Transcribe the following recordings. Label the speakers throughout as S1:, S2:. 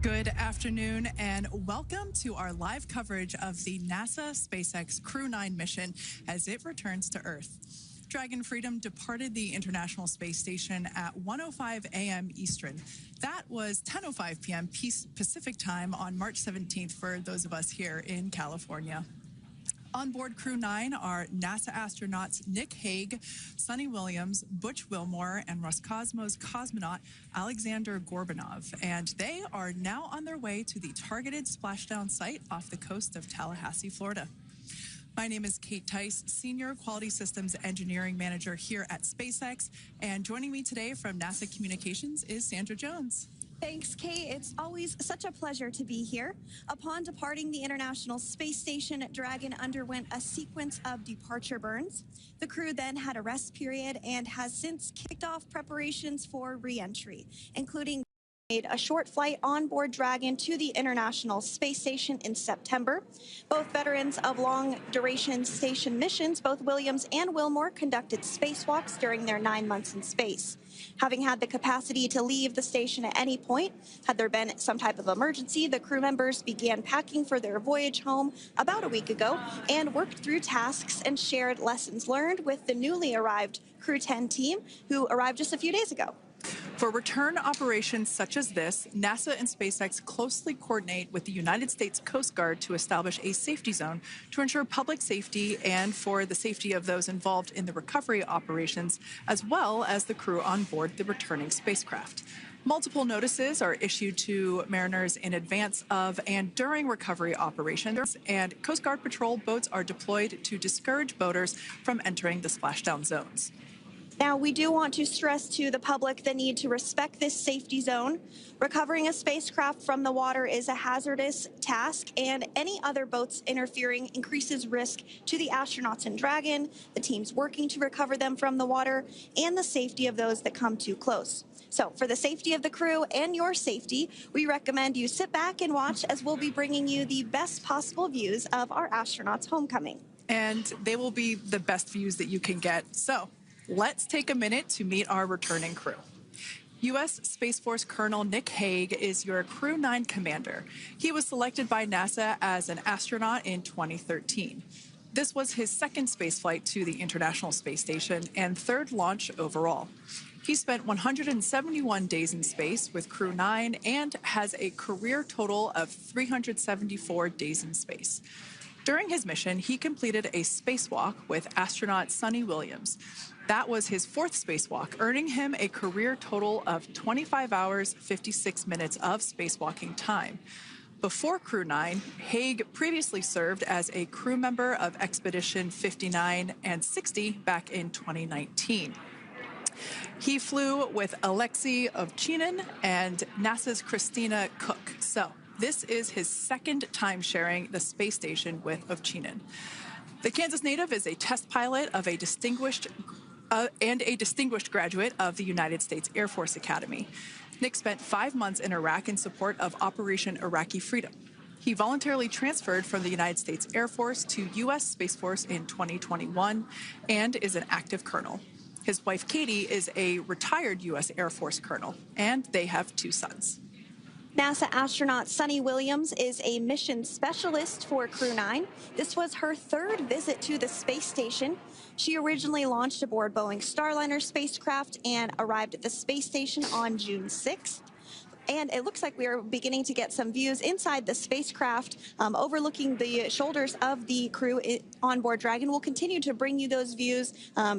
S1: Good afternoon and welcome to our live coverage of the NASA SpaceX Crew-9 mission as it returns to Earth. Dragon Freedom departed the International Space Station at 1:05 a.m. Eastern. That was 10:05 p.m. Pacific time on March 17th for those of us here in California. On board Crew-9 are NASA astronauts Nick Hague, Suni Williams, Butch Wilmore, and Roscosmos cosmonaut Aleksandr Gorbunov. And they are now on their way to the targeted splashdown site off the coast of Tallahassee, Florida. My name is Kate Tice, Senior Quality Systems Engineering Manager here at SpaceX. And joining me today from NASA Communications is Sandra Jones.
S2: Thanks, Kate. It's always such a pleasure to be here. Upon departing the International Space Station, Dragon underwent a sequence of departure burns. The crew then had a rest period and has since kicked off preparations for re-entry, including made a short flight on board Dragon to the International Space Station in September. Both veterans of long-duration station missions, both Williams and Wilmore, conducted spacewalks during their 9 months in space. Having had the capacity to leave the station at any point, had there been some type of emergency, the crew members began packing for their voyage home about a week ago and worked through tasks and shared lessons learned with the newly arrived Crew-10 team, who arrived just a few days ago.
S1: For return operations such as this, NASA and SpaceX closely coordinate with the United States Coast Guard to establish a safety zone to ensure public safety and for the safety of those involved in the recovery operations, as well as the crew on board the returning spacecraft. Multiple notices are issued to mariners in advance of and during recovery operations, and Coast Guard patrol boats are deployed to discourage boaters from entering the splashdown zones.
S2: Now, we do want to stress to the public the need to respect this safety zone. Recovering a spacecraft from the water is a hazardous task, and any other boats interfering increases risk to the astronauts in Dragon, the teams working to recover them from the water, and the safety of those that come too close. So for the safety of the crew and your safety, we recommend you sit back and watch as we'll be bringing you the best possible views of our astronauts' homecoming.
S1: And they will be the best views that you can get. So let's take a minute to meet our returning crew. U.S. Space Force Colonel Nick Hague is your Crew-9 commander. He was selected by NASA as an astronaut in 2013. This was his second spaceflight to the International Space Station and third launch overall. He spent 171 days in space with Crew-9 and has a career total of 374 days in space. During his mission, he completed a spacewalk with astronaut Suni Williams. That was his fourth spacewalk, earning him a career total of 25 hours, 56 minutes of spacewalking time. Before Crew-9, Hague previously served as a crew member of Expedition 59 and 60 back in 2019. He flew with Aleksandr Gorbunov and NASA's Christina Koch. So this is his second time sharing the space station with Gorbunov. The Kansas native is a test pilot of a distinguished graduate of the United States Air Force Academy. Nick spent 5 months in Iraq in support of Operation Iraqi Freedom. He voluntarily transferred from the United States Air Force to U.S. Space Force in 2021 and is an active colonel. His wife, Katie, is a retired U.S. Air Force colonel, and they have 2 sons.
S2: NASA astronaut Suni Williams is a mission specialist for Crew-9. This was her third visit to the space station. She originally launched aboard Boeing Starliner spacecraft and arrived at the space station on June 6th. And it looks like we are beginning to get some views inside the spacecraft, overlooking the shoulders of the crew on board Dragon. We'll continue to bring you those views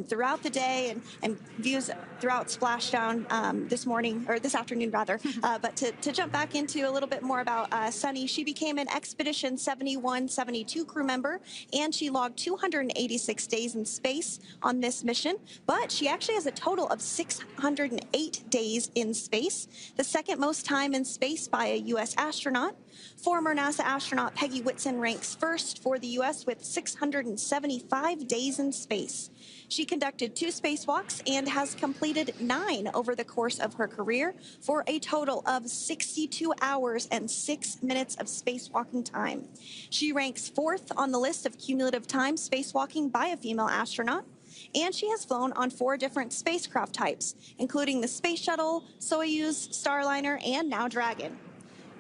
S2: throughout the day and views throughout Splashdown this afternoon rather. But to jump back into a little bit more about Suni, she became an Expedition 71-72 crew member, and she logged 286 days in space on this mission. But she actually has a total of 608 days in space, the second most time in space by a U.S. astronaut. Former NASA astronaut Peggy Whitson ranks first for the U.S. with 675 days in space. She conducted 2 spacewalks and has completed 9 over the course of her career for a total of 62 hours and 6 minutes of spacewalking time. She ranks 4th on the list of cumulative time spacewalking by a female astronaut. And she has flown on 4 different spacecraft types, including the Space Shuttle, Soyuz, Starliner, and now Dragon.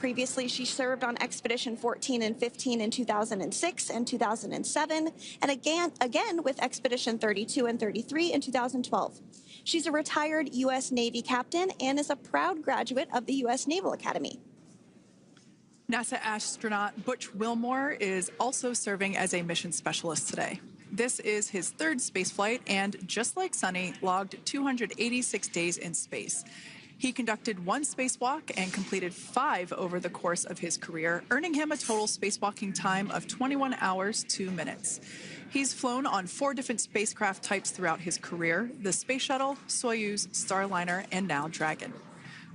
S2: Previously, she served on Expedition 14 and 15 in 2006 and 2007, and again with Expedition 32 and 33 in 2012. She's a retired U.S. Navy captain and is a proud graduate of the U.S. Naval Academy.
S1: NASA astronaut Butch Wilmore is also serving as a mission specialist today. This is his third spaceflight and, just like Suni, logged 286 days in space. He conducted one spacewalk and completed 5 over the course of his career, earning him a total spacewalking time of 21 hours, 2 minutes. He's flown on 4 different spacecraft types throughout his career: the Space Shuttle, Soyuz, Starliner, and now Dragon.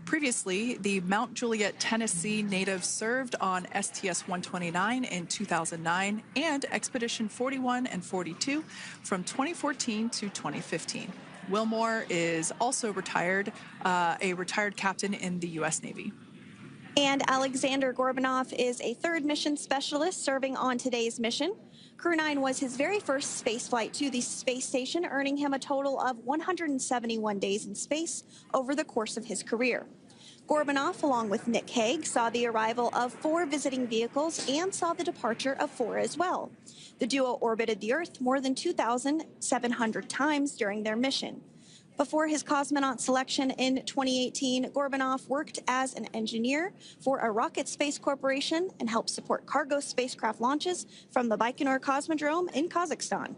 S1: Previously, the Mount Juliet, Tennessee native served on STS-129 in 2009 and Expedition 41 and 42 from 2014 to 2015. Wilmore is also retired, a retired captain in the U.S. Navy.
S2: And Aleksandr Gorbunov is a third mission specialist serving on today's mission. Crew-9 was his very first spaceflight to the space station, earning him a total of 171 days in space over the course of his career. Gorbunov, along with Nick Hague, saw the arrival of 4 visiting vehicles and saw the departure of 4 as well. The duo orbited the Earth more than 2,700 times during their mission. Before his cosmonaut selection in 2018, Gorbunov worked as an engineer for a rocket space corporation and helped support cargo spacecraft launches from the Baikonur Cosmodrome in Kazakhstan.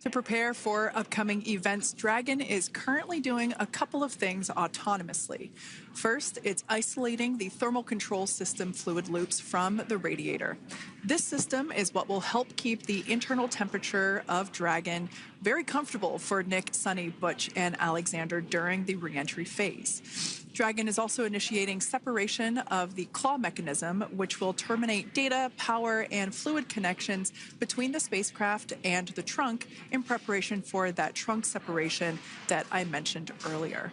S1: To prepare for upcoming events, Dragon is currently doing a couple of things autonomously. First, it's isolating the thermal control system fluid loops from the radiator. This system is what will help keep the internal temperature of Dragon very comfortable for Nick, Suni, Butch, and Aleksandr during the reentry phase. Dragon is also initiating separation of the claw mechanism, which will terminate data, power, and fluid connections between the spacecraft and the trunk in preparation for that trunk separation that I mentioned earlier.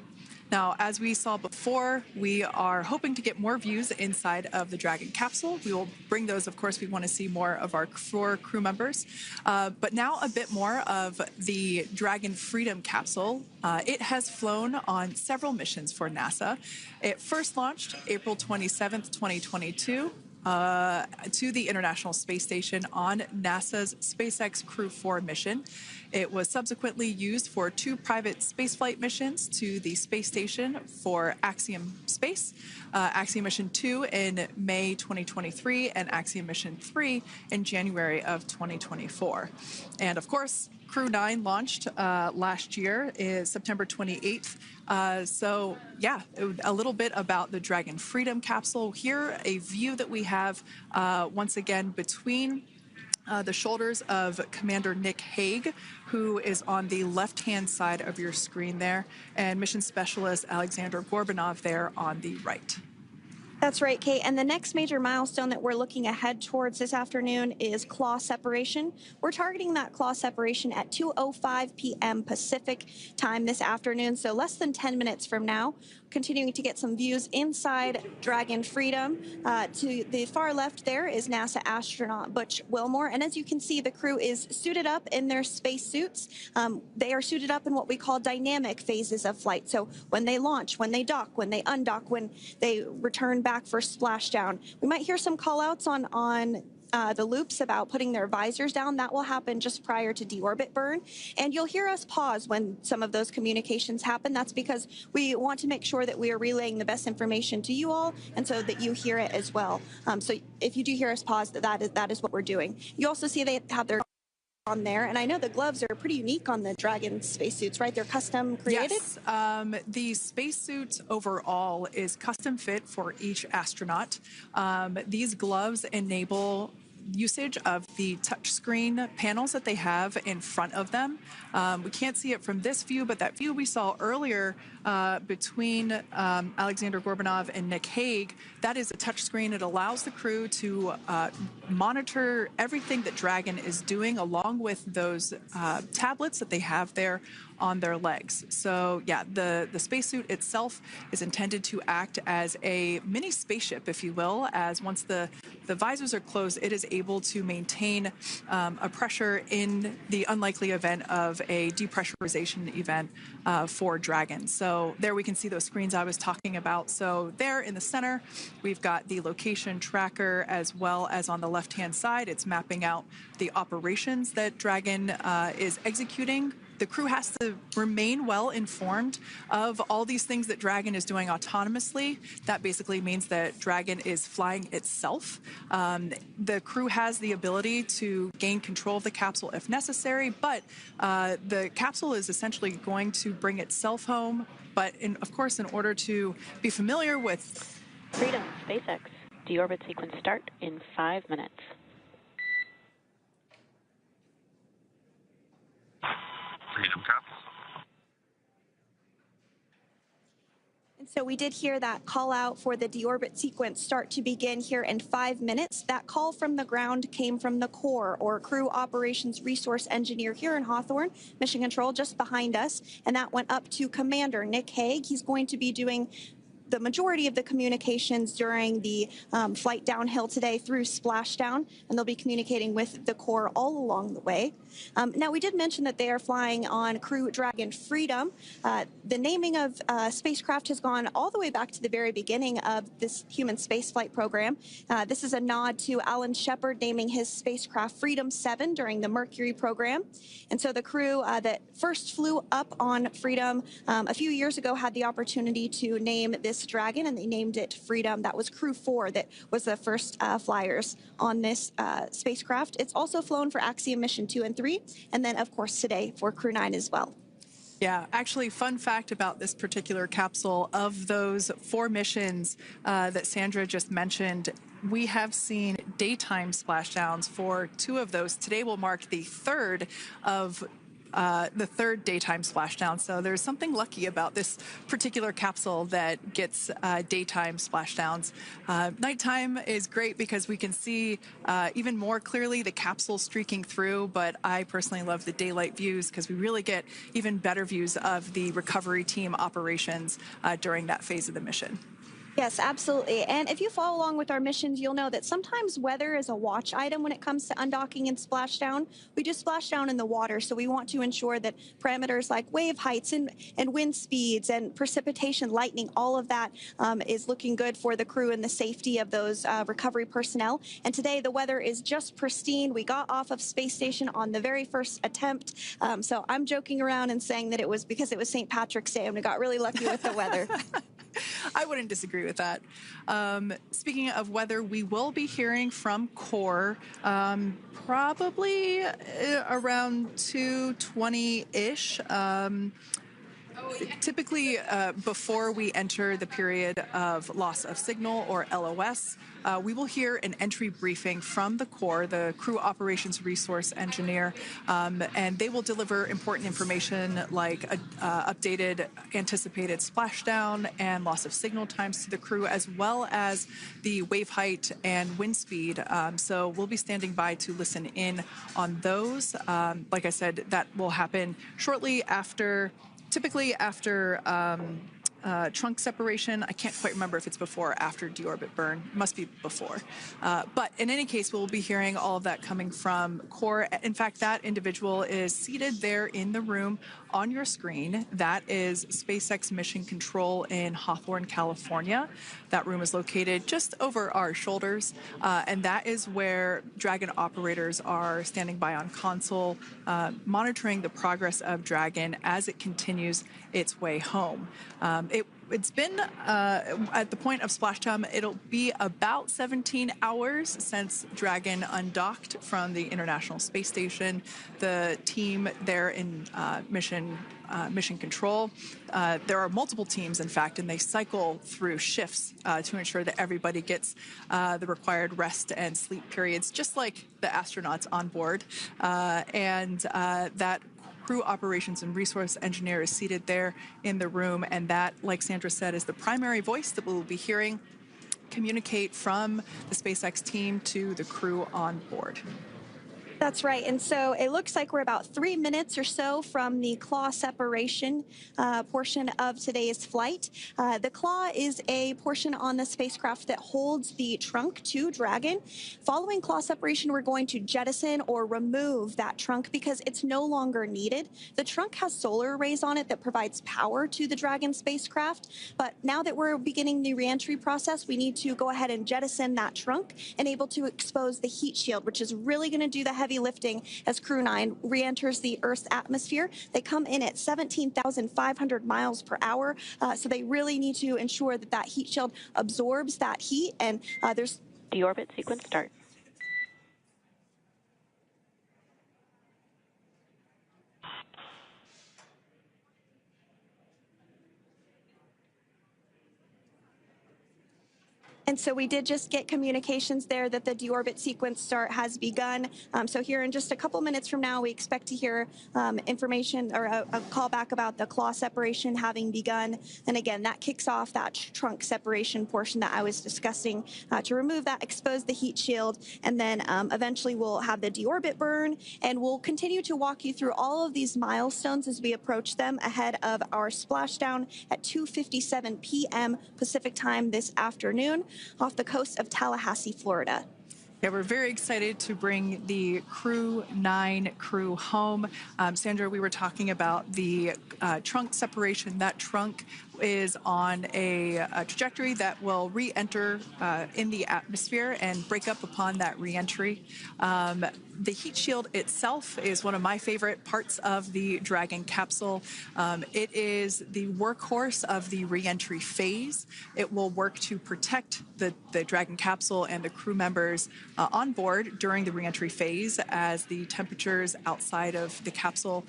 S1: Now, as we saw before, we are hoping to get more views inside of the Dragon capsule. We will bring those, of course. We want to see more of our 4 crew members. But now a bit more of the Dragon Freedom capsule. It has flown on several missions for NASA. It first launched April 27th, 2022. To the International Space Station on NASA's SpaceX Crew-4 mission. It was subsequently used for 2 private spaceflight missions to the space station for Axiom Space, Axiom Mission 2 in May 2023, and Axiom Mission 3 in January of 2024. And of course, Crew-9 launched last year, is September 28th. So yeah, a little bit about the Dragon Freedom capsule. Here, a view that we have once again between the shoulders of Commander Nick Hague, who is on the left-hand side of your screen there, and Mission Specialist Aleksandr Gorbunov there on the right.
S2: That's right, Kate. And the next major milestone that we're looking ahead towards this afternoon is claw separation. We're targeting that claw separation at 2:05 p.m. Pacific time this afternoon, so less than 10 minutes from now. Continuing to get some views inside Dragon Freedom. To the far left there is NASA astronaut Butch Wilmore. And as you can see, the crew is suited up in their space suits. They are suited up in what we call dynamic phases of flight. So when they launch, when they dock, when they undock, when they return back for splashdown. We might hear some call outs on the loops about putting their visors down. That will happen just prior to deorbit burn. And you'll hear us pause when some of those communications happen. That's because we want to make sure that we are relaying the best information to you all, and so that you hear it as well. So if you do hear us pause, that is what we're doing. You also see they have their on there, and I know the gloves are pretty unique on the Dragon spacesuits, right? They're custom created?
S1: Yes, the spacesuit overall is custom fit for each astronaut. These gloves enable usage of the touchscreen panels that they have in front of them. We can't see it from this view, but that view we saw earlier between Aleksandr Gorbunov and Nick Hague, that is a touchscreen. It allows the crew to monitor everything that Dragon is doing, along with those tablets that they have there on their legs. So yeah, the spacesuit itself is intended to act as a mini spaceship, if you will, as once the visors are closed, it is able to maintain a pressure in the unlikely event of a depressurization event for Dragon. So there we can see those screens I was talking about. So there in the center, we've got the location tracker, as well as on the left-hand side, it's mapping out the operations that Dragon is executing. The crew has to remain well informed of all these things that Dragon is doing autonomously. That basically means that Dragon is flying itself. The crew has the ability to gain control of the capsule if necessary, but the capsule is essentially going to bring itself home. But of course, in order to be familiar with
S3: Freedom, SpaceX, deorbit sequence start in 5 minutes.
S4: Freedom Caps.
S2: And so we did hear that call out for the deorbit sequence start to begin here in 5 minutes. That call from the ground came from the core, or Crew Operations Resource Engineer here in Hawthorne, Mission Control just behind us. And that went up to Commander Nick Hague. He's going to be doing the majority of the communications during the flight downhill today through Splashdown, and they'll be communicating with the core all along the way. Now, we did mention that they are flying on Crew Dragon Freedom. The naming of spacecraft has gone all the way back to the very beginning of this human spaceflight program. This is a nod to Alan Shepard naming his spacecraft Freedom 7 during the Mercury program. And so the crew that first flew up on Freedom a few years ago had the opportunity to name this Dragon, and they named it Freedom. That was Crew 4 that was the first flyers on this spacecraft. It's also flown for Axiom Mission 2 and 3, and then, of course, today for Crew-9 as well.
S1: Yeah, actually, fun fact about this particular capsule, of those 4 missions that Sandra just mentioned, we have seen daytime splashdowns for 2 of those. Today will mark the third of the third daytime splashdown. So there's something lucky about this particular capsule that gets daytime splashdowns. Nighttime is great because we can see even more clearly the capsule streaking through, but I personally love the daylight views because we really get even better views of the recovery team operations during that phase of the mission.
S2: Yes, absolutely. And if you follow along with our missions, you'll know that sometimes weather is a watch item when it comes to undocking and splashdown. We do splashdown in the water, so we want to ensure that parameters like wave heights and wind speeds and precipitation, lightning, all of that is looking good for the crew and the safety of those recovery personnel. And today the weather is just pristine. We got off of space station on the very first attempt. So I'm joking around and saying that it was because it was St. Patrick's Day and we got really lucky with the weather.
S1: I wouldn't disagree with that. Speaking of weather, we will be hearing from core probably around 2:20-ish. Typically, before we enter the period of loss of signal, or LOS, we will hear an entry briefing from the core, the Crew Operations Resource Engineer, and they will deliver important information like updated anticipated splashdown and loss of signal times to the crew, as well as the wave height and wind speed. So we'll be standing by to listen in on those. Like I said, that will happen shortly after, typically after trunk separation. I can't quite remember if it's before or after deorbit burn. It must be before. But in any case, we'll be hearing all of that coming from core. In fact, that individual is seated there in the room on your screen. That is SpaceX Mission Control in Hawthorne, California. That room is located just over our shoulders, and that is where Dragon operators are standing by on console, monitoring the progress of Dragon as it continues its way home. It's been, at the point of splashdown, it'll be about 17 hours since Dragon undocked from the International Space Station. The team there in Mission Control, there are multiple teams, in fact, and they cycle through shifts to ensure that everybody gets the required rest and sleep periods, just like the astronauts on board. That Crew Operations and Resource Engineer is seated there in the room, and that, like Sandra said, is the primary voice that we'll be hearing communicate from the SpaceX team to the crew on board.
S2: That's right. And so it looks like we're about 3 minutes or so from the claw separation portion of today's flight. The claw is a portion on the spacecraft that holds the trunk to Dragon. Following claw separation, we're going to jettison or remove that trunk because it's no longer needed. The trunk has solar arrays on it that provides power to the Dragon spacecraft. But now that we're beginning the reentry process, we need to go ahead and jettison that trunk and able to expose the heat shield, which is really going to do the heavy lifting as Crew-9 re-enters the Earth's atmosphere. They come in at 17,500 miles per hour, so they really need to ensure that that heat shield absorbs that heat, and there's...
S3: Deorbit sequence start.
S2: And so we did just get communications there that the deorbit sequence start has begun. So here in just a couple minutes from now, we expect to hear information or a call back about the claw separation having begun. And again, that kicks off that trunk separation portion that I was discussing to remove that, expose the heat shield, and then eventually we'll have the deorbit burn. And we'll continue to walk you through all of these milestones as we approach them ahead of our splashdown at 2:57 p.m. Pacific time this afternoon off the coast of Tallahassee, Florida.
S1: Yeah, we're very excited to bring the Crew-9 crew home. Sandra, we were talking about the trunk separation. That trunk is on a trajectory that will re-enter in the atmosphere and break up upon that re-entry. The heat shield itself is one of my favorite parts of the Dragon capsule. It is the workhorse of the re-entry phase. It will work to protect the Dragon capsule and the crew members on board during the re-entry phase as the temperatures outside of the capsule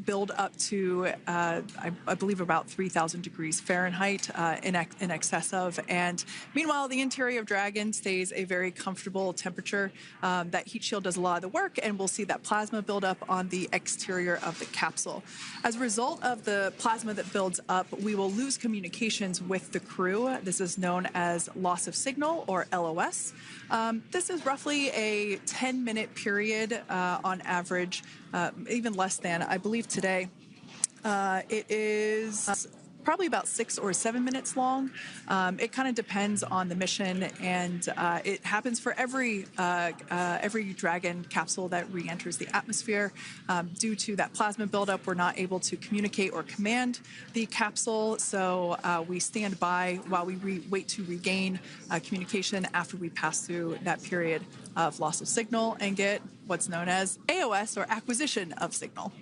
S1: build up to, I believe, about 3,000 degrees Fahrenheit in excess of. And meanwhile, the interior of Dragon stays a very comfortable temperature. That heat shield does a lot of the work, and we'll see that plasma build up on the exterior of the capsule. As a result of the plasma that builds up, we will lose communications with the crew. This is known as loss of signal, or LOS. This is roughly a 10-minute period on average, even less than. I believe today it is probably about 6 or 7 minutes long. It kind of depends on the mission, and it happens for every Dragon capsule that re-enters the atmosphere. Due to that plasma buildup, we're not able to communicate or command the capsule, so we stand by while we wait to regain communication after we pass through that period of loss of signal and get what's known as AOS, or acquisition of signal.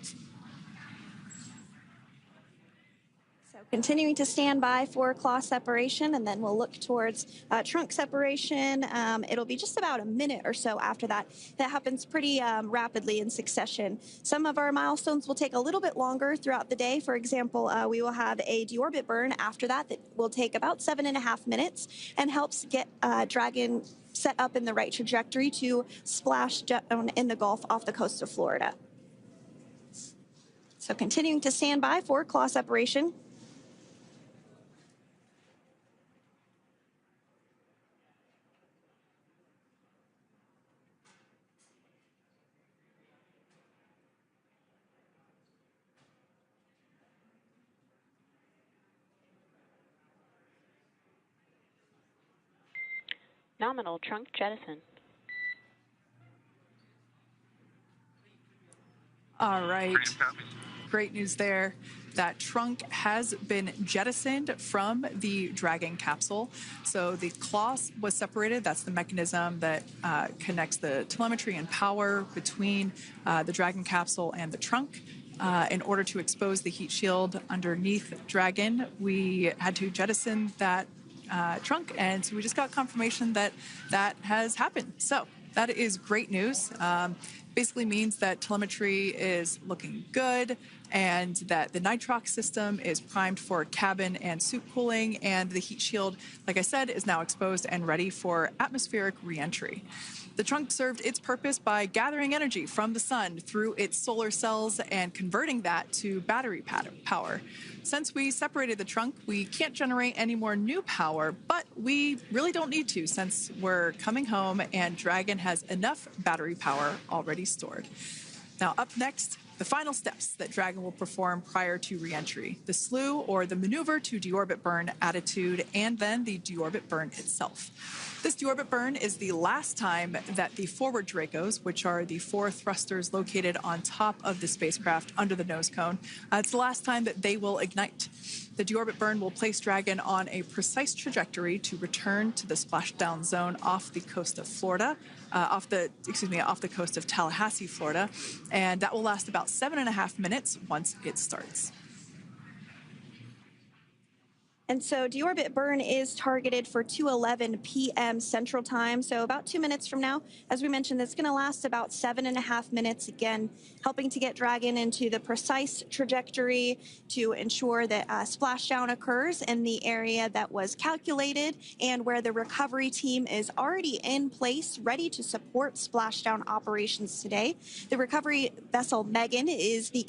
S2: Continuing to stand by for claw separation, and then we'll look towards trunk separation. It'll be just about a minute or so after that. That happens pretty rapidly in succession. Some of our milestones will take a little bit longer throughout the day. For example, we will have a deorbit burn after that will take about 7.5 minutes and helps get Dragon set up in the right trajectory to splash down in the Gulf off the coast of Florida. So continuing to stand by for claw separation.
S3: Nominal trunk jettison.
S1: All right. Great news there. That trunk has been jettisoned from the Dragon capsule. So the claw was separated. That's the mechanism that connects the telemetry and power between the Dragon capsule and the trunk. In order to expose the heat shield underneath Dragon, we had to jettison that trunk, and so we just got confirmation that that has happened. So that is great news. Basically means that telemetry is looking good, and that the nitrox system is primed for cabin and suit cooling, and the heat shield, like I said, is now exposed and ready for atmospheric reentry. The trunk served its purpose by gathering energy from the sun through its solar cells and converting that to battery power. Since we separated the trunk, we can't generate any more new power, but we really don't need to since we're coming home and Dragon has enough battery power already be stored. Now, up next, the final steps that Dragon will perform prior to reentry: the slew, or the maneuver to deorbit burn attitude, and then the deorbit burn itself. This deorbit burn is the last time that the forward Dracos, which are the 4 thrusters located on top of the spacecraft under the nose cone, it's the last time that they will ignite. The deorbit burn will place Dragon on a precise trajectory to return to the splashdown zone off the coast of Florida, off the coast of Tallahassee, Florida, and that will last about 7.5 minutes once it starts.
S2: And so deorbit burn is targeted for 2:11 p.m. Central Time, so about 2 minutes from now. As we mentioned, it's going to last about 7.5 minutes, again, helping to get Dragon into the precise trajectory to ensure that splashdown occurs in the area that was calculated and where the recovery team is already in place, ready to support splashdown operations today. The recovery vessel Megan is the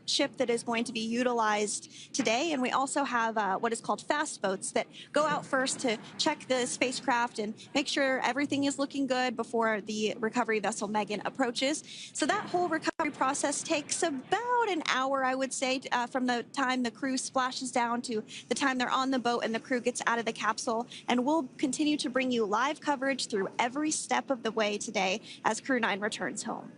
S2: ship that is going to be utilized today, and we also have what is called fast boats that go out first to check the spacecraft and make sure everything is looking good before the recovery vessel Megan approaches. So that whole recovery process takes about an hour, I would say, from the time the crew splashes down to the time they're on the boat and the crew gets out of the capsule. And we'll continue to bring you live coverage through every step of the way today as Crew-9 returns home.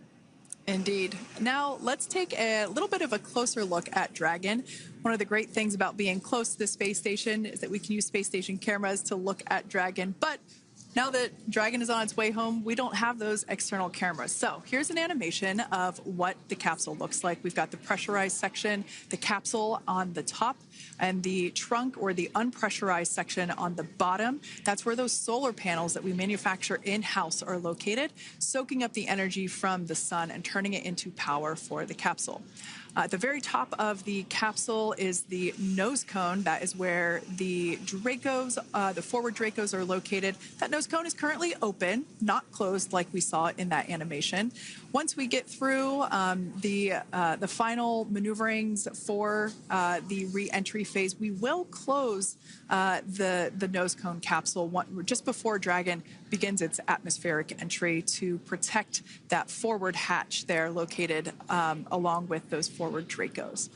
S1: Indeed. Now, let's take a little bit of a closer look at Dragon. One of the great things about being close to the space station is that we can use space station cameras to look at Dragon. But now that Dragon is on its way home, we don't have those external cameras. So here's an animation of what the capsule looks like. We've got the pressurized section, the capsule on the top, and the trunk, or the unpressurized section, on the bottom. That's where those solar panels that we manufacture in-house are located, soaking up the energy from the sun and turning it into power for the capsule. At the very top of the capsule is the nose cone. That is where the Dracos, the forward Dracos, are located. That nose cone is currently open, not closed like we saw in that animation. Once we get through the final maneuverings for the re-entry phase, we will close the nose cone capsule just before Dragon begins its atmospheric entry to protect that forward hatch there located along with those forward Dracos.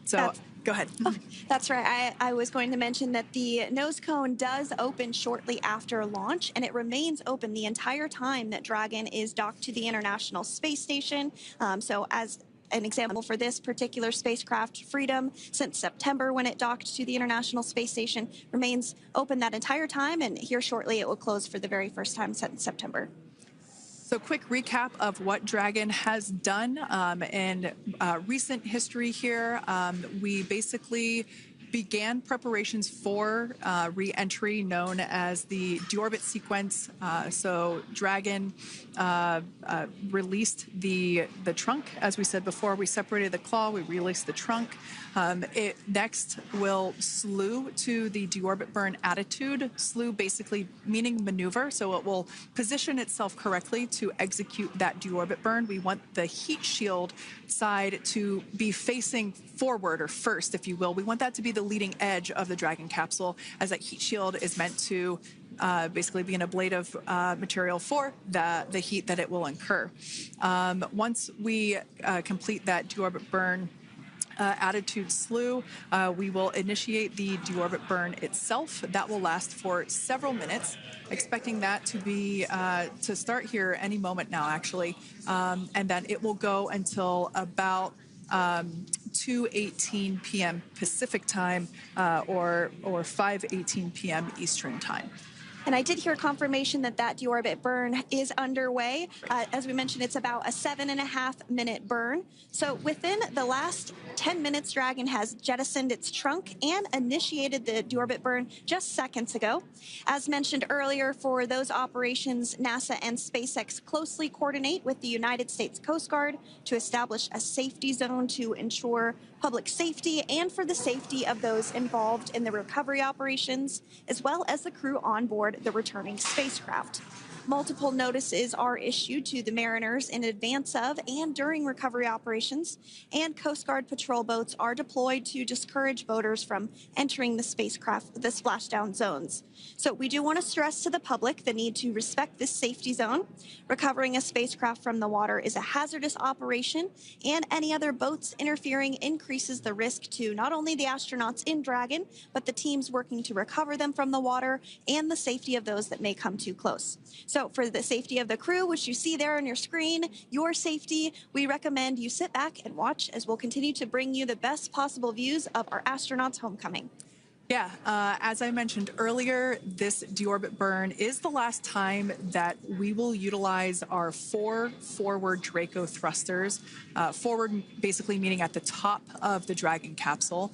S1: So go ahead.
S2: Oh, that's right. I was going to mention that the nose cone does open shortly after launch, and it remains open the entire time that Dragon is docked to the International Space Station. So as an example for this particular spacecraft, Freedom, since September when it docked to the International Space Station, remains open that entire time, and here shortly it will close for the very first time since September.
S1: So quick recap of what Dragon has done in recent history here. We basically began preparations for re-entry known as the Deorbit sequence. So Dragon released the trunk. As we said before, we separated the claw, we released the trunk. It next will slew to the deorbit burn attitude. Slew basically meaning maneuver, so it will position itself correctly to execute that deorbit burn. We want the heat shield side to be facing forward, or first, if you will. We want that to be the leading edge of the Dragon capsule, as that heat shield is meant to basically be an ablative material for the heat that it will incur. Once we complete that deorbit burn attitude slew, we will initiate the deorbit burn itself. That will last for several minutes, expecting that to be to start here any moment now, actually, and then it will go until about 2:18 p.m. Pacific time, or 5:18 p.m. Eastern time.
S2: And I did hear confirmation that that deorbit burn is underway. As we mentioned, it's about a 7.5 minute burn. So within the last 10 minutes, Dragon has jettisoned its trunk and initiated the deorbit burn just seconds ago. As mentioned earlier, for those operations, NASA and SpaceX closely coordinate with the United States Coast Guard to establish a safety zone to ensure public safety and for the safety of those involved in the recovery operations, as well as the crew on board aboard the returning spacecraft. Multiple notices are issued to the mariners in advance of and during recovery operations, and Coast Guard patrol boats are deployed to discourage boaters from entering the splashdown zones. So we do want to stress to the public the need to respect this safety zone. Recovering a spacecraft from the water is a hazardous operation, and any other boats interfering increases the risk to not only the astronauts in Dragon, but the teams working to recover them from the water and the safety of those that may come too close. So for the safety of the crew, which you see there on your screen, your safety, we recommend you sit back and watch as we'll continue to bring you the best possible views of our astronauts' homecoming.
S1: Yeah, as I mentioned earlier, this deorbit burn is the last time that we will utilize our 4 forward Draco thrusters. Forward basically meaning at the top of the Dragon capsule.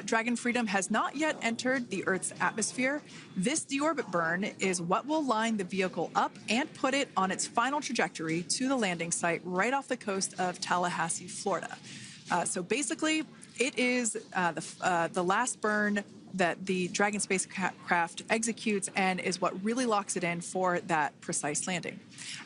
S1: Dragon Freedom has not yet entered the Earth's atmosphere. This deorbit burn is what will line the vehicle up and put it on its final trajectory to the landing site right off the coast of Tallahassee, Florida. So basically, it is the last burn that the Dragon spacecraft executes and is what really locks it in for that precise landing.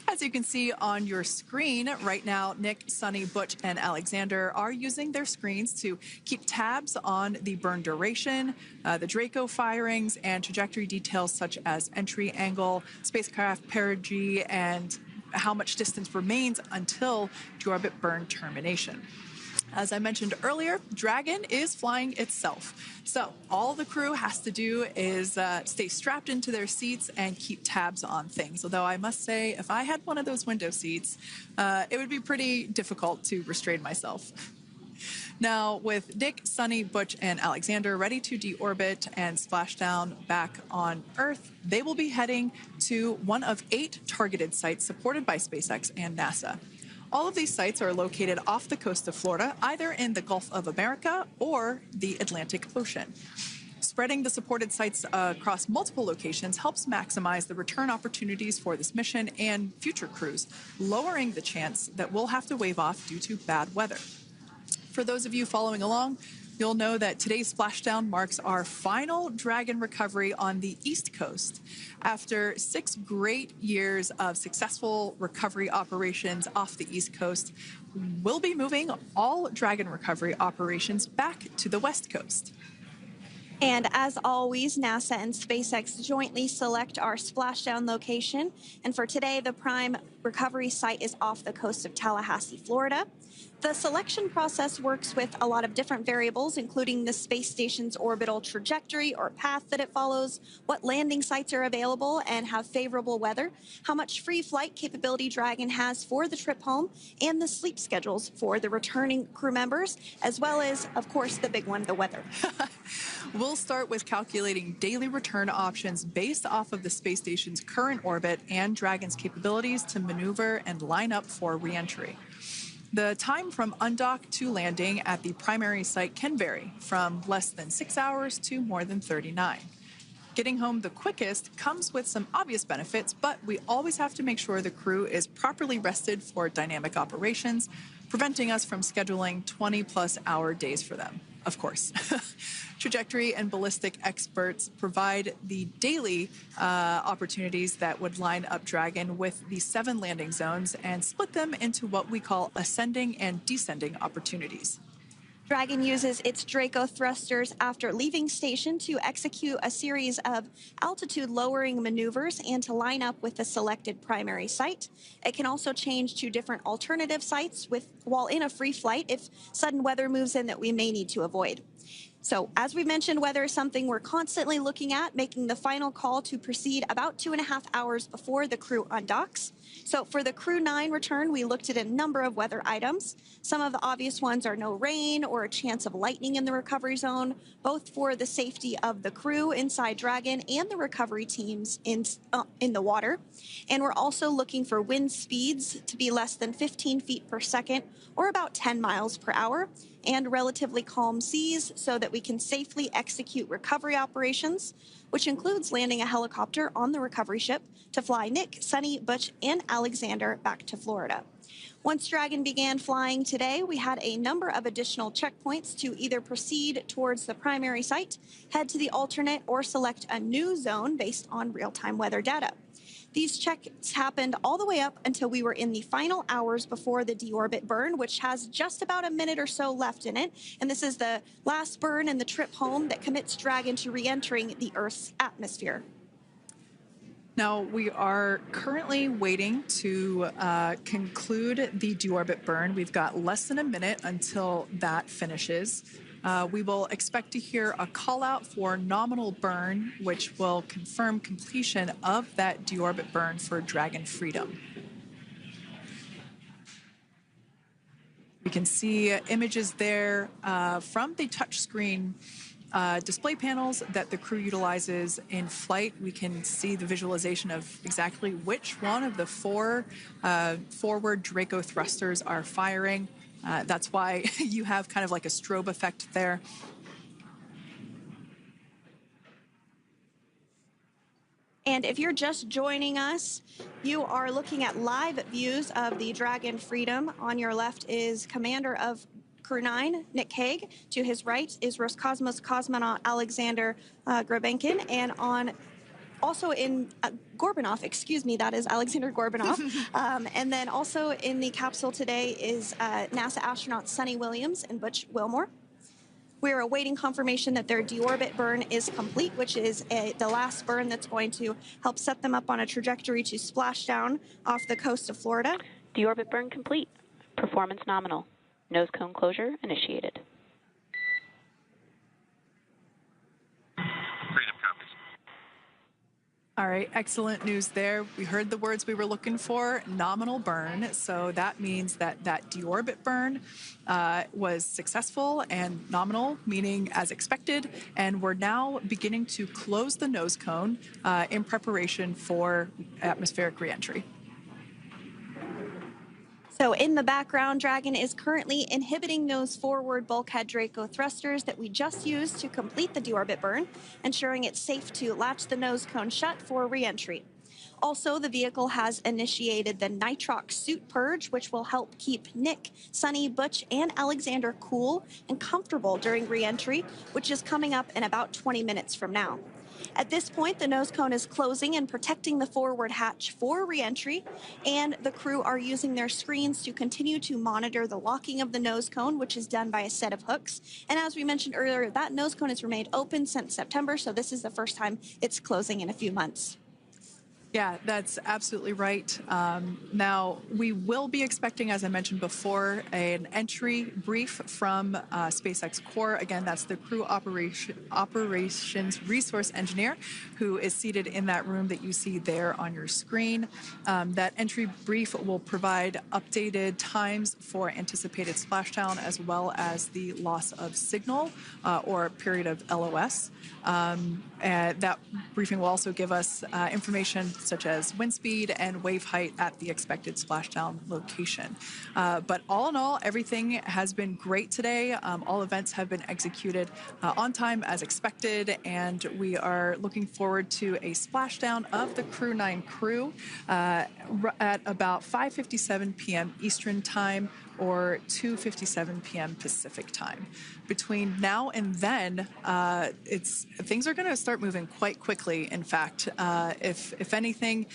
S1: As you can see on your screen right now, Nick, Suni, Butch, and Aleksandr are using their screens to keep tabs on the burn duration, the Draco firings, and trajectory details such as entry angle, spacecraft perigee, and how much distance remains until deorbit burn termination. As I mentioned earlier, Dragon is flying itself. So all the crew has to do is stay strapped into their seats and keep tabs on things. Although I must say, if I had one of those window seats, it would be pretty difficult to restrain myself. Now, with Nick, Suni, Butch, and Aleksandr ready to deorbit and splash down back on Earth, they will be heading to one of 8 targeted sites supported by SpaceX and NASA. All of these sites are located off the coast of Florida, either in the Gulf of America or the Atlantic Ocean. Spreading the supported sites across multiple locations helps maximize the return opportunities for this mission and future crews, lowering the chance that we'll have to wave off due to bad weather. For those of you following along, you'll know that today's splashdown marks our final Dragon recovery on the East Coast. After 6 great years of successful recovery operations off the East Coast, we'll be moving all Dragon recovery operations back to the West Coast.
S2: And as always, NASA and SpaceX jointly select our splashdown location. And for today, the prime recovery site is off the coast of Tallahassee, Florida. The selection process works with a lot of different variables, including the space station's orbital trajectory or path that it follows, what landing sites are available and have favorable weather, how much free flight capability Dragon has for the trip home, and the sleep schedules for the returning crew members, as well as, of course, the big one, the weather.
S1: We'll start with calculating daily return options based off of the space station's current orbit and Dragon's capabilities to maneuver and line up for reentry. The time from undock to landing at the primary site can vary from less than 6 hours to more than 39. Getting home the quickest comes with some obvious benefits, but we always have to make sure the crew is properly rested for dynamic operations, preventing us from scheduling 20-plus hour days for them, of course. Trajectory and ballistic experts provide the daily opportunities that would line up Dragon with the 7 landing zones and split them into what we call ascending and descending opportunities.
S2: Dragon uses its Draco thrusters after leaving station to execute a series of altitude-lowering maneuvers and to line up with the selected primary site. It can also change to different alternative sites while in a free flight if sudden weather moves in that we may need to avoid. So, as we mentioned, weather is something we're constantly looking at, making the final call to proceed about 2.5 hours before the crew undocks. So, for the Crew-9 return, we looked at a number of weather items. Some of the obvious ones are no rain or a chance of lightning in the recovery zone, both for the safety of the crew inside Dragon and the recovery teams in the water. And we're also looking for wind speeds to be less than 15 feet per second or about 10 miles per hour. and relatively calm seas so that we can safely execute recovery operations, which includes landing a helicopter on the recovery ship to fly Nick, Suni, Butch, and Aleksandr back to Florida. Once Dragon began flying today, we had a number of additional checkpoints to either proceed towards the primary site, head to the alternate, or select a new zone based on real-time weather data. These checks happened all the way up until we were in the final hours before the deorbit burn, which has just about a minute or so left in it. And this is the last burn in the trip home that commits Dragon to re-entering the Earth's atmosphere.
S1: Now, we are currently waiting to conclude the deorbit burn. We've got less than a minute until that finishes. We will expect to hear a call out for nominal burn, which will confirm completion of that deorbit burn for Dragon Freedom. We can see images there from the touchscreen display panels that the crew utilizes in flight. We can see the visualization of exactly which one of the four forward Draco thrusters are firing. That's why you have kind of like a strobe effect there.
S2: And if you're just joining us, you are looking at live views of the Dragon Freedom. On your left is Commander of Crew-9, Nick Hague. To his right is Roscosmos cosmonaut Aleksandr Gorbunov, and also in Gorbunov, excuse me, that is Aleksandr Gorbunov. And then also in the capsule today is NASA astronauts Suni Williams and Butch Wilmore. We're awaiting confirmation that their deorbit burn is complete, which is the last burn that's going to help set them up on a trajectory to Splashdown off the coast of Florida.
S3: Deorbit burn complete. Performance nominal. Nose cone closure initiated.
S4: Freedom copies.
S1: All right, excellent news there. We heard the words we were looking for, nominal burn. So that means that that deorbit burn was successful and nominal, meaning as expected. And we're now beginning to close the nose cone in preparation for atmospheric reentry.
S2: So in the background, Dragon is currently inhibiting those forward bulkhead Draco thrusters that we just used to complete the deorbit burn, ensuring it's safe to latch the nose cone shut for reentry. Also, the vehicle has initiated the nitrox suit purge, which will help keep Nick, Suni, Butch, and Aleksandr cool and comfortable during reentry, which is coming up in about 20 minutes from now. At this point, the nose cone is closing and protecting the forward hatch for reentry, and the crew are using their screens to continue to monitor the locking of the nose cone, which is done by a set of hooks. And as we mentioned earlier, that nose cone has remained open since September, so this is the first time it's closing in a few months.
S1: Yeah, that's absolutely right. Now, we will be expecting, as I mentioned before, an entry brief from SpaceX Core. Again, that's the crew operations resource engineer who is seated in that room that you see there on your screen. That entry brief will provide updated times for anticipated splashdown as well as the loss of signal or period of LOS. And that briefing will also give us information such as wind speed and wave height at the expected splashdown location. But all in all, everything has been great today. All events have been executed on time as expected, and we are looking forward to a splashdown of the Crew-9 crew at about 5:57 p.m. Eastern Time or 2:57 p.m. Pacific Time. Between now and then, things are going to start moving quite quickly. In fact, if anything,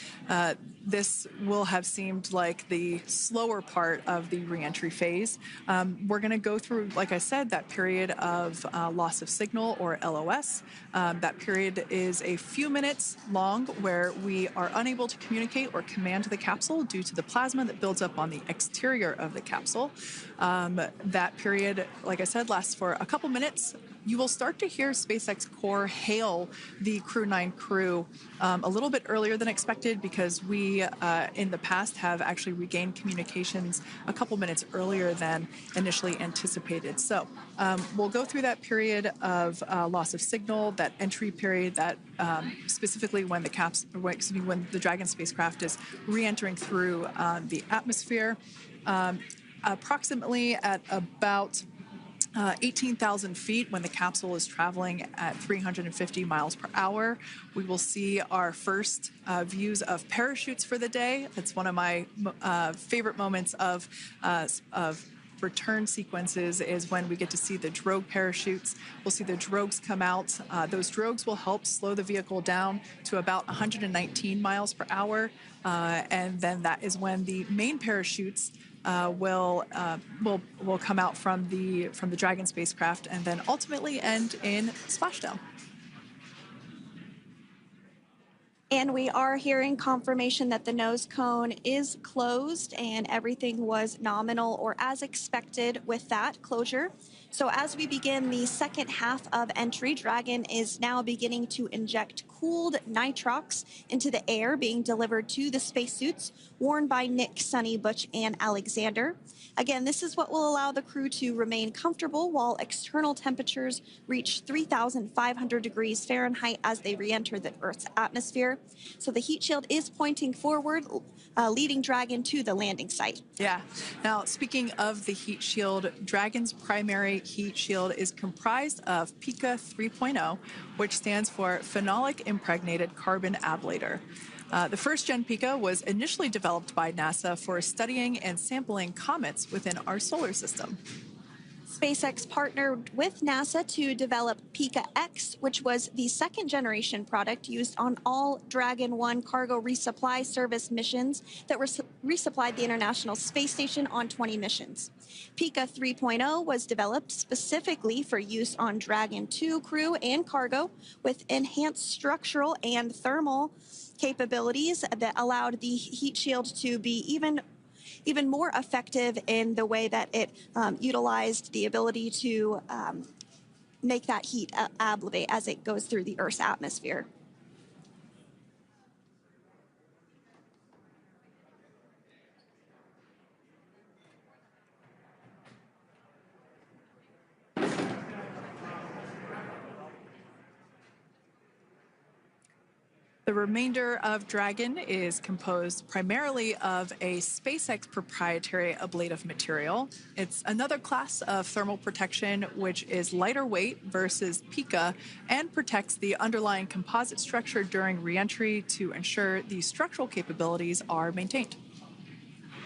S1: this will have seemed like the slower part of the reentry phase. We're going to go through, like I said, that period of loss of signal or LOS. That period is a few minutes long where we are unable to communicate or command the capsule due to the plasma that builds up on the exterior of the capsule. That period, like I said, lasts for a couple minutes. You will start to hear SpaceX Core hail the Crew-9 crew a little bit earlier than expected because we, in the past, have actually regained communications a couple minutes earlier than initially anticipated. So we'll go through that period of loss of signal, that entry period, that specifically when the Dragon spacecraft is re-entering through the atmosphere. Approximately at about 18,000 feet when the capsule is traveling at 350 miles per hour. We will see our first views of parachutes for the day. It's one of my favorite moments of return sequences is when we get to see the drogue parachutes. We'll see the drogues come out. Those drogues will help slow the vehicle down to about 119 miles per hour. And then that is when the main parachutes will come out from the Dragon spacecraft and then ultimately end in Splashdown.
S2: And we are hearing confirmation that the nose cone is closed and everything was nominal or as expected with that closure. So as we begin the second half of entry, Dragon is now beginning to inject cooled nitrox into the air being delivered to the spacesuits worn by Nick, Suni, Butch, and Aleksandr. Again, this is what will allow the crew to remain comfortable while external temperatures reach 3,500 degrees Fahrenheit as they re-enter the Earth's atmosphere. So the heat shield is pointing forward, leading Dragon to the landing site.
S1: Yeah. Now, speaking of the heat shield, Dragon's primary heat shield is comprised of PICA 3.0, which stands for Phenolic Impregnated Carbon Ablator. The first-gen PICA was initially developed by NASA for studying and sampling comets within our solar system.
S2: SpaceX partnered with NASA to develop PICA-X, which was the second-generation product used on all Dragon 1 cargo resupply service missions that resupplied the International Space Station on 20 missions. PICA 3.0 was developed specifically for use on Dragon 2 crew and cargo with enhanced structural and thermal capabilities that allowed the heat shield to be even more effective in the way that it utilized the ability to make that heat ablevate as it goes through the Earth's atmosphere.
S1: The remainder of Dragon is composed primarily of a SpaceX proprietary ablative material. It's another class of thermal protection which is lighter weight versus PICA and protects the underlying composite structure during reentry to ensure the structural capabilities are maintained.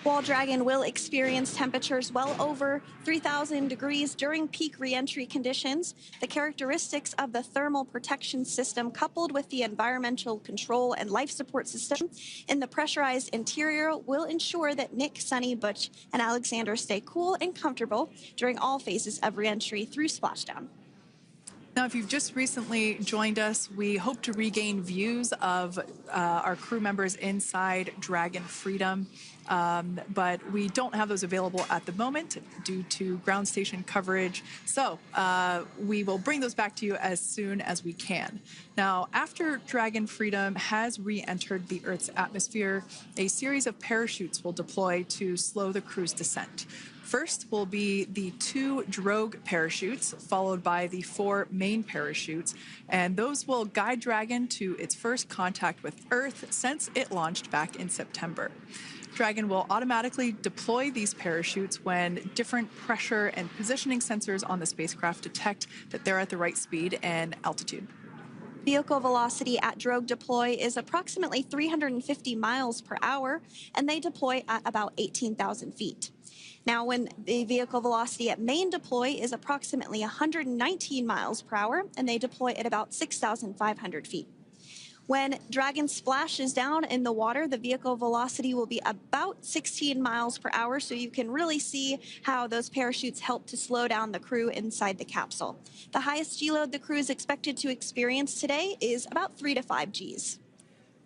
S2: While Dragon will experience temperatures well over 3,000 degrees during peak reentry conditions, the characteristics of the thermal protection system coupled with the environmental control and life support system in the pressurized interior will ensure that Nick, Suni, Butch, and Aleksandr stay cool and comfortable during all phases of reentry through Splashdown.
S1: Now, if you've just recently joined us, we hope to regain views of our crew members inside Dragon Freedom, but we don't have those available at the moment due to ground station coverage. So we will bring those back to you as soon as we can. Now, after Dragon Freedom has re-entered the Earth's atmosphere, a series of parachutes will deploy to slow the crew's descent. First will be the 2 drogue parachutes, followed by the 4 main parachutes, and those will guide Dragon to its first contact with Earth since it launched back in September. Dragon will automatically deploy these parachutes when different pressure and positioning sensors on the spacecraft detect that they're at the right speed and altitude.
S2: Vehicle velocity at drogue deploy is approximately 350 miles per hour, and they deploy at about 18,000 feet. Now, when the vehicle velocity at main deploy is approximately 119 miles per hour, and they deploy at about 6,500 feet. When Dragon splashes down in the water, the vehicle velocity will be about 16 miles per hour, so you can really see how those parachutes help to slow down the crew inside the capsule. The highest G-load the crew is expected to experience today is about 3 to 5 Gs.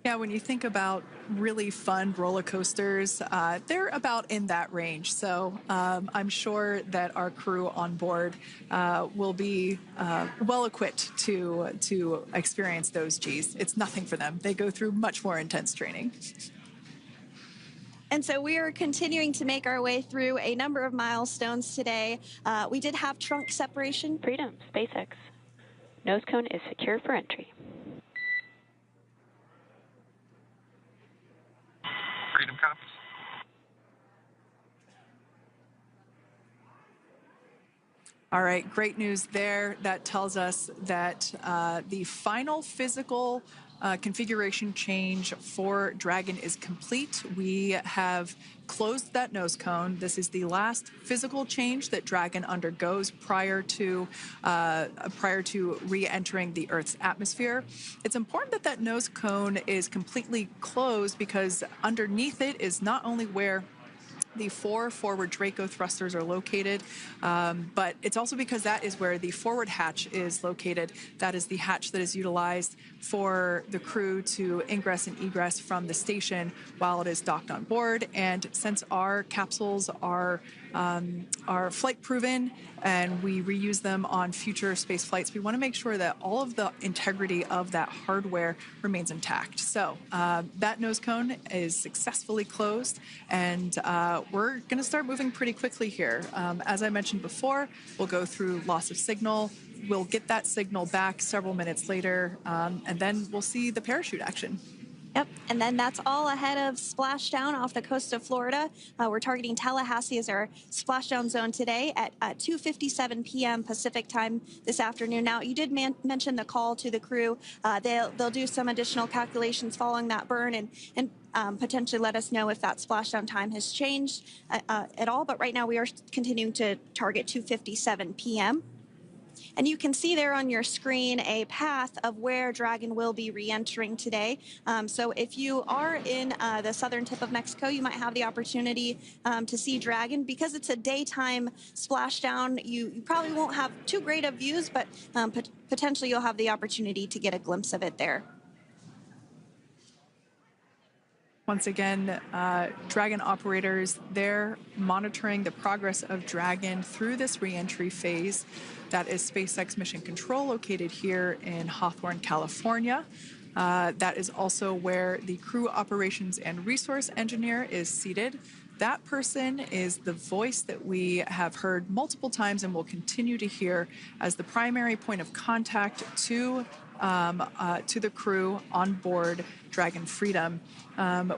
S1: Yeah, when you think about really fun roller coasters, they're about in that range. So I'm sure that our crew on board will be well equipped to experience those Gs. It's nothing for them. They go through much more intense training.
S2: And so we are continuing to make our way through a number of milestones today. We did have trunk separation.
S3: Freedom, SpaceX. Nose cone is secure for entry.
S4: Freedom copies.
S1: All right, great news there. That tells us that the final physical configuration change for Dragon is complete. We have closed that nose cone. This is the last physical change that Dragon undergoes prior to re-entering the Earth's atmosphere. It's important that that nose cone is completely closed because underneath it is not only where the 4 forward Draco thrusters are located, but it's also because that is where the forward hatch is located. That is the hatch that is utilized for the crew to ingress and egress from the station while it is docked on board. And since our capsules are flight proven and we reuse them on future space flights, we want to make sure that all of the integrity of that hardware remains intact. So that nose cone is successfully closed, and we're going to start moving pretty quickly here. As I mentioned before, we'll go through loss of signal. We'll get that signal back several minutes later, and then we'll see the parachute action.
S2: Yep, and then that's all ahead of Splashdown off the coast of Florida. We're targeting Tallahassee as our splashdown zone today at 2:57 p.m. Pacific time this afternoon. Now, you did mention the call to the crew. They'll do some additional calculations following that burn and potentially let us know if that splashdown time has changed at all. But right now, we are continuing to target 2:57 p.m. And you can see there on your screen a path of where Dragon will be re-entering today. So if you are in the southern tip of Mexico, you might have the opportunity to see Dragon. Because it's a daytime splashdown, you probably won't have too great of views, but potentially you'll have the opportunity to get a glimpse of it there.
S1: Once again, Dragon operators, they're monitoring the progress of Dragon through this re-entry phase. That is SpaceX Mission Control, located here in Hawthorne, California. That is also where the crew operations and resource engineer is seated. That person is the voice that we have heard multiple times and will continue to hear as the primary point of contact to the crew on board Dragon Freedom.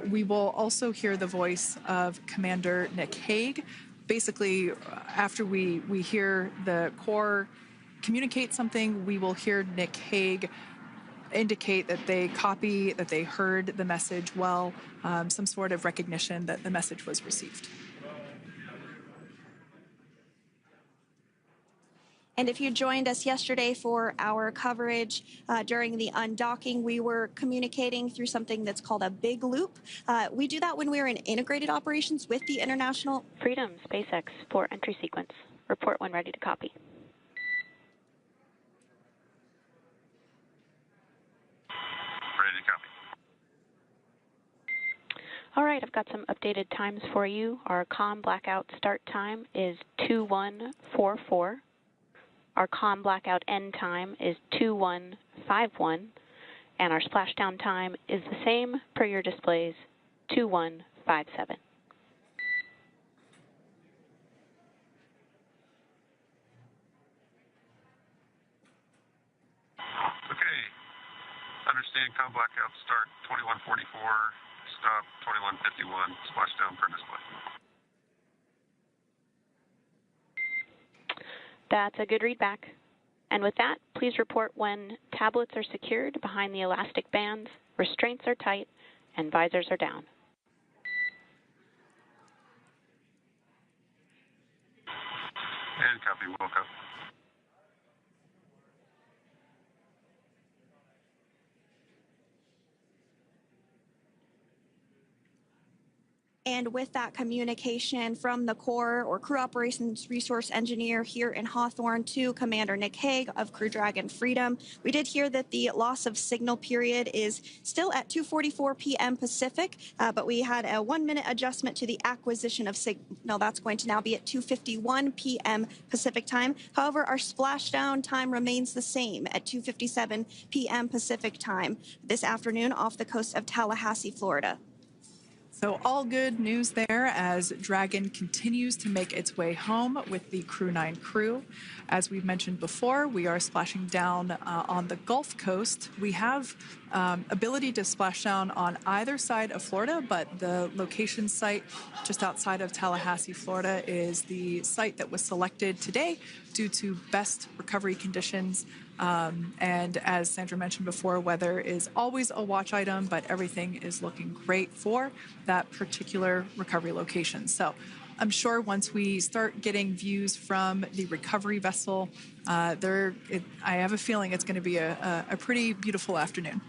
S1: We will also hear the voice of Commander Nick Hague. Basically, after we hear the Corps communicate something, we will hear Nick Hague indicate that they copy, that they heard the message well, some sort of recognition that the message was received.
S2: And if you joined us yesterday for our coverage during the undocking, we were communicating through something that's called a big loop. We do that when we're in integrated operations with the International
S3: Freedom, SpaceX, for entry sequence. Report when ready to copy.
S4: Ready to copy.
S3: All right, I've got some updated times for you. Our comm blackout start time is 2144. Our comm blackout end time is 2151, and our splashdown time is the same per your displays, 2157.
S4: Okay. Understand comm blackout start 2144, stop 2151, splashdown per display.
S3: That's a good readback. And with that, please report when tablets are secured behind the elastic bands, restraints are tight, and visors are down.
S4: And copy, Wilco.
S2: And with that communication from the Corps or Crew Operations Resource Engineer here in Hawthorne to Commander Nick Hague of Crew Dragon Freedom, we did hear that the loss of signal period is still at 2:44 p.m. Pacific, but we had a 1-minute adjustment to the acquisition of signal. That's going to now be at 2:51 p.m. Pacific time. However, our splashdown time remains the same at 2:57 p.m. Pacific time this afternoon off the coast of Tallahassee, Florida.
S1: So all good news there as Dragon continues to make its way home with the Crew-9 crew. As we've mentioned before, we are splashing down on the Gulf Coast. We have ability to splash down on either side of Florida, but the location site just outside of Tallahassee, Florida is the site that was selected today due to best recovery conditions. And as Sandra mentioned before, weather is always a watch item, but everything is looking great for that particular recovery location. So I'm sure once we start getting views from the recovery vessel, I have a feeling it's going to be a pretty beautiful afternoon.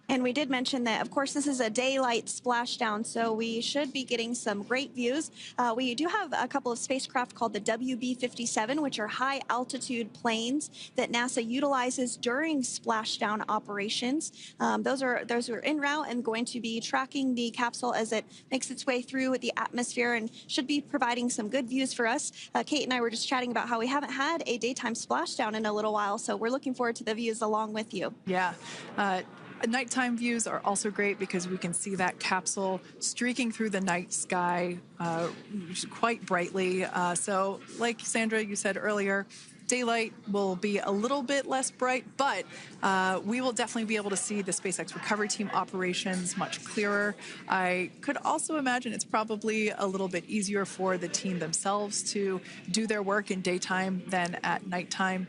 S2: And we did mention that, of course, this is a daylight splashdown, so we should be getting some great views. We do have a couple of spacecraft called the WB-57, which are high-altitude planes that NASA utilizes during splashdown operations. Those are en route and going to be tracking the capsule as it makes its way through the atmosphere and should be providing some good views for us. Kate and I were just chatting about how we haven't had a daytime splashdown in a little while, so we're looking forward to the views along with you.
S1: Yeah. Nighttime views are also great because we can see that capsule streaking through the night sky quite brightly. So like Sandra, you said earlier, daylight will be a little bit less bright, but we will definitely be able to see the SpaceX recovery team operations much clearer. I could also imagine it's probably a little bit easier for the team themselves to do their work in daytime than at nighttime.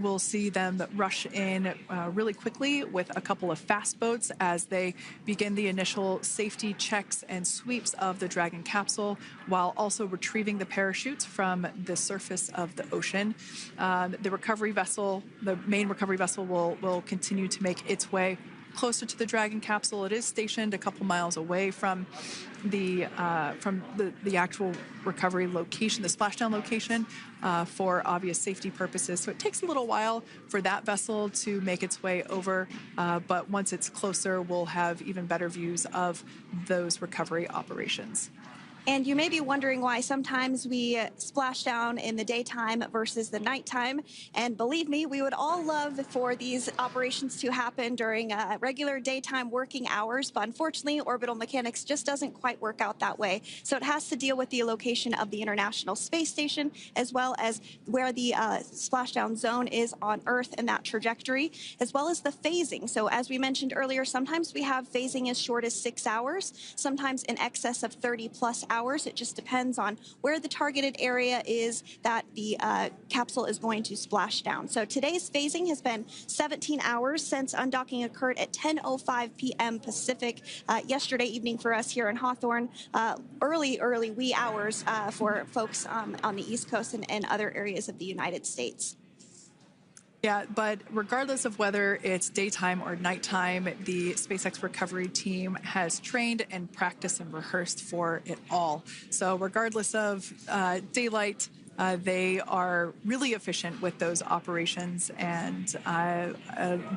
S1: We'll see them rush in really quickly with a couple of fast boats as they begin the initial safety checks and sweeps of the Dragon capsule, while also retrieving the parachutes from the surface of the ocean. The recovery vessel, the main recovery vessel, will continue to make its way closer to the Dragon capsule. It is stationed a couple miles away from the actual recovery location, the splashdown location, for obvious safety purposes. So it takes a little while for that vessel to make its way over, but once it's closer, we'll have even better views of those recovery operations.
S2: And you may be wondering why sometimes we splash down in the daytime versus the nighttime. And believe me, we would all love for these operations to happen during regular daytime working hours. But unfortunately, orbital mechanics just doesn't quite work out that way. So it has to deal with the location of the International Space Station, as well as where the splashdown zone is on Earth and that trajectory, as well as the phasing. So as we mentioned earlier, sometimes we have phasing as short as 6 hours, sometimes in excess of 30+ hours. It just depends on where the targeted area is that the capsule is going to splash down. So today's phasing has been 17 hours since undocking occurred at 10:05 p.m. Pacific yesterday evening for us here in Hawthorne. Early wee hours for folks on the East Coast and other areas of the United States.
S1: Yeah, but regardless of whether it's daytime or nighttime, the SpaceX recovery team has trained and practiced and rehearsed for it all. So regardless of daylight, they are really efficient with those operations. And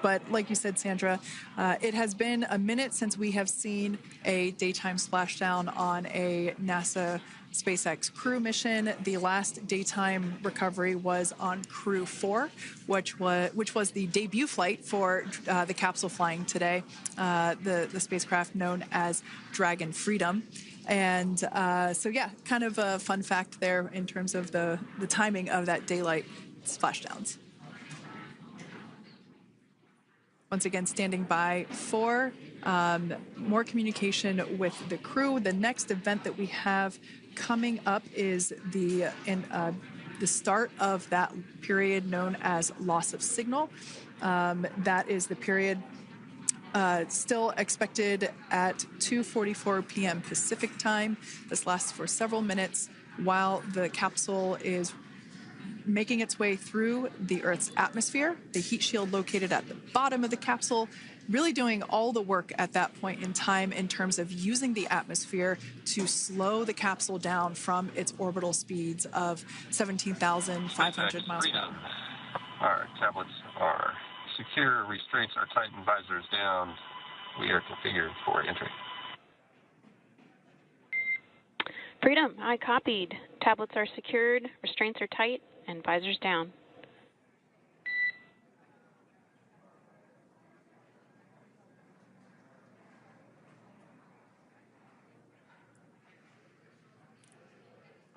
S1: but like you said, Sandra, it has been a minute since we have seen a daytime splashdown on a NASA SpaceX crew mission. The last daytime recovery was on Crew-4, which was the debut flight for the capsule flying today, the spacecraft known as Dragon Freedom. And so, yeah, kind of a fun fact there in terms of the timing of that daylight splashdowns. Once again, standing by for more communication with the crew. The next event that we have coming up is the start of that period known as loss of signal. That is the period still expected at 2:44 p.m. Pacific time. This lasts for several minutes while the capsule is making its way through the Earth's atmosphere. The heat shield located at the bottom of the capsule, really doing all the work at that point in time in terms of using the atmosphere to slow the capsule down from its orbital speeds of 17,500 miles per hour.
S4: Our tablets are secure, restraints are tightened, visors down. We are configured for entry.
S3: Freedom, I copied. Tablets are secured, restraints are tight, and visors down.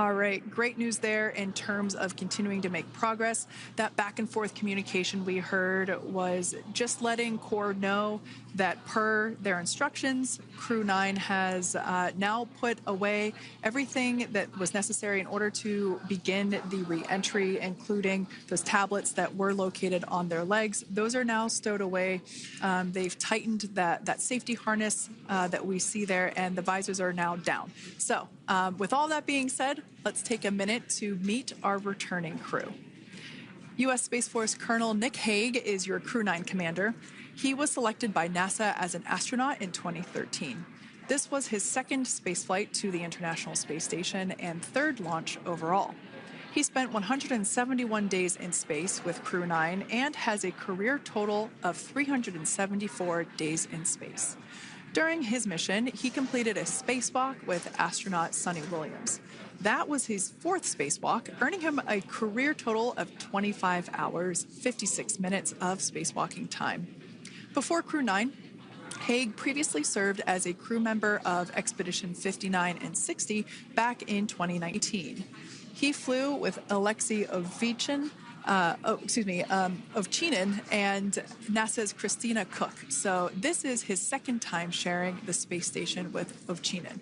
S1: All right, great news there in terms of continuing to make progress. That back and forth communication we heard was just letting Core know that per their instructions, Crew-9 has now put away everything that was necessary in order to begin the re-entry, including those tablets that were located on their legs. Those are now stowed away. They've tightened that safety harness that we see there, and the visors are now down. So with all that being said, let's take a minute to meet our returning crew. U.S. Space Force Colonel Nick Hague is your Crew-9 commander. He was selected by NASA as an astronaut in 2013. This was his second spaceflight to the International Space Station and third launch overall. He spent 171 days in space with Crew-9 and has a career total of 374 days in space. During his mission, he completed a spacewalk with astronaut Suni Williams. That was his fourth spacewalk, earning him a career total of 25 hours, 56 minutes of spacewalking time. Before Crew-9, Hague previously served as a crew member of Expedition 59 and 60 back in 2019. He flew with Aleksandr Ovchinin and NASA's Christina Cook. So this is his second time sharing the space station with Ovchinin.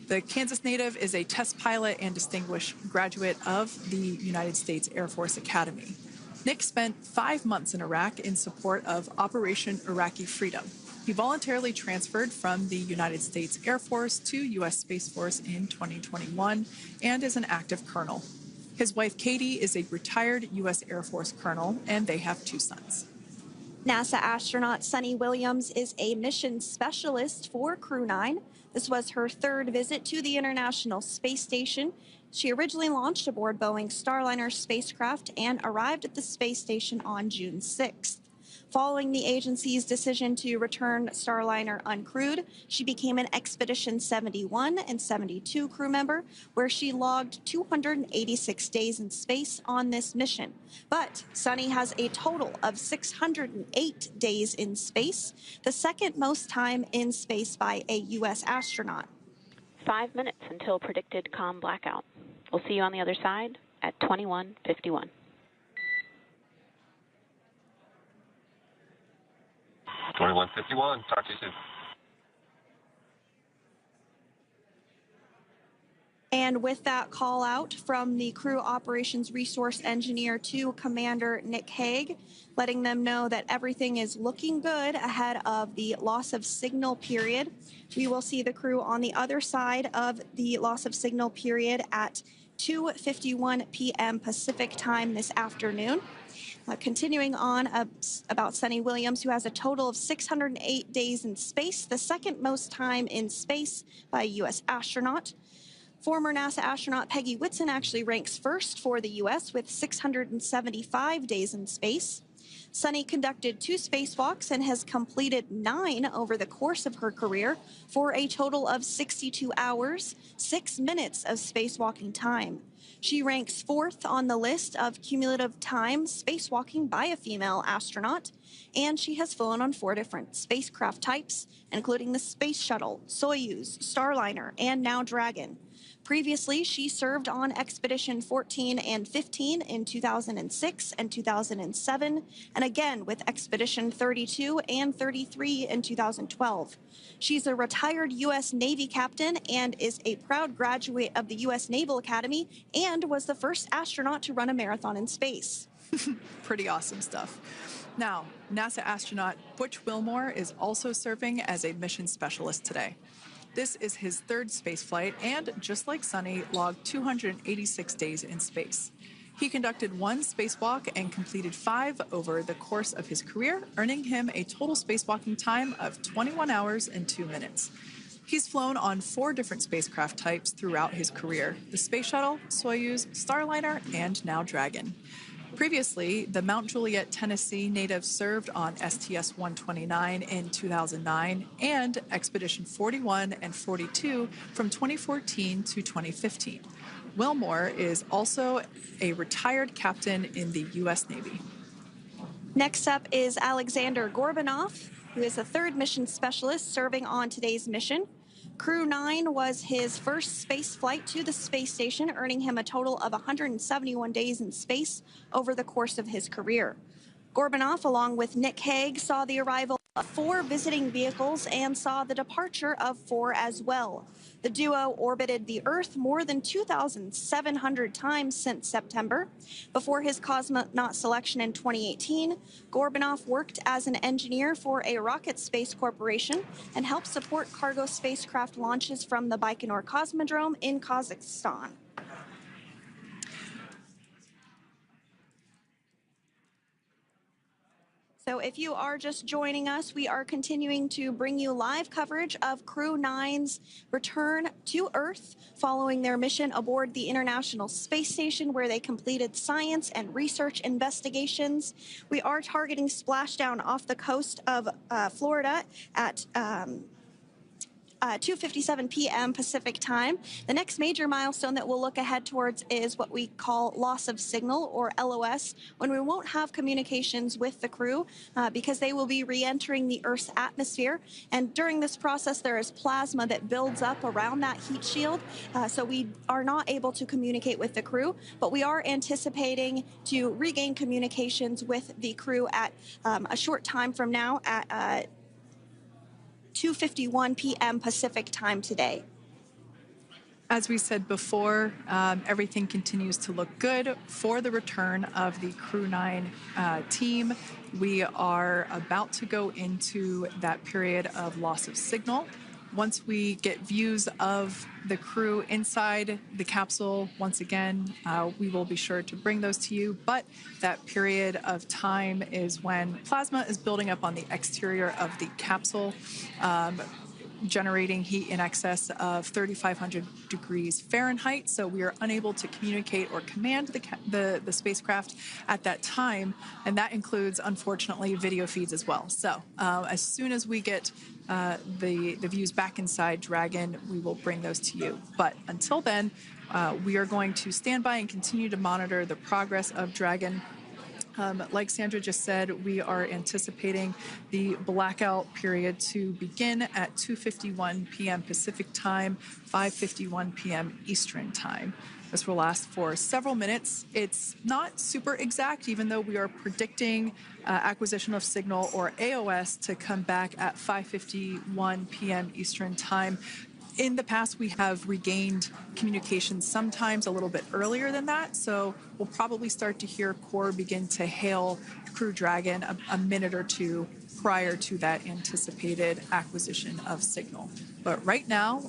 S1: The Kansas native is a test pilot and distinguished graduate of the United States Air Force Academy. Nick spent 5 months in Iraq in support of Operation Iraqi Freedom. He voluntarily transferred from the United States Air Force to U.S. Space Force in 2021 and is an active colonel. His wife, Katie, is a retired U.S. Air Force colonel, and they have 2 sons.
S2: NASA astronaut Suni Williams is a mission specialist for Crew-9. This was her third visit to the International Space Station. She originally launched aboard Boeing Starliner spacecraft and arrived at the space station on June 6th. Following the agency's decision to return Starliner uncrewed, she became an Expedition 71 and 72 crew member, where she logged 286 days in space on this mission. But Suni has a total of 608 days in space, the second most time in space by a U.S. astronaut.
S3: 5 minutes until predicted comm blackout. We'll see you on the other side at 21:51.
S4: 21:51. Talk to you soon.
S2: And with that call out from the crew operations resource engineer to Commander Nick Hague, letting them know that everything is looking good ahead of the loss of signal period. We will see the crew on the other side of the loss of signal period at 2:51 p.m. Pacific time this afternoon. Continuing on about Suni Williams, who has a total of 608 days in space, the second most time in space by a U.S. astronaut. Former NASA astronaut Peggy Whitson actually ranks first for the U.S. with 675 days in space. Suni conducted 2 spacewalks and has completed 9 over the course of her career for a total of 62 hours, 6 minutes of spacewalking time. She ranks 4th on the list of cumulative time spacewalking by a female astronaut, and she has flown on 4 different spacecraft types, including the Space Shuttle, Soyuz, Starliner, and now Dragon. Previously, she served on Expedition 14 and 15 in 2006 and 2007, and again with Expedition 32 and 33 in 2012. She's a retired U.S. Navy captain and is a proud graduate of the U.S. Naval Academy and was the first astronaut to run a marathon in space.
S1: Pretty awesome stuff. Now, NASA astronaut Butch Wilmore is also serving as a mission specialist today. This is his third spaceflight and, just like Suni, logged 286 days in space. He conducted 1 spacewalk and completed 5 over the course of his career, earning him a total spacewalking time of 21 hours and 2 minutes. He's flown on 4 different spacecraft types throughout his career: the Space Shuttle, Soyuz, Starliner, and now Dragon. Previously, the Mount Juliet, Tennessee native served on STS-129 in 2009 and Expedition 41 and 42 from 2014 to 2015. Wilmore is also a retired captain in the U.S. Navy.
S2: Next up is Aleksandr Gorbunov, who is a 3rd mission specialist serving on today's mission. Crew-9 was his first space flight to the space station, earning him a total of 171 days in space over the course of his career. Gorbunov, along with Nick Hague, saw the arrival of 4 visiting vehicles and saw the departure of 4 as well. The duo orbited the Earth more than 2,700 times since September. Before his cosmonaut selection in 2018, Gorbunov worked as an engineer for a rocket space corporation and helped support cargo spacecraft launches from the Baikonur Cosmodrome in Kazakhstan. So if you are just joining us, we are continuing to bring you live coverage of Crew-9's return to Earth following their mission aboard the International Space Station, where they completed science and research investigations. We are targeting splashdown off the coast of Florida at 2:57 p.m. Pacific time. The next major milestone that we'll look ahead towards is what we call loss of signal, or LOS, when we won't have communications with the crew because they will be re-entering the Earth's atmosphere. And during this process, there is plasma that builds up around that heat shield, so we are not able to communicate with the crew, but we are anticipating to regain communications with the crew at a short time from now at 2:51 p.m. Pacific time today.
S1: As we said before, everything continues to look good for the return of the Crew-9 team. We are about to go into that period of loss of signal. Once we get views of the crew inside the capsule, once again, we will be sure to bring those to you. But that period of time is when plasma is building up on the exterior of the capsule, generating heat in excess of 3,500 degrees Fahrenheit. So we are unable to communicate or command the spacecraft at that time. And that includes, unfortunately, video feeds as well. So as soon as we get the views back inside Dragon, we will bring those to you. But until then, we are going to stand by and continue to monitor the progress of Dragon. Like Sandra just said, we are anticipating the blackout period to begin at 2:51 p.m. Pacific time, 5:51 p.m. Eastern time. This will last for several minutes. It's not super exact, even though we are predicting acquisition of signal, or AOS, to come back at 5:51 p.m. Eastern time. In the past, we have regained communication sometimes a little bit earlier than that, so we'll probably start to hear Core begin to hail Crew Dragon a minute or two prior to that anticipated acquisition of signal. But right now,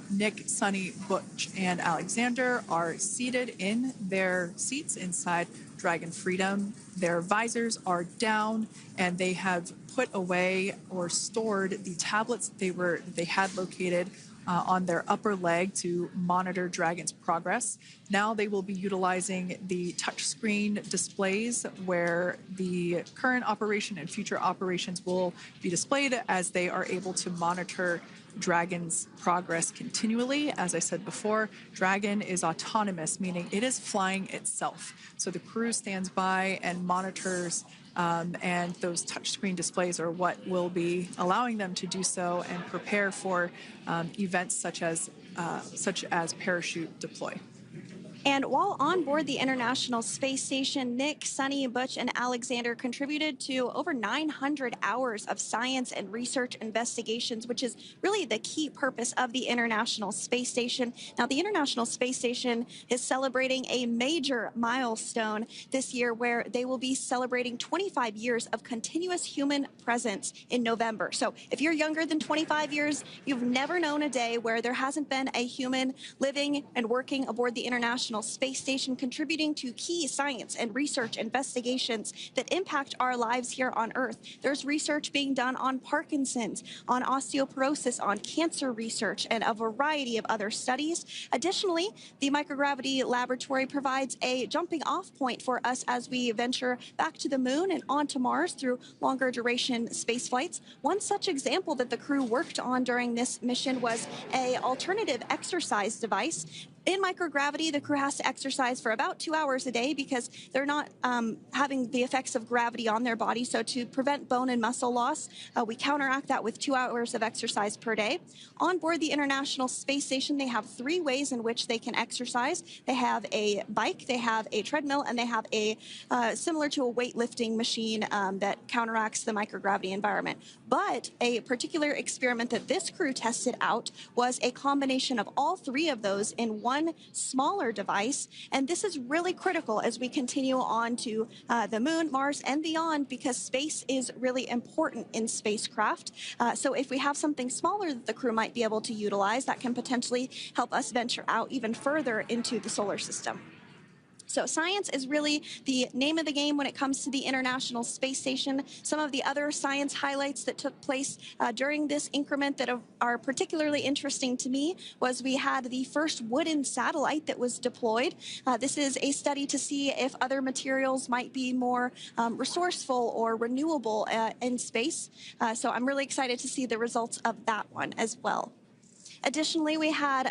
S1: Nick, Suni, Butch, and Aleksandr are seated in their seats inside Dragon Freedom. Their visors are down, and they have put away or stored the tablets they had located on their upper leg to monitor Dragon's progress. Now they will be utilizing the touchscreen displays, where the current operation and future operations will be displayed as they are able to monitor Dragon's progress continually. As I said before, Dragon is autonomous, meaning it is flying itself. So the crew stands by and monitors, and those touchscreen displays are what will be allowing them to do so and prepare for events such as parachute deploy.
S2: And while on board the International Space Station, Nick, Suni, Butch, and Aleksandr contributed to over 900 hours of science and research investigations, which is really the key purpose of the International Space Station. Now, the International Space Station is celebrating a major milestone this year, where they will be celebrating 25 years of continuous human presence in November. So if you're younger than 25 years, you've never known a day where there hasn't been a human living and working aboard the International Space Station, contributing to key science and research investigations that impact our lives here on Earth. There's research being done on Parkinson's, on osteoporosis, on cancer research, and a variety of other studies. Additionally, the microgravity laboratory provides a jumping off point for us as we venture back to the moon and onto Mars through longer duration space flights. One such example that the crew worked on during this mission was an alternative exercise device. In microgravity, the crew has to exercise for about 2 hours a day because they're not having the effects of gravity on their body. So to prevent bone and muscle loss, we counteract that with 2 hours of exercise per day. On board the International Space Station, they have 3 ways in which they can exercise. They have a bike, they have a treadmill, and they have a similar to a weightlifting machine that counteracts the microgravity environment. But a particular experiment that this crew tested out was a combination of all 3 of those in one smaller device. And this is really critical as we continue on to the moon, Mars, and beyond, because space is really important in spacecraft. So if we have something smaller that the crew might be able to utilize, that can potentially help us venture out even further into the solar system. So science is really the name of the game when it comes to the International Space Station. Some of the other science highlights that took place during this increment that are particularly interesting to me was we had the first wooden satellite that was deployed. This is a study to see if other materials might be more resourceful or renewable in space. So I'm really excited to see the results of that one as well. Additionally, we had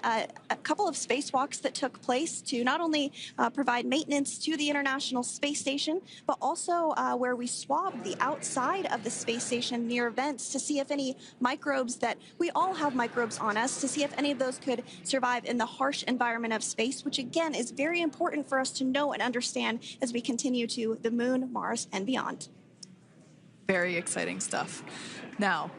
S2: a couple of spacewalks that took place to not only provide maintenance to the International Space Station, but also where we swabbed the outside of the space station near vents to see if any microbes that we all have microbes on us, to see if any of those could survive in the harsh environment of space, which again is very important for us to know and understand as we continue to the moon, Mars, and beyond.
S1: Very exciting stuff. Now,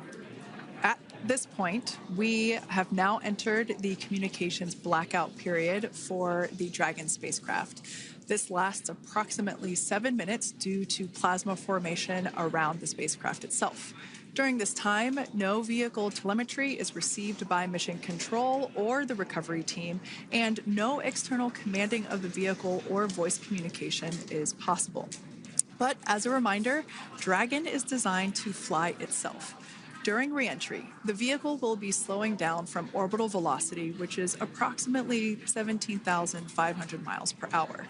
S1: at this point, we have now entered the communications blackout period for the Dragon spacecraft. This lasts approximately 7 minutes due to plasma formation around the spacecraft itself. During this time, no vehicle telemetry is received by mission control or the recovery team, and no external commanding of the vehicle or voice communication is possible. But as a reminder, Dragon is designed to fly itself. During reentry, the vehicle will be slowing down from orbital velocity, which is approximately 17,500 miles per hour.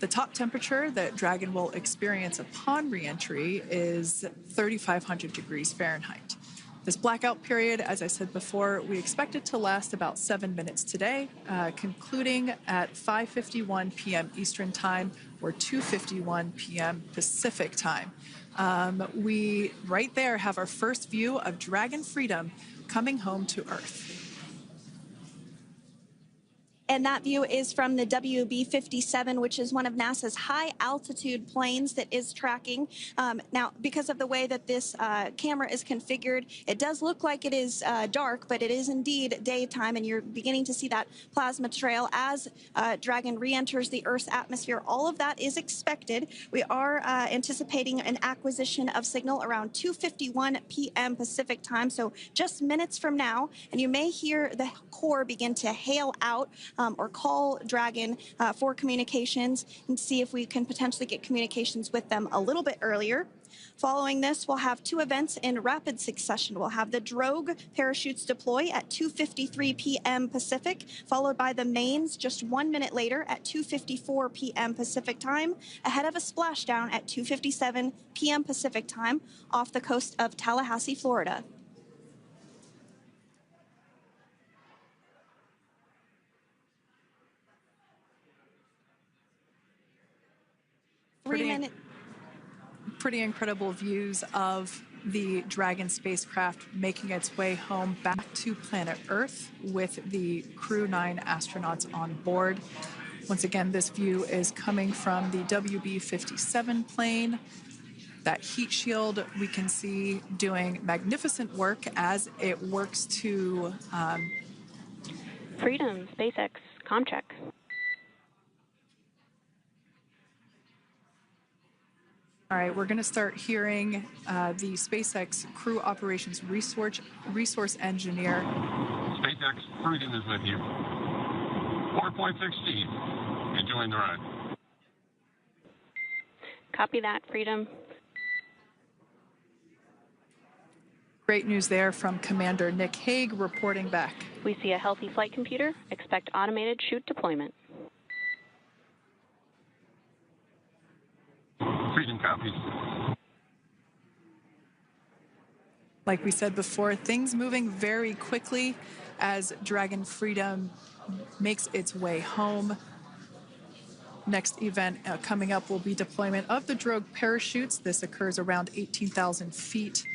S1: The top temperature that Dragon will experience upon reentry is 3,500 degrees Fahrenheit. This blackout period, as I said before, we expect it to last about 7 minutes today, concluding at 5:51 p.m. Eastern Time or 2:51 p.m. Pacific Time. We right there have our first view of Dragon Freedom coming home to Earth.
S2: And that view is from the WB-57, which is one of NASA's high-altitude planes that is tracking. Now, because of the way that this camera is configured, it does look like it is dark, but it is indeed daytime, and you're beginning to see that plasma trail as Dragon re-enters the Earth's atmosphere. All of that is expected. We are anticipating an acquisition of signal around 2:51 p.m. Pacific Time, so just minutes from now, and you may hear the core begin to hail out or call Dragon for communications and see if we can potentially get communications with them a little bit earlier. Following this, we'll have 2 events in rapid succession. We'll have the drogue parachutes deploy at 2:53 p.m. Pacific, followed by the mains just 1 minute later at 2:54 p.m. Pacific Time, ahead of a splashdown at 2:57 p.m. Pacific Time off the coast of Tallahassee, Florida.
S1: Pretty incredible views of the Dragon spacecraft making its way home back to planet Earth with the Crew-9 astronauts on board. Once again, this view is coming from the WB-57 plane. That heat shield we can see doing magnificent work as it works to...
S3: Freedom, SpaceX, Comcheck.
S1: All right, we're going to start hearing the SpaceX Crew Operations Resource Engineer.
S4: SpaceX Freedom is with you. 4.6T. Enjoying the ride.
S3: Copy that, Freedom.
S1: Great news there from Commander Nick Hague reporting back.
S3: We see a healthy flight computer. Expect automated chute deployment.
S4: Freedom copies.
S1: Like we said before, things moving very quickly as Dragon Freedom makes its way home. Next event coming up will be deployment of the drogue parachutes. This occurs around 18,000 feet.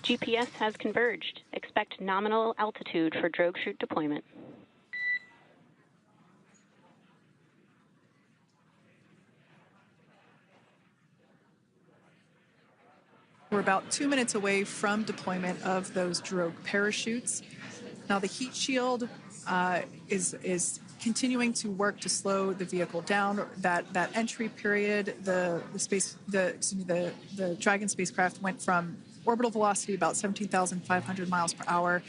S3: GPS has converged. Expect nominal altitude for drogue chute deployment.
S1: We're about 2 minutes away from deployment of those drogue parachutes. Now the heat shield is continuing to work to slow the vehicle down. That entry period, the Dragon spacecraft went from orbital velocity about 17,500 miles per hour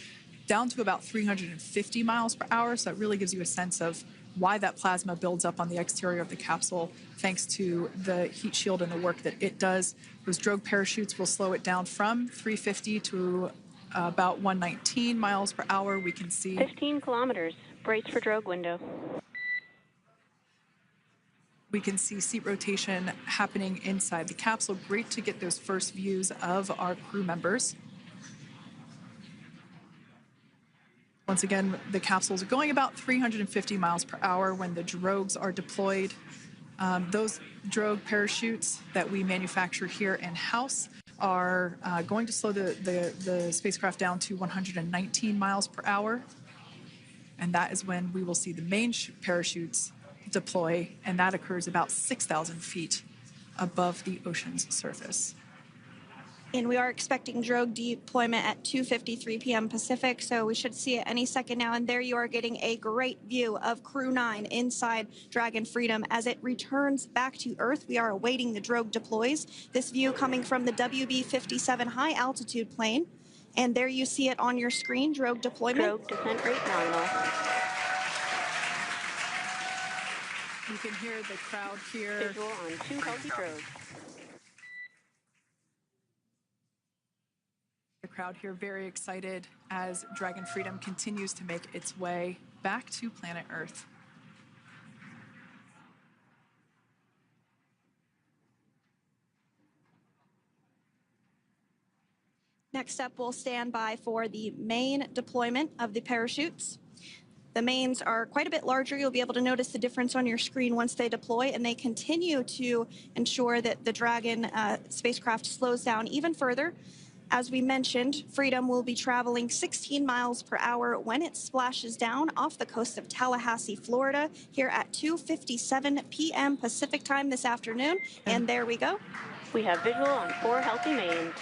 S1: down to about 350 miles per hour. So that really gives you a sense of why that plasma builds up on the exterior of the capsule, thanks to the heat shield and the work that it does. Those drogue parachutes will slow it down from 350 to about 119 miles per hour. We can see
S3: 15 kilometers. Brace for drogue window.
S1: We can see seat rotation happening inside the capsule. Great to get those first views of our crew members. Once again, the capsules are going about 350 miles per hour when the drogues are deployed. Those drogue parachutes that we manufacture here in-house are going to slow the spacecraft down to 119 miles per hour. And that is when we will see the main parachutes deploy, and that occurs about 6,000 feet above the ocean's surface.
S2: And we are expecting drogue deployment at 2:53 p.m. Pacific, so we should see it any second now. And there you are getting a great view of Crew-9 inside Dragon Freedom as it returns back to Earth. We are awaiting the drogue deploys. This view coming from the WB-57 high-altitude plane. And there you see it on your screen, drogue deployment.
S3: Drogue descent rate nominal.
S1: You can hear the crowd here.
S3: Visual on 2 healthy drogues.
S1: The crowd here very excited as Dragon Freedom continues to make its way back to planet Earth.
S2: Next up, we'll stand by for the main deployment of the parachutes. The mains are quite a bit larger. You'll be able to notice the difference on your screen once they deploy, and they continue to ensure that the Dragon spacecraft slows down even further. As we mentioned, Freedom will be traveling 16 miles per hour when it splashes down off the coast of Tallahassee, Florida, here at 2:57 p.m. Pacific time this afternoon. And there we go.
S3: We have visual on 4 healthy mains.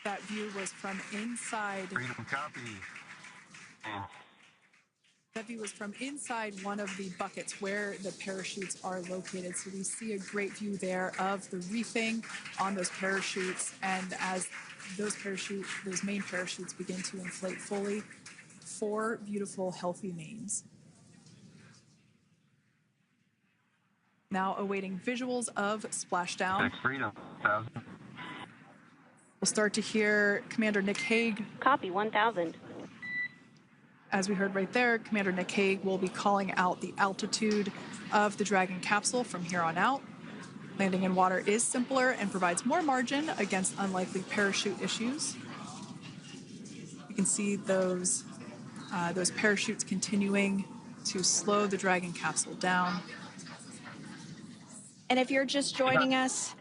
S1: That view was from inside.
S4: Freedom copy.
S1: That view was from inside one of the buckets where the parachutes are located. So we see a great view there of the reefing on those parachutes. And as those main parachutes begin to inflate fully, 4 beautiful, healthy mains. Now awaiting visuals of Splashdown.
S4: Freedom, 1,000.
S1: We'll start to hear Commander Nick Hague.
S3: Copy, 1,000.
S1: As we heard right there, Commander Nick Hague will be calling out the altitude of the Dragon capsule from here on out. Landing in water is simpler and provides more margin against unlikely parachute issues. You can see those parachutes continuing to slow the Dragon capsule down.
S2: And if you're just joining us,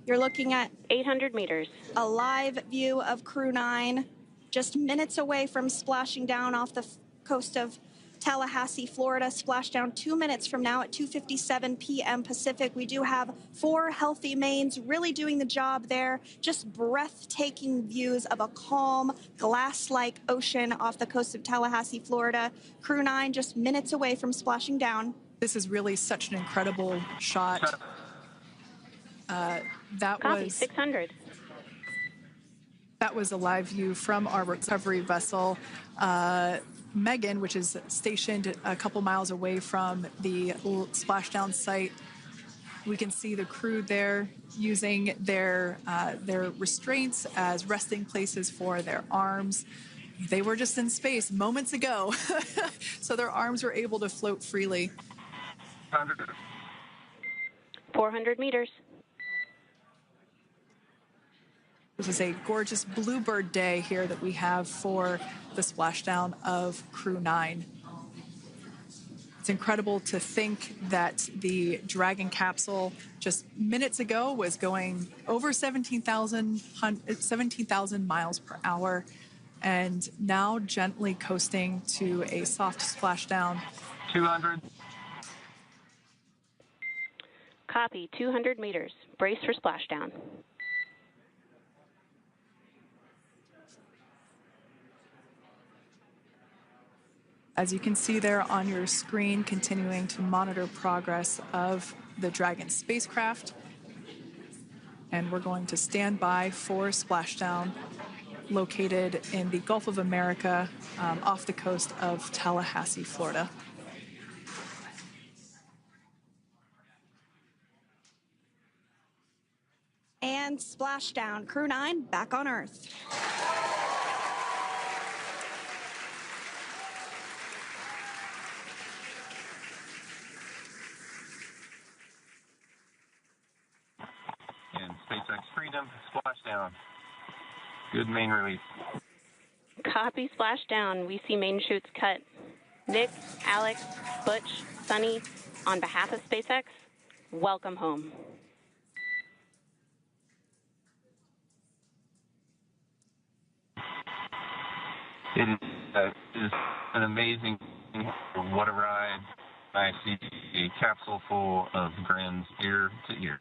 S2: you're looking at
S3: 800 meters.
S2: a live view of Crew-9 just minutes away from splashing down off the coast of Tallahassee, Florida. Splashdown 2 minutes from now at 2:57 p.m. Pacific. We do have 4 healthy mains really doing the job there. Just breathtaking views of a calm, glass-like ocean off the coast of Tallahassee, Florida. Crew-9 just minutes away from splashing down.
S1: This is really such an incredible shot.
S3: Copy, 600.
S1: That was a live view from our recovery vessel, Megan, which is stationed a couple miles away from the splashdown site. We can see the crew there using their restraints as resting places for their arms. They were just in space moments ago, so their arms were able to float freely.
S3: 400 meters.
S1: This is a gorgeous bluebird day here that we have for the splashdown of Crew-9. It's incredible to think that the Dragon capsule just minutes ago was going over 17,000 miles per hour, and now gently coasting to a soft splashdown.
S4: 200.
S3: Copy, 200 meters. Brace for splashdown.
S1: As you can see there on your screen, continuing to monitor progress of the Dragon spacecraft. And we're going to stand by for splashdown, located in the Gulf of America, off the coast of Tallahassee, Florida.
S2: And splashdown, Crew-9 back on Earth.
S4: And SpaceX Freedom, splashdown. Good main release.
S3: Copy, splashdown. We see main chutes cut. Nick, Alex, Butch, Suni, on behalf of SpaceX, welcome home.
S4: It is an amazing, what a ride. I see a capsule full of grins ear to ear.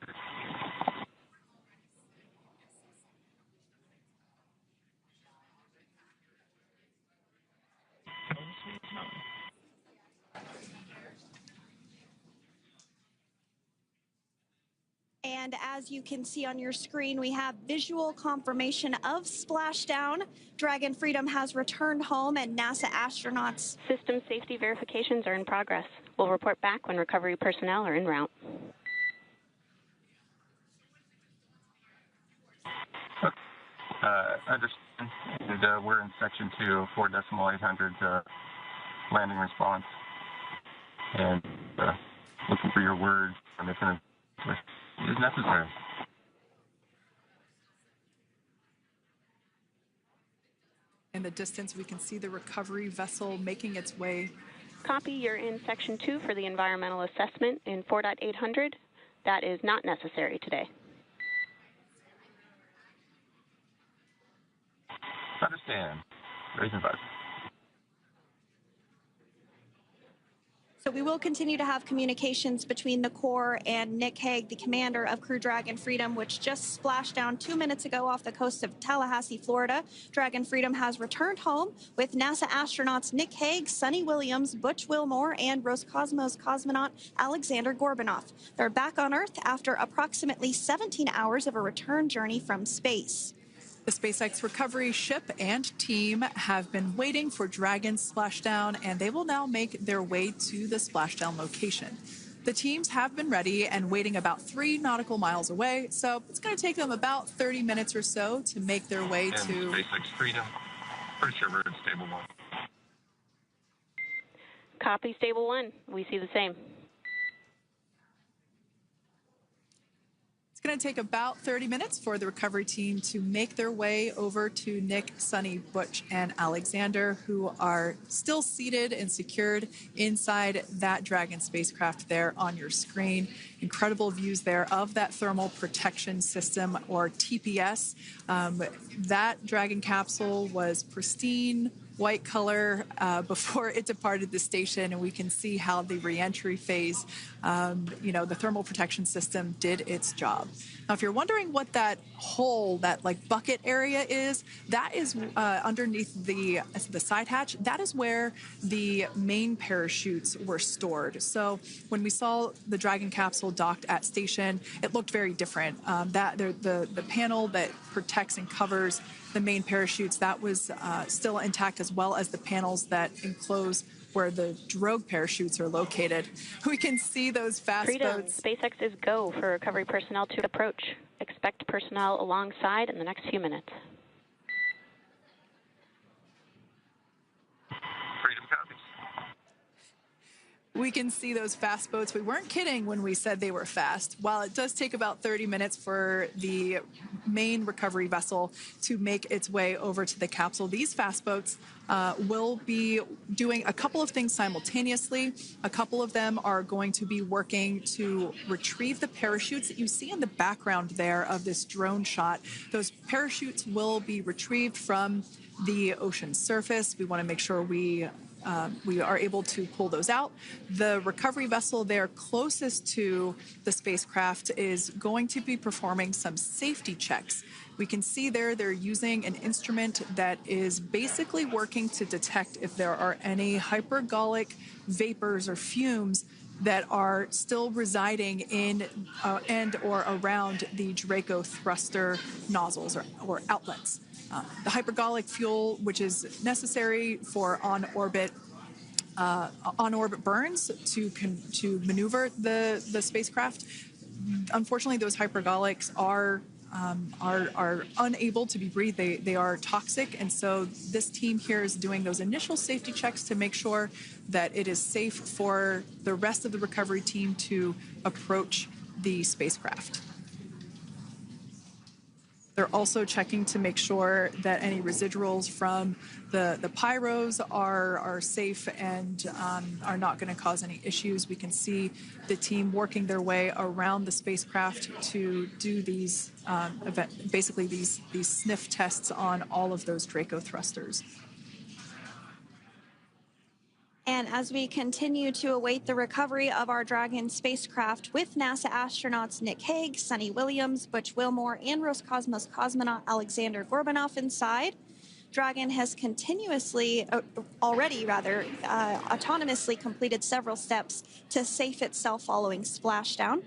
S2: And as you can see on your screen, we have visual confirmation of splashdown. Dragon Freedom has returned home, and NASA astronauts.
S3: System safety verifications are in progress. We'll report back when recovery personnel are en route.
S4: Understand. And, we're in section 2, 4.800 landing response. And looking for your word on if it is necessary.
S1: In the distance, we can see the recovery vessel making its way.
S3: Copy, you're in section 2 for the environmental assessment in 4.800. That is not necessary today.
S4: Understand. Raising advice.
S2: So we will continue to have communications between the Corps and Nick Hague, the commander of Crew Dragon Freedom, which just splashed down 2 minutes ago off the coast of Tallahassee, Florida. Dragon Freedom has returned home with NASA astronauts Nick Hague, Suni Williams, Butch Wilmore, and Roscosmos cosmonaut Aleksandr Gorbunov. They're back on Earth after approximately 17 hours of a return journey from space.
S1: The SpaceX recovery ship and team have been waiting for Dragon's splashdown, and they will now make their way to the splashdown location. The teams have been ready and waiting about 3 nautical miles away, so it's going to take them about 30 minutes or so to make their way
S4: and
S1: to
S4: SpaceX Freedom. Pretty sure we're in stable 1.
S3: Copy, stable 1. We see the same.
S1: It's going to take about 30 minutes for the recovery team to make their way over to Nick, Suni, Butch, and Aleksandr, who are still seated and secured inside that Dragon spacecraft there on your screen. Incredible views there of that thermal protection system, or TPS. That Dragon capsule was pristine, white color before it departed the station, and we can see how the reentry phase, the thermal protection system did its job. Now, if you're wondering what that hole, that like bucket area is, that is underneath the side hatch. That is where the main parachutes were stored. So when we saw the Dragon capsule docked at station, it looked very different. The panel that protects and covers the main parachutes, that was still intact, as well as the panels that enclose where the drogue parachutes are located. We can see those fast
S3: Freedom.
S1: boats.
S3: SpaceX is go for recovery personnel to approach. Expect personnel alongside in the next few minutes.
S4: Freedom copies.
S1: We can see those fast boats. We weren't kidding when we said they were fast. While it does take about 30 minutes for the main recovery vessel to make its way over to the capsule. These fast boats will be doing a couple of things simultaneously. A couple of them are going to be working to retrieve the parachutes that you see in the background there of this drone shot. Those parachutes will be retrieved from the ocean surface. We want to make sure we are able to pull those out. The recovery vessel there closest to the spacecraft is going to be performing some safety checks. We can see there they're using an instrument that is basically working to detect if there are any hypergolic vapors or fumes that are still residing in and or around the Draco thruster nozzles or outlets. The hypergolic fuel, which is necessary for on-orbit burns to maneuver the spacecraft. Unfortunately, those hypergolics are unable to be breathed. They are toxic, and so this team here is doing those initial safety checks to make sure that it is safe for the rest of the recovery team to approach the spacecraft. They're also checking to make sure that any residuals from the pyros are safe and are not going to cause any issues. We can see the team working their way around the spacecraft to do these basically these sniff tests on all of those Draco thrusters.
S2: And as we continue to await the recovery of our Dragon spacecraft with NASA astronauts Nick Hague, Suni Williams, Butch Wilmore, and Roscosmos cosmonaut Aleksandr Gorbunov inside, Dragon has autonomously completed several steps to safe itself following splashdown.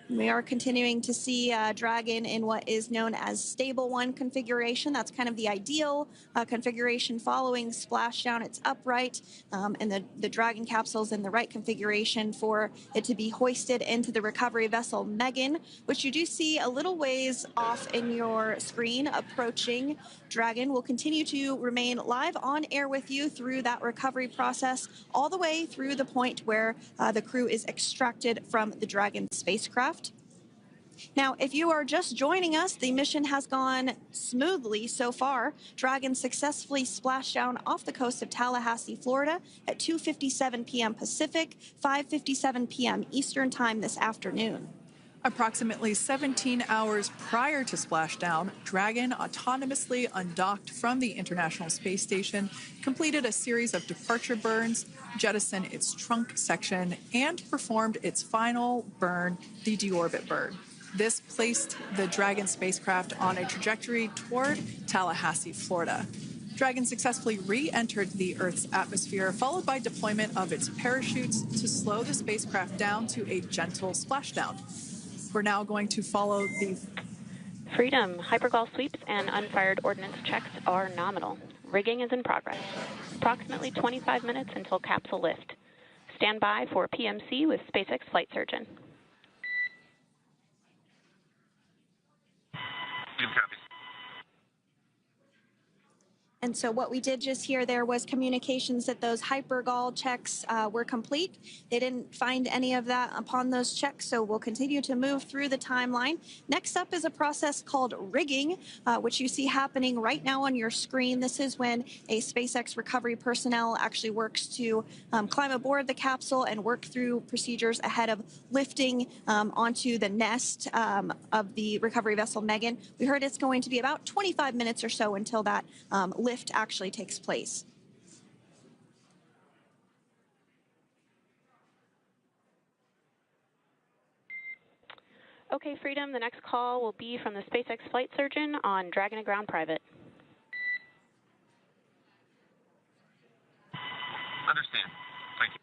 S2: We are continuing to see Dragon in what is known as stable 1 configuration. That's kind of the ideal configuration following splashdown. It's upright, and the Dragon capsule's in the right configuration for it to be hoisted into the recovery vessel Megan, which you do see a little ways off in your screen approaching. Dragon will continue to remain live on air with you through that recovery process, all the way through the point where the crew is extracted from the Dragon spacecraft. Now, if you are just joining us, the mission has gone smoothly so far. Dragon successfully splashed down off the coast of Tallahassee, Florida at 2:57 p.m. Pacific, 5:57 p.m. Eastern Time this afternoon.
S1: Approximately 17 hours prior to splashdown, Dragon autonomously undocked from the International Space Station, completed a series of departure burns, jettisoned its trunk section, and performed its final burn, the Deorbit burn. This placed the Dragon spacecraft on a trajectory toward Tallahassee, Florida. Dragon successfully re-entered the Earth's atmosphere, followed by deployment of its parachutes to slow the spacecraft down to a gentle splashdown. We're now going to follow the
S3: Freedom. Hypergol sweeps and unfired ordnance checks are nominal. Rigging is in progress. Approximately 25 minutes until capsule lift. Stand by for PMC with SpaceX flight surgeon.
S2: And so what we did just hear there was communications that those hypergol checks were complete. They didn't find any of that upon those checks, so we'll continue to move through the timeline. Next up is a process called rigging, which you see happening right now on your screen. This is when a SpaceX recovery personnel actually works to climb aboard the capsule and work through procedures ahead of lifting onto the nest of the recovery vessel Megan. We heard it's going to be about 25 minutes or so until that lift actually takes place.
S3: Okay, Freedom, the next call will be from the SpaceX flight surgeon on Dragon to Ground Private.
S4: Understand. Thank you.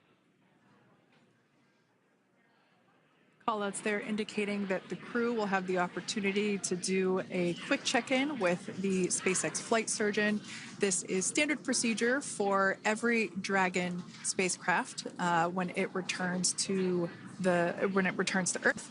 S1: Callouts there indicating that the crew will have the opportunity to do a quick check-in with the SpaceX flight surgeon. This is standard procedure for every Dragon spacecraft when it returns to Earth.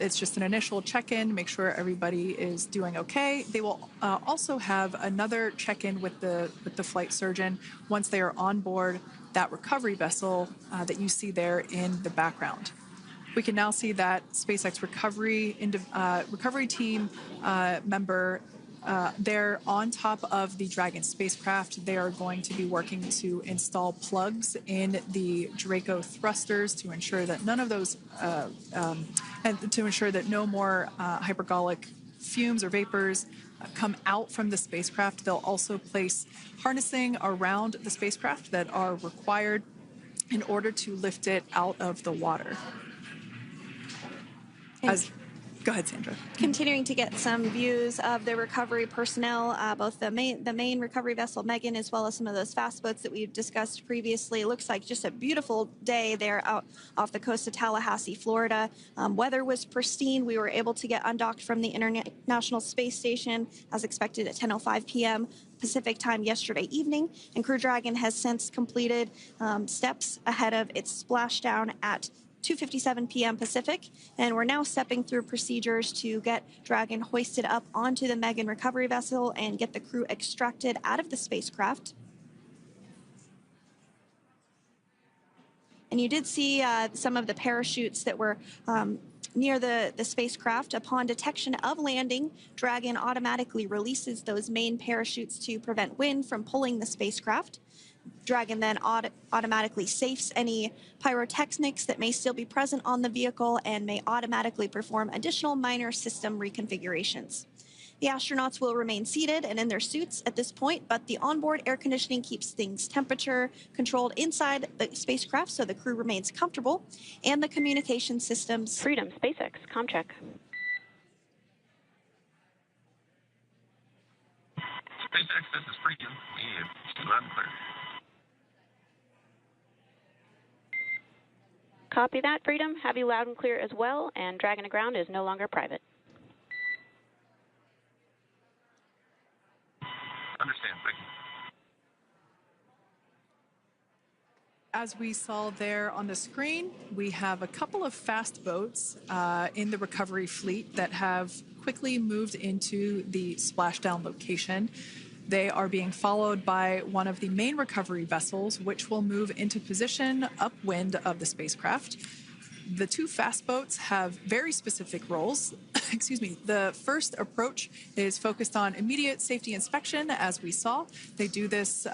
S1: It's just an initial check-in, make sure everybody is doing okay. They will also have another check-in with the flight surgeon once they are on board that recovery vessel that you see there in the background. We can now see that SpaceX recovery team member. They're on top of the Dragon spacecraft. They are going to be working to install plugs in the Draco thrusters to ensure that none of those, and to ensure that no more hypergolic fumes or vapors come out from the spacecraft. They'll also place harnessing around the spacecraft that are required in order to lift it out of the water. Go ahead, Sandra.
S2: Continuing to get some views of the recovery personnel, both the main recovery vessel, Megan, as well as some of those fast boats that we've discussed previously. It looks like just a beautiful day there out off the coast of Tallahassee, Florida. Weather was pristine. We were able to get undocked from the International Space Station as expected at 10:05 p.m. Pacific time yesterday evening, and Crew Dragon has since completed steps ahead of its splashdown at 2:57 p.m. Pacific, and we're now stepping through procedures to get Dragon hoisted up onto the Megan recovery vessel and get the crew extracted out of the spacecraft. And you did see some of the parachutes that were near the spacecraft. Upon detection of landing, Dragon automatically releases those main parachutes to prevent wind from pulling the spacecraft. Dragon then automatically safes any pyrotechnics that may still be present on the vehicle and may automatically perform additional minor system reconfigurations. The astronauts will remain seated and in their suits at this point, but the onboard air conditioning keeps things temperature controlled inside the spacecraft so the crew remains comfortable, and the communication systems.
S3: Freedom, SpaceX, comm check.
S4: SpaceX, this is Freedom. We have loud and clear.
S3: Copy that, Freedom. Have you loud and clear as well, and Dragon to ground is no longer private.
S4: Understand, thank you.
S1: As we saw there on the screen, we have a couple of fast boats in the recovery fleet that have quickly moved into the splashdown location. They are being followed by one of the main recovery vessels, which will move into position upwind of the spacecraft. The two fast boats have very specific roles. Excuse me. The first approach is focused on immediate safety inspection, as we saw. They do this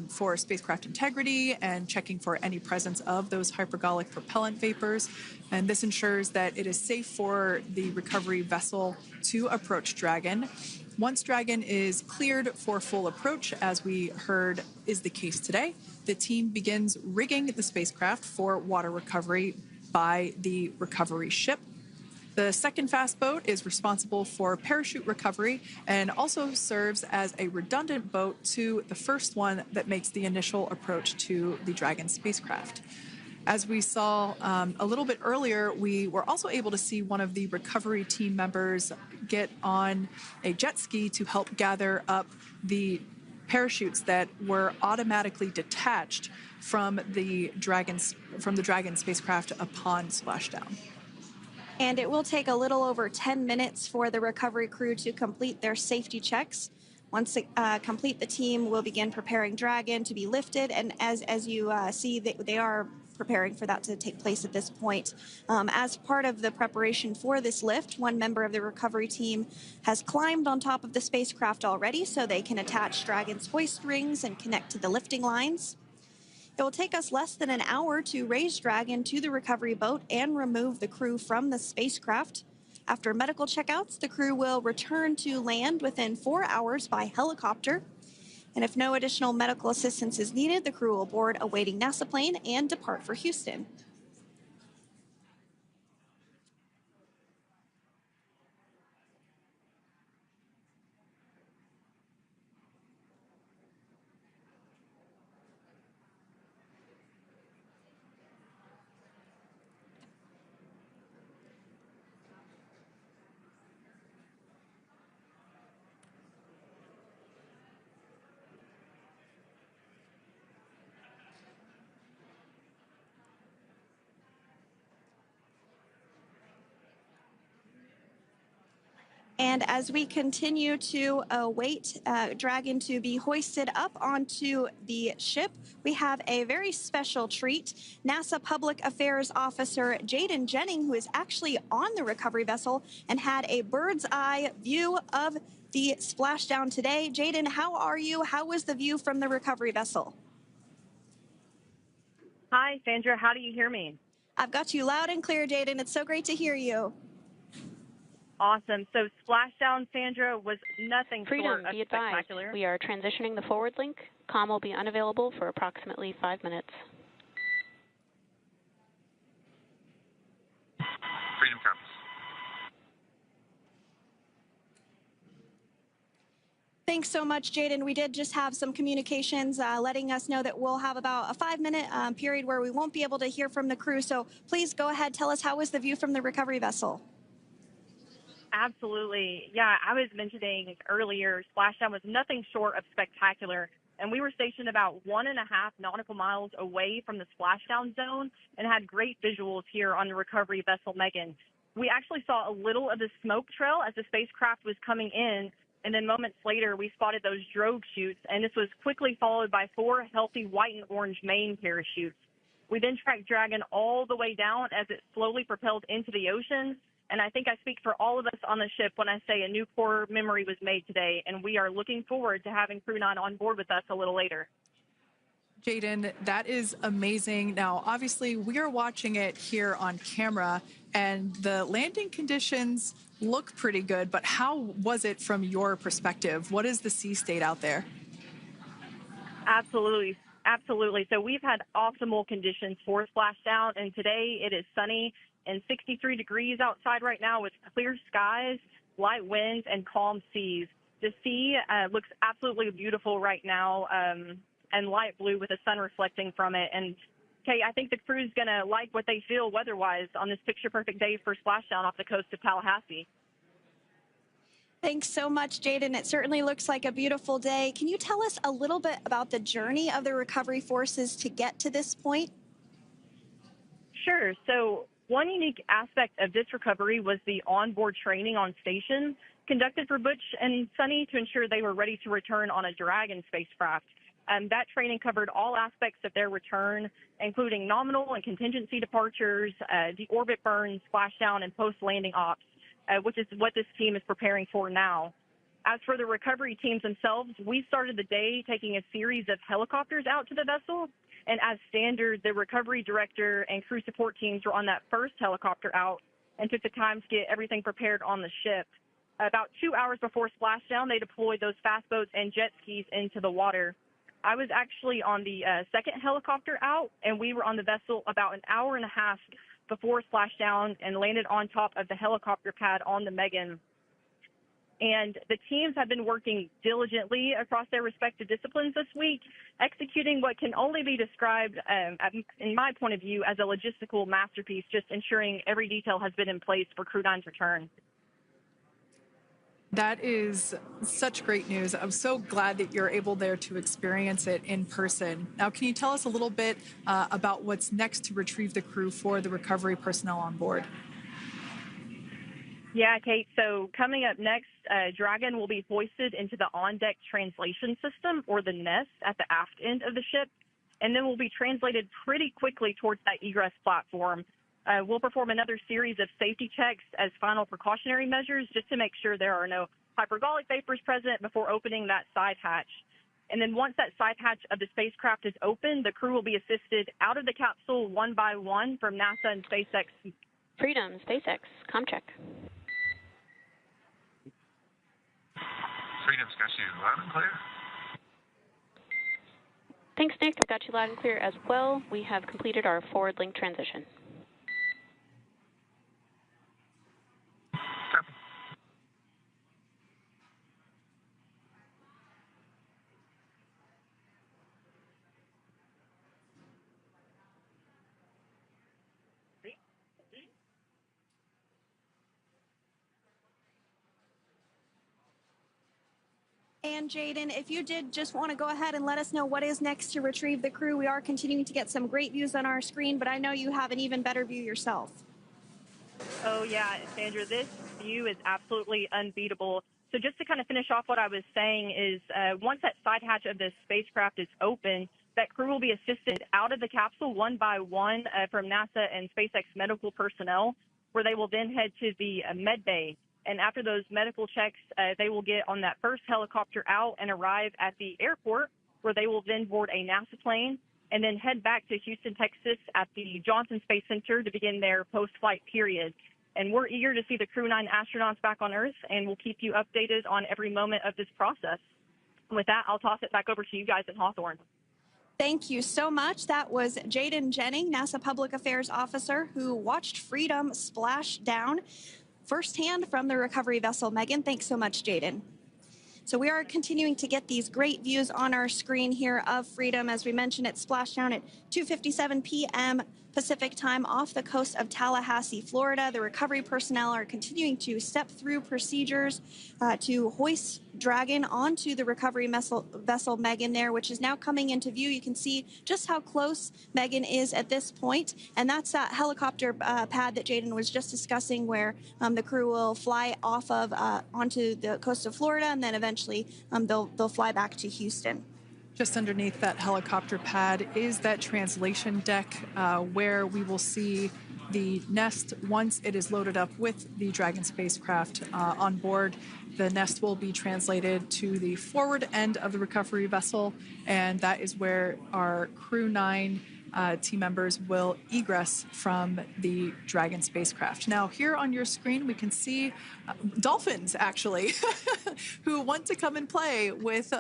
S1: for spacecraft integrity and checking for any presence of those hypergolic propellant vapors. And this ensures that it is safe for the recovery vessel to approach Dragon. Once Dragon is cleared for full approach, as we heard is the case today, the team begins rigging the spacecraft for water recovery by the recovery ship. The second fast boat is responsible for parachute recovery and also serves as a redundant boat to the first one that makes the initial approach to the Dragon spacecraft. As we saw a little bit earlier, we were also able to see one of the recovery team members get on a jet ski to help gather up the parachutes that were automatically detached from the Dragon spacecraft upon splashdown.
S2: And it will take a little over 10 minutes for the recovery crew to complete their safety checks. Once complete, the team will begin preparing Dragon to be lifted, and as you see, they are preparing for that to take place at this point. As part of the preparation for this lift, one member of the recovery team has climbed on top of the spacecraft already so they can attach Dragon's hoist rings and connect to the lifting lines. It will take us less than an hour to raise Dragon to the recovery boat and remove the crew from the spacecraft. After medical checkouts, the crew will return to land within 4 hours by helicopter. And if no additional medical assistance is needed, the crew will board a waiting NASA plane and depart for Houston. And as we continue to await Dragon to be hoisted up onto the ship, we have a very special treat. NASA Public Affairs Officer Jaden Jennings, who is actually on the recovery vessel and had a bird's eye view of the splashdown today. Jaden, how are you? How was the view from the recovery vessel?
S5: Hi, Sandra. How do you hear me?
S2: I've got you loud and clear, Jaden. It's so great to hear you.
S5: Awesome. So Splashdown, Sandra, was nothing short of
S3: be advised,
S5: spectacular.
S3: we are transitioning the forward link. Comm will be unavailable for approximately 5 minutes.
S4: Freedom comes.
S2: Thanks so much, Jaden. We did just have some communications letting us know that we'll have about a 5-minute period where we won't be able to hear from the crew. So please go ahead, tell us, how was the view from the recovery vessel?
S5: Absolutely. Yeah, I was mentioning earlier, Splashdown was nothing short of spectacular. And we were stationed about 1.5 nautical miles away from the splashdown zone and had great visuals here on the recovery vessel Megan. We actually saw a little of the smoke trail as the spacecraft was coming in, and then moments later we spotted those drogue chutes, and this was quickly followed by 4 healthy white and orange main parachutes. We then tracked Dragon all the way down as it slowly propelled into the ocean. And I think I speak for all of us on the ship when I say a new core memory was made today, and we are looking forward to having Crew-9 on board with us a little later.
S1: Jaden, that is amazing. Now, obviously, we are watching it here on camera, and the landing conditions look pretty good, but how was it from your perspective? What is the sea state out there?
S5: Absolutely. Absolutely. So we've had optimal conditions for splashdown, and today it is sunny and 63 degrees outside right now with clear skies, light winds, and calm seas. The sea looks absolutely beautiful right now, and light blue with the sun reflecting from it. And, Kate, I think the crew's going to like what they feel weather-wise on this picture-perfect day for splashdown off the coast of Tallahassee.
S2: Thanks so much, Jaden. It certainly looks like a beautiful day. Can you tell us a little bit about the journey of the recovery forces to get to this point?
S5: Sure. So one unique aspect of this recovery was the onboard training on station conducted for Butch and Suni to ensure they were ready to return on a Dragon spacecraft. That training covered all aspects of their return, including nominal and contingency departures, deorbit burns, splashdown, and post-landing ops, which is what this team is preparing for now. As for the recovery teams themselves, we started the day taking a series of helicopters out to the vessel. And as standard, the recovery director and crew support teams were on that first helicopter out and took the time to get everything prepared on the ship. About 2 hours before splashdown, they deployed those fast boats and jet skis into the water. I was actually on the second helicopter out, and we were on the vessel about an hour and a half before splashdown and landed on top of the helicopter pad on the Megan. And the teams have been working diligently across their respective disciplines this week, executing what can only be described, in my point of view, as a logistical masterpiece, just ensuring every detail has been in place for Crew-9's return.
S1: That is such great news. I'm so glad that you're able there to experience it in person. Now, can you tell us a little bit about what's next to retrieve the crew for the recovery personnel on board?
S5: Yeah, Kate. So coming up next, Dragon will be hoisted into the on-deck translation system, or the nest, at the aft end of the ship, and then will be translated pretty quickly towards that egress platform. We'll perform another series of safety checks as final precautionary measures just to make sure there are no hypergolic vapors present before opening that side hatch. And then once that side hatch of the spacecraft is open, the crew will be assisted out of the capsule one by one from NASA and SpaceX.
S3: Freedom, SpaceX, comm check.
S4: Freedom's got you loud and clear.
S3: Thanks, Nick. I've got you loud and clear as well. We have completed our forward link transition.
S4: Copy.
S2: And Jaden, if you did just want to go ahead and let us know what is next to retrieve the crew, we are continuing to get some great views on our screen, but I know you have an even better view yourself.
S5: Oh, yeah, Sandra, this view is absolutely unbeatable. So just to kind of finish off what I was saying is once that side hatch of the spacecraft is open, that crew will be assisted out of the capsule one by one from NASA and SpaceX medical personnel, where they will then head to the med bay. And after those medical checks, they will get on that first helicopter out and arrive at the airport, where they will then board a NASA plane and then head back to Houston, Texas at the Johnson Space Center to begin their post-flight period. And we're eager to see the Crew-9 astronauts back on Earth, and we'll keep you updated on every moment of this process. With that, I'll toss it back over to you guys in Hawthorne.
S2: Thank you so much. That was Jaden Jennings, NASA Public Affairs Officer, who watched Freedom splash down firsthand from the recovery vessel. Megan, thanks so much, Jaden. So we are continuing to get these great views on our screen here of Freedom. As we mentioned, it splashed down at 2:57 p.m. Pacific time off the coast of Tallahassee, Florida. The recovery personnel are continuing to step through procedures to hoist Dragon onto the recovery vessel Megan there, which is now coming into view. You can see just how close Megan is at this point. And that's that helicopter pad that Jaden was just discussing, where the crew will fly off of onto the coast of Florida, and then eventually they'll fly back to Houston.
S1: Just underneath that helicopter pad is that translation deck where we will see the nest once it is loaded up with the Dragon spacecraft on board. The nest will be translated to the forward end of the recovery vessel, and that is where our Crew-9 team members will egress from the Dragon spacecraft. Now, here on your screen, we can see dolphins, actually, who want to come and play with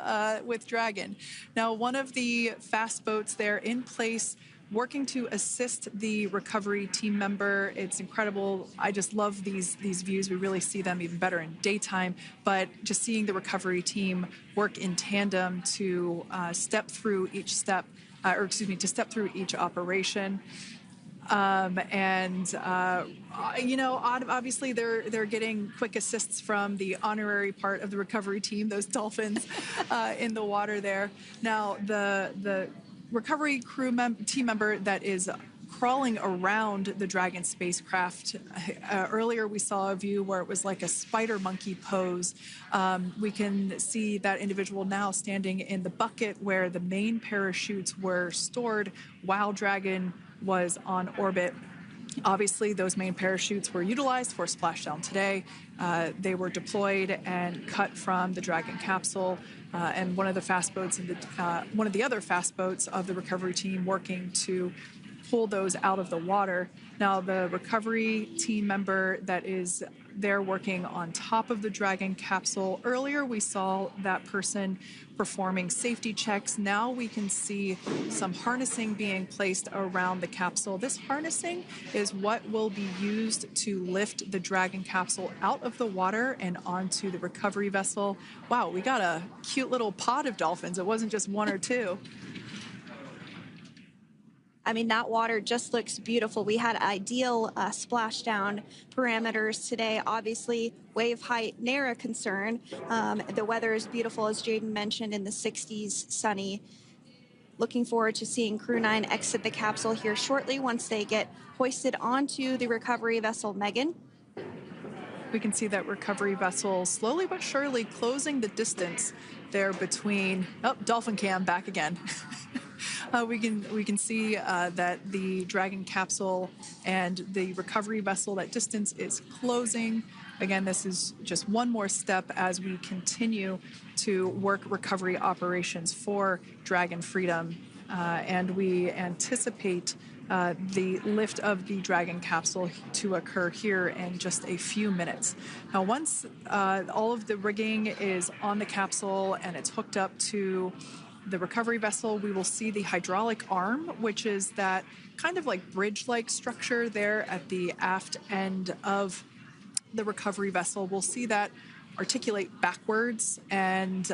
S1: Dragon. Now, one of the fast boats there in place, working to assist the recovery team member. It's incredible. I just love these views. We really see them even better in daytime, but just seeing the recovery team work in tandem to step through each step, to step through each operation. Obviously they're getting quick assists from the honorary part of the recovery team, those dolphins in the water there. Now, the recovery team member that is crawling around the Dragon spacecraft. Earlier, we saw a view where it was like a spider monkey pose. We can see that individual now standing in the bucket where the main parachutes were stored while Dragon was on orbit. Obviously, those main parachutes were utilized for splashdown today. They were deployed and cut from the Dragon capsule, and one of the other fast boats of the recovery team working to pull those out of the water. Now, the recovery team member that is there working on top of the Dragon capsule. Earlier, we saw that person performing safety checks. Now we can see some harnessing being placed around the capsule. This harnessing is what will be used to lift the Dragon capsule out of the water and onto the recovery vessel. Wow, we got a cute little pod of dolphins. It wasn't just one or two.
S2: I mean, that water just looks beautiful. We had ideal splashdown parameters today. Obviously, wave height, ne'er a concern. The weather is beautiful, as Jaden mentioned, in the 60s, sunny. Looking forward to seeing Crew-9 exit the capsule here shortly once they get hoisted onto the recovery vessel Megan.
S1: We can see that recovery vessel slowly but surely closing the distance there between... Oh, dolphin cam back again. We can see that the Dragon capsule and the recovery vessel, that distance is closing. Again, this is just one more step as we continue to work recovery operations for Dragon Freedom, and we anticipate the lift of the Dragon capsule to occur here in just a few minutes. Now, once all of the rigging is on the capsule and it's hooked up to the recovery vessel, we will see the hydraulic arm, which is that kind of like bridge-like structure there at the aft end of the recovery vessel. We'll see that articulate backwards, and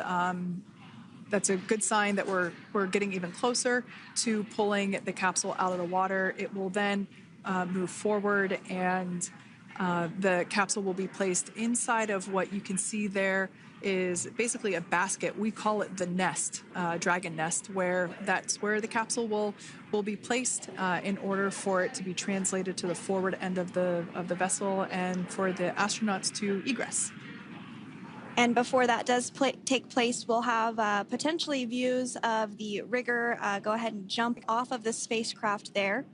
S1: that's a good sign that we're getting even closer to pulling the capsule out of the water. It will then move forward, and the capsule will be placed inside of what you can see there is basically a basket. We call it the nest, Dragon nest, where that's where the capsule will be placed in order for it to be translated to the forward end of the vessel and for the astronauts to egress.
S2: And before that does take place, we'll have potentially views of the rigger go ahead and jump off of the spacecraft there.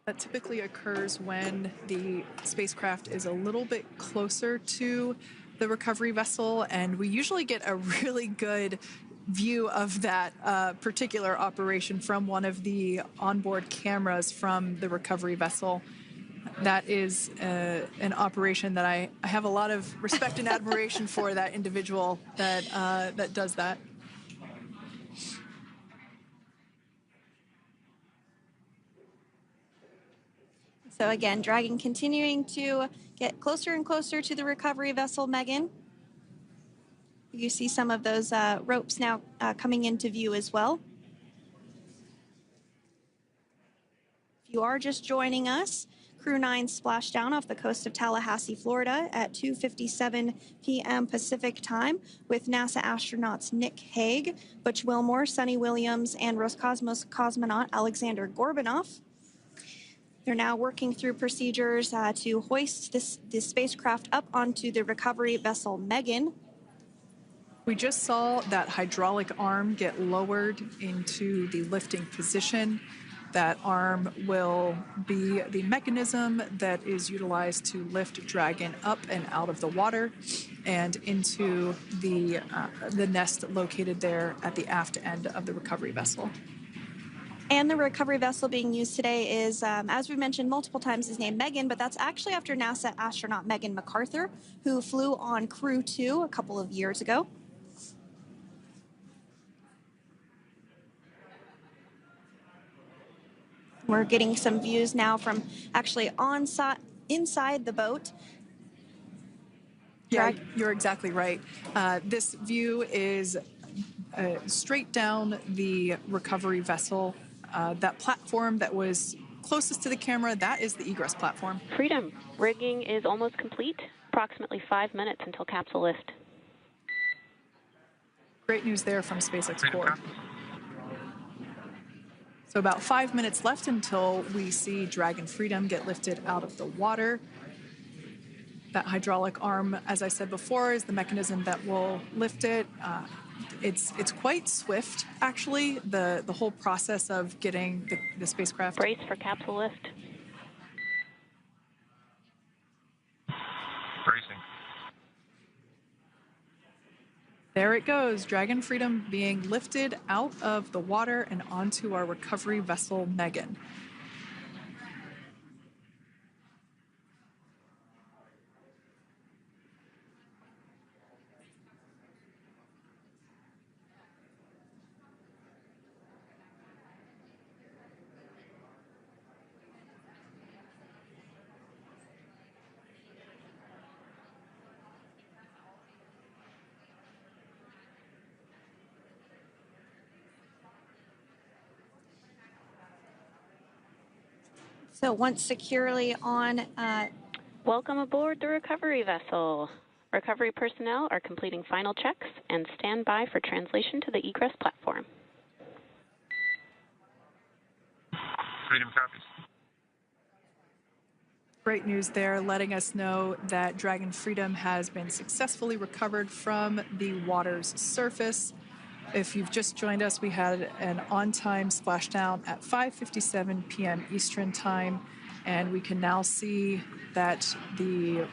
S1: That typically occurs when the spacecraft is a little bit closer to the recovery vessel, and we usually get a really good view of that particular operation from one of the onboard cameras from the recovery vessel. That is an operation that I have a lot of respect and admiration for, that individual that does that.
S2: So again, Dragon continuing to get closer and closer to the recovery vessel, Megan. You see some of those ropes now coming into view as well. If you are just joining us, Crew-9 Splashdown off the coast of Tallahassee, Florida at 2:57 p.m. Pacific time with NASA astronauts Nick Hague, Butch Wilmore, Suni Williams, and Roscosmos cosmonaut Aleksandr Gorbunov. They're now working through procedures to hoist this spacecraft up onto the recovery vessel Megan.
S1: We just saw that hydraulic arm get lowered into the lifting position. That arm will be the mechanism that is utilized to lift Dragon up and out of the water and into the nest located there at the aft end of the recovery vessel.
S2: And the recovery vessel being used today is, as we mentioned multiple times, is named Megan, but that's actually after NASA astronaut Megan McArthur, who flew on Crew-2 a couple of years ago. We're getting some views now from actually inside the boat.
S1: Yeah, you're exactly right. This view is straight down the recovery vessel. That platform that was closest to the camera, that is the egress platform.
S3: Freedom. Rigging is almost complete. Approximately 5 minutes until capsule lift.
S1: Great news there from SpaceX Core. So about 5 minutes left until we see Dragon Freedom get lifted out of the water. That hydraulic arm, as I said before, is the mechanism that will lift it. It's quite swift, actually, the whole process of getting the spacecraft.
S3: Brace for capsule lift.
S4: Bracing.
S1: There it goes, Dragon Freedom being lifted out of the water and onto our recovery vessel, Megan.
S2: So once securely on...
S3: Welcome aboard the recovery vessel. Recovery personnel are completing final checks and stand by for translation to the egress platform.
S4: Freedom copies.
S1: Great news there, letting us know that Dragon Freedom has been successfully recovered from the water's surface. If you've just joined us, we had an on-time splashdown at 5:57 p.m. Eastern Time, and we can now see that the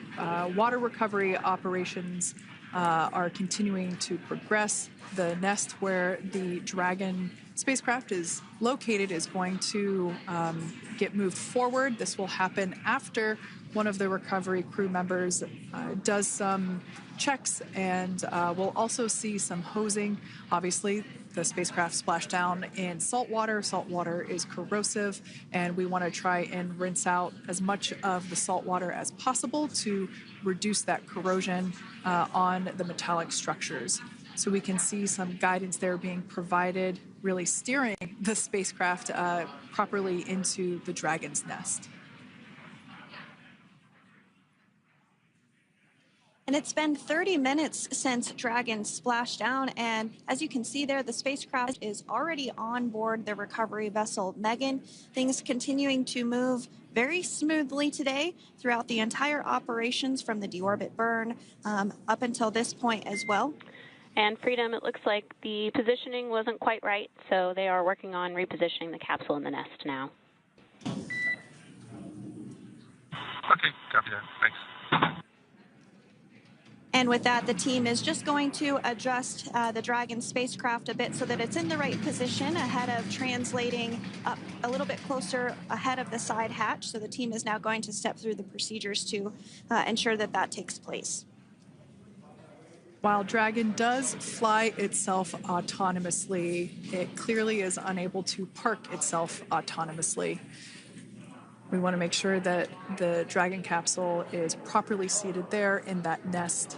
S1: water recovery operations are continuing to progress. The nest where the Dragon spacecraft is located is going to get moved forward. This will happen after one of the recovery crew members does some checks, and we'll also see some hosing. Obviously, the spacecraft splashed down in salt water. Salt water is corrosive, and we want to try and rinse out as much of the salt water as possible to reduce that corrosion on the metallic structures. So we can see some guidance there being provided, really steering the spacecraft properly into the Dragon's nest.
S2: And it's been 30 minutes since Dragon splashdown, and as you can see there, the spacecraft is already on board the recovery vessel Megan. Things continuing to move very smoothly today throughout the entire operations from the deorbit burn up until this point as well.
S3: And Freedom, it looks like the positioning wasn't quite right, so they are working on repositioning the capsule in the nest now.
S4: Okay, copy that. Thanks.
S2: And with that, the team is just going to adjust the Dragon spacecraft a bit so that it's in the right position ahead of translating up a little bit closer ahead of the side hatch. So the team is now going to step through the procedures to ensure that that takes place.
S1: While Dragon does fly itself autonomously, it clearly is unable to park itself autonomously. We want to make sure that the Dragon capsule is properly seated there in that nest.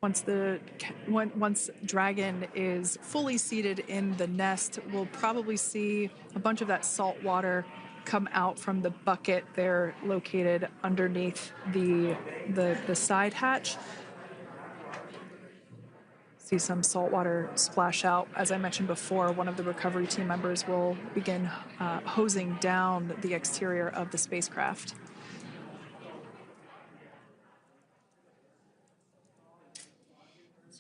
S1: Once Dragon is fully seated in the nest, we'll probably see a bunch of that salt water come out from the bucket there located underneath the side hatch. See some salt water splash out. As I mentioned before, one of the recovery team members will begin hosing down the exterior of the spacecraft.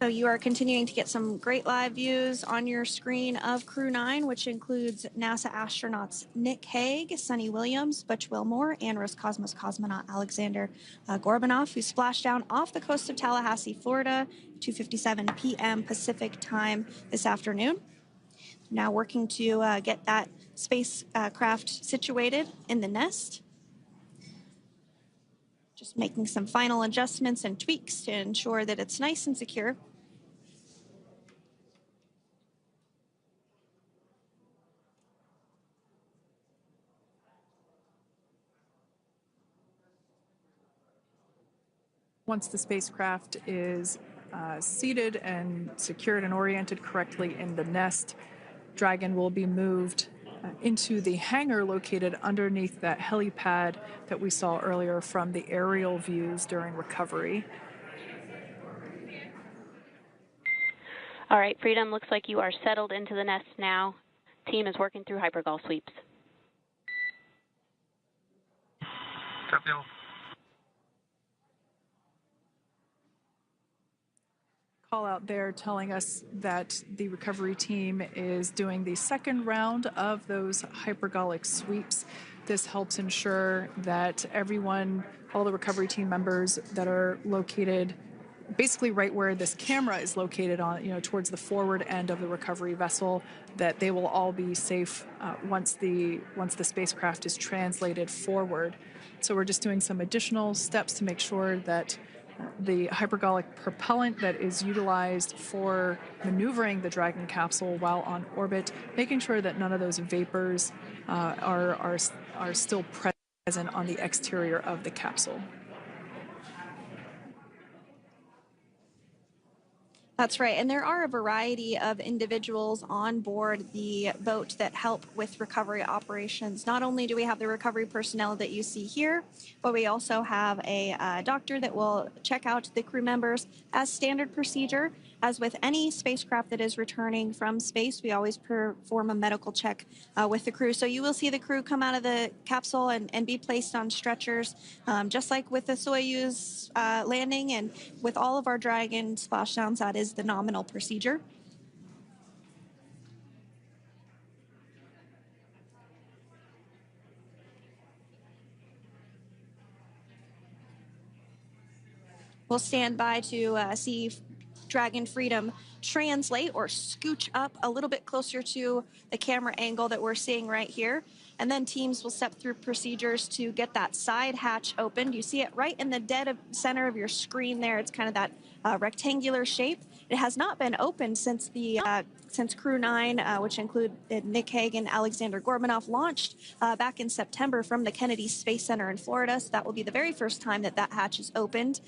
S2: So you are continuing to get some great live views on your screen of Crew-9, which includes NASA astronauts Nick Hague, Suni Williams, Butch Wilmore, and Roscosmos cosmonaut Aleksandr Gorbunov, who splashed down off the coast of Tallahassee, Florida, 2:57 p.m. Pacific time this afternoon. Now working to get that spacecraft situated in the nest. Just making some final adjustments and tweaks to ensure that it's nice and secure.
S1: Once the spacecraft is seated and secured and oriented correctly in the nest, Dragon will be moved into the hangar located underneath that helipad that we saw earlier from the aerial views during recovery.
S3: All right, Freedom, looks like you are settled into the nest now. Team is working through hypergol sweeps.
S4: Copy all.
S1: Call out there telling us that the recovery team is doing the second round of those hypergolic sweeps. This helps ensure that everyone, all the recovery team members that are located basically right where this camera is located on, towards the forward end of the recovery vessel, that they will all be safe once the spacecraft is translated forward. So we're just doing some additional steps to make sure that the hypergolic propellant that is utilized for maneuvering the Dragon capsule while on orbit, making sure that none of those vapors are still present on the exterior of the capsule.
S2: That's right, and there are a variety of individuals on board the boat that help with recovery operations. Not only do we have the recovery personnel that you see here, but we also have a doctor that will check out the crew members as standard procedure. As with any spacecraft that is returning from space, we always perform a medical check with the crew. So you will see the crew come out of the capsule and be placed on stretchers, just like with the Soyuz landing and with all of our Dragon splashdowns, that is the nominal procedure. We'll stand by to see Dragon Freedom translate or scooch up a little bit closer to the camera angle that we're seeing right here. And then teams will step through procedures to get that side hatch opened. You see it right in the dead center of your screen there. It's kind of that rectangular shape. It has not been opened since Crew-9, which include Nick Hague and Aleksandr Gorbunov, launched back in September from the Kennedy Space Center in Florida. So that will be the very first time that that hatch is opened.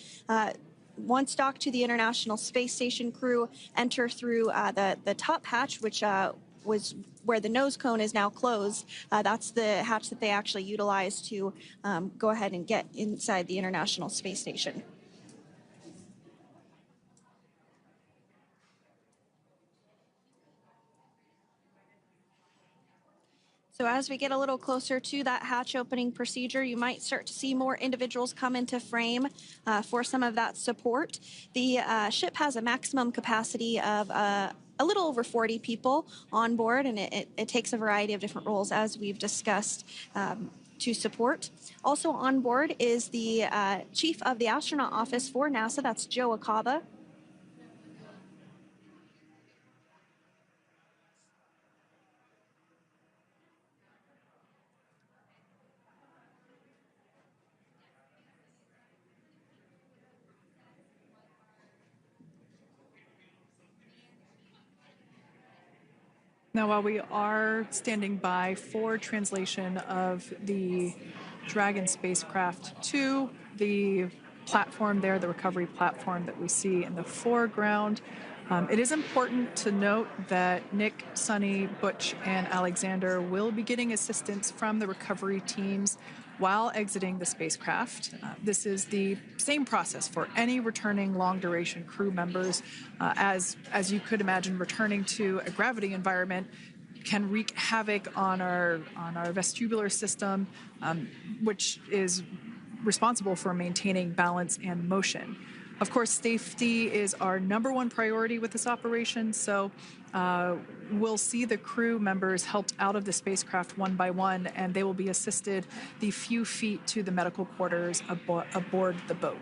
S2: Once docked to the International Space Station, crew enter through the top hatch, which was where the nose cone is now closed. That's the hatch that they actually utilize to go ahead and get inside the International Space Station. So as we get a little closer to that hatch opening procedure, you might start to see more individuals come into frame for some of that support. The ship has a maximum capacity of a little over 40 people on board, and it takes a variety of different roles, as we've discussed, to support. Also on board is the chief of the astronaut office for NASA, that's Joe Acaba.
S1: Now, while we are standing by for translation of the Dragon spacecraft to the platform there, the recovery platform that we see in the foreground, it is important to note that Nick, Suni, Butch, and Aleksandr will be getting assistance from the recovery teams while exiting the spacecraft. This is the same process for any returning long-duration crew members. As you could imagine, returning to a gravity environment can wreak havoc on our vestibular system, which is responsible for maintaining balance and motion. Of course, safety is our #1 priority with this operation, so we'll see the crew members helped out of the spacecraft one by one, and they will be assisted the few feet to the medical quarters aboard the boat.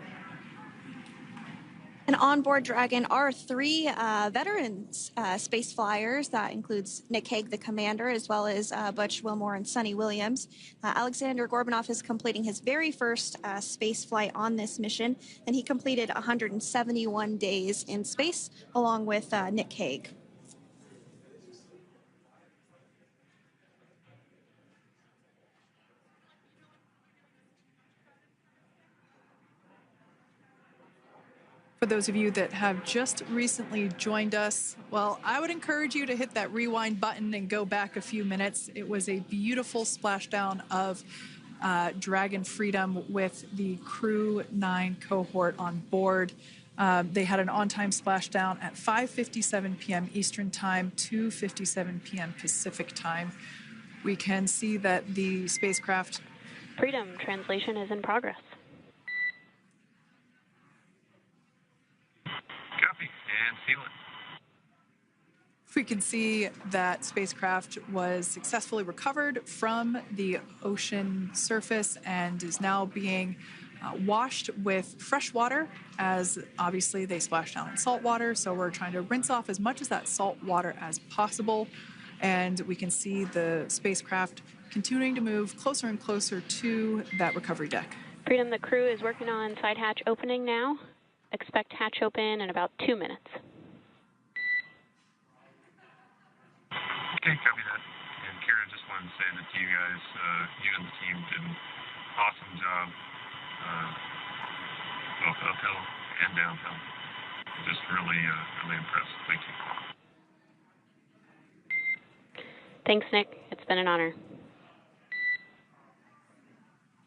S2: And on board Dragon are 3 veterans space flyers. That includes Nick Hague, the commander, as well as Butch Wilmore and Suni Williams. Aleksandr Gorbunov is completing his very first space flight on this mission, and he completed 171 days in space along with Nick Hague.
S1: For those of you that have just recently joined us, well, I would encourage you to hit that rewind button and go back a few minutes. It was a beautiful splashdown of Dragon Freedom with the Crew-9 cohort on board. They had an on-time splashdown at 5:57 p.m. Eastern Time, 2:57 p.m. Pacific Time. We can see that the spacecraft...
S3: Freedom translation is in progress.
S4: Copy, and seal it.
S1: We can see that spacecraft was successfully recovered from the ocean surface and is now being washed with fresh water, as obviously they splashed down in salt water. So we're trying to rinse off as much of that salt water as possible. And we can see the spacecraft continuing to move closer and closer to that recovery deck.
S3: Freedom, the crew is working on side hatch opening now. Expect hatch open in about 2 minutes.
S4: Okay, copy that. And Kira, just wanted to say that to you guys, you and the team did an awesome job, both uphill and downhill. Just really, really impressed. Thank you.
S3: Thanks, Nick. It's been an honor.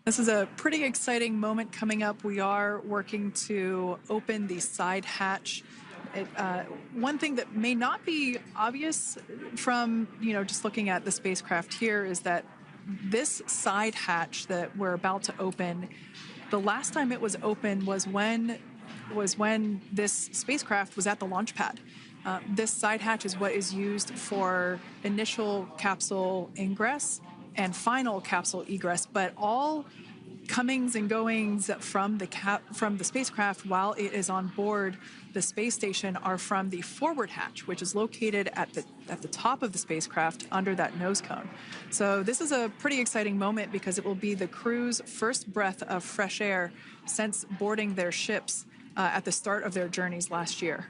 S1: This is a pretty exciting moment coming up. We are working to open the side hatch. One thing that may not be obvious from, just looking at the spacecraft here is that this side hatch that we're about to open, the last time it was open was when this spacecraft was at the launch pad. This side hatch is what is used for initial capsule ingress and final capsule egress, but all comings and goings from the spacecraft while it is on board the space station are from the forward hatch, which is located at the top of the spacecraft under that nose cone. So this is a pretty exciting moment because it will be the crew's first breath of fresh air since boarding their ships at the start of their journeys last year.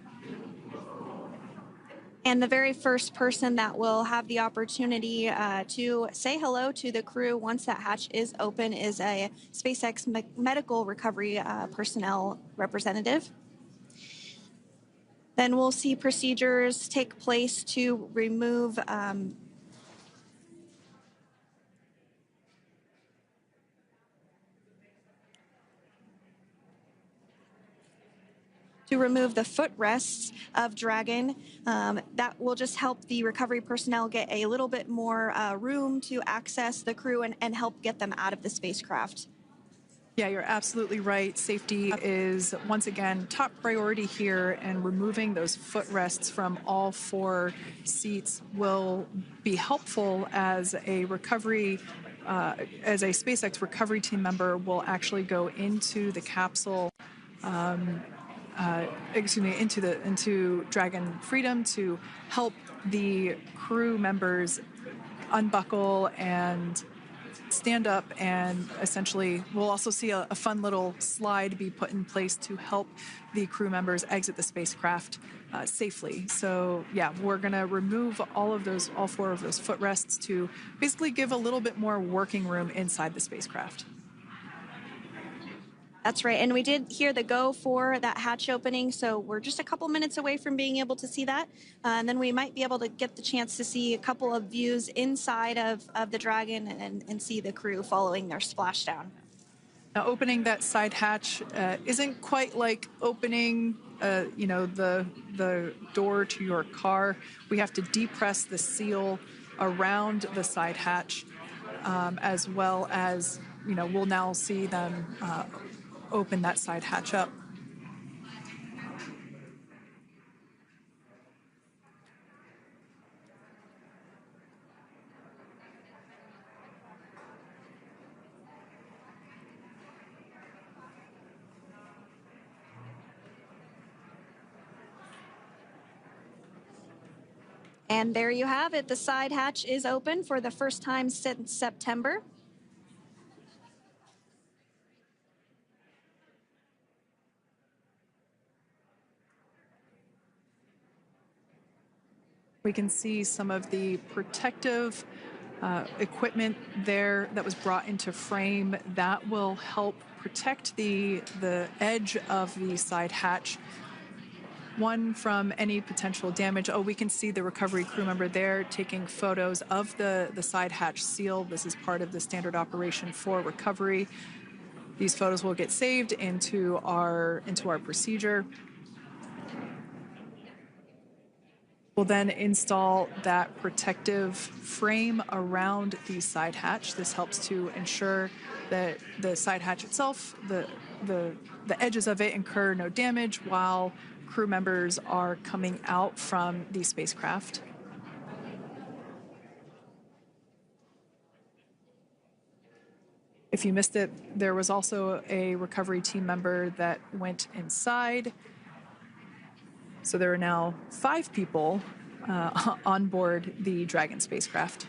S2: And the very first person that will have the opportunity to say hello to the crew once that hatch is open is a SpaceX medical recovery personnel representative. Then we'll see procedures take place to remove the footrests of Dragon. That will just help the recovery personnel get a little bit more room to access the crew and help get them out of the spacecraft.
S1: Yeah, you're absolutely right. Safety is, once again, top priority here, and removing those footrests from all 4 seats will be helpful as a recovery, as a SpaceX recovery team member will actually go into the capsule, into Dragon Freedom to help the crew members unbuckle and stand up, and essentially we'll also see a fun little slide be put in place to help the crew members exit the spacecraft safely. So yeah, we're going to remove all 4 of those footrests to basically give a little bit more working room inside the spacecraft.
S2: That's right, and we did hear the go for that hatch opening, so we're just a couple minutes away from being able to see that, and then we might be able to get the chance to see a couple of views inside of the Dragon and see the crew following their splashdown.
S1: Now, opening that side hatch isn't quite like opening, the door to your car. We have to depress the seal around the side hatch, as well as, we'll now see them open that side hatch up.
S2: And there you have it. The side hatch is open for the first time since September.
S1: We can see some of the protective equipment there that was brought into frame that will help protect the edge of the side hatch, one, from any potential damage. Oh, we can see the recovery crew member there taking photos of the side hatch seal. This is part of the standard operation for recovery. These photos will get saved into our procedure. We'll then install that protective frame around the side hatch. This helps to ensure that the side hatch itself, the edges of it, incur no damage while crew members are coming out from the spacecraft. If you missed it, there was also a recovery team member that went inside. So there are now 5 people on board the Dragon spacecraft.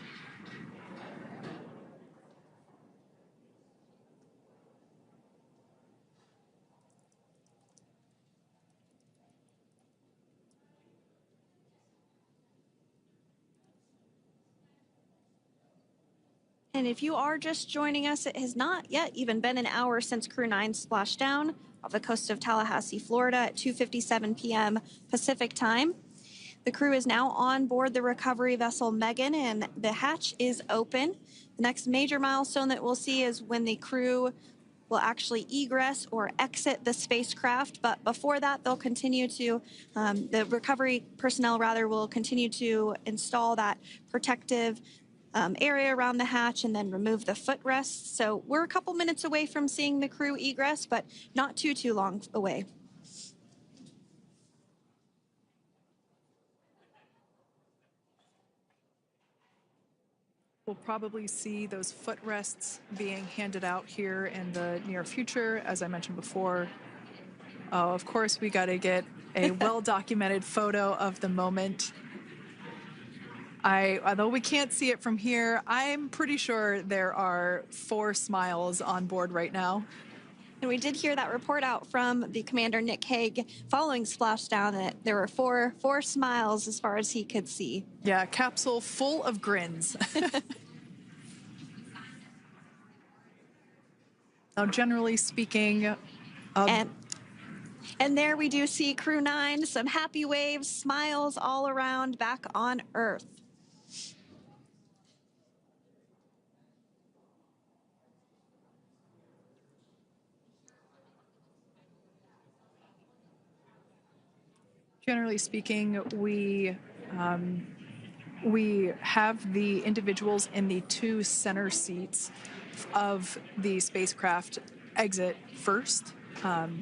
S2: And if you are just joining us, it has not yet even been an hour since Crew-9 splashed down off the coast of Tallahassee, Florida at 2:57 p.m. Pacific time. The crew is now on board the recovery vessel Megan, and the hatch is open. The next major milestone that we'll see is when the crew will actually egress or exit the spacecraft. But before that, they'll continue to, the recovery personnel rather, will continue to install that protective area around the hatch and then remove the footrests. So we're a couple minutes away from seeing the crew egress, but not too long away.
S1: We'll probably see those footrests being handed out here in the near future, as I mentioned before. Oh, of course, we got to get a well-documented photo of the moment. Although we can't see it from here, I'm pretty sure there are 4 smiles on board right now.
S2: And we did hear that report out from the commander, Nick Hague, following Splashdown, that there were four smiles as far as he could see.
S1: Yeah, capsule full of grins. Now, generally speaking...
S2: And there we do see Crew-9, some happy waves, smiles all around back on Earth.
S1: Generally speaking, we have the individuals in the 2 center seats of the spacecraft exit first.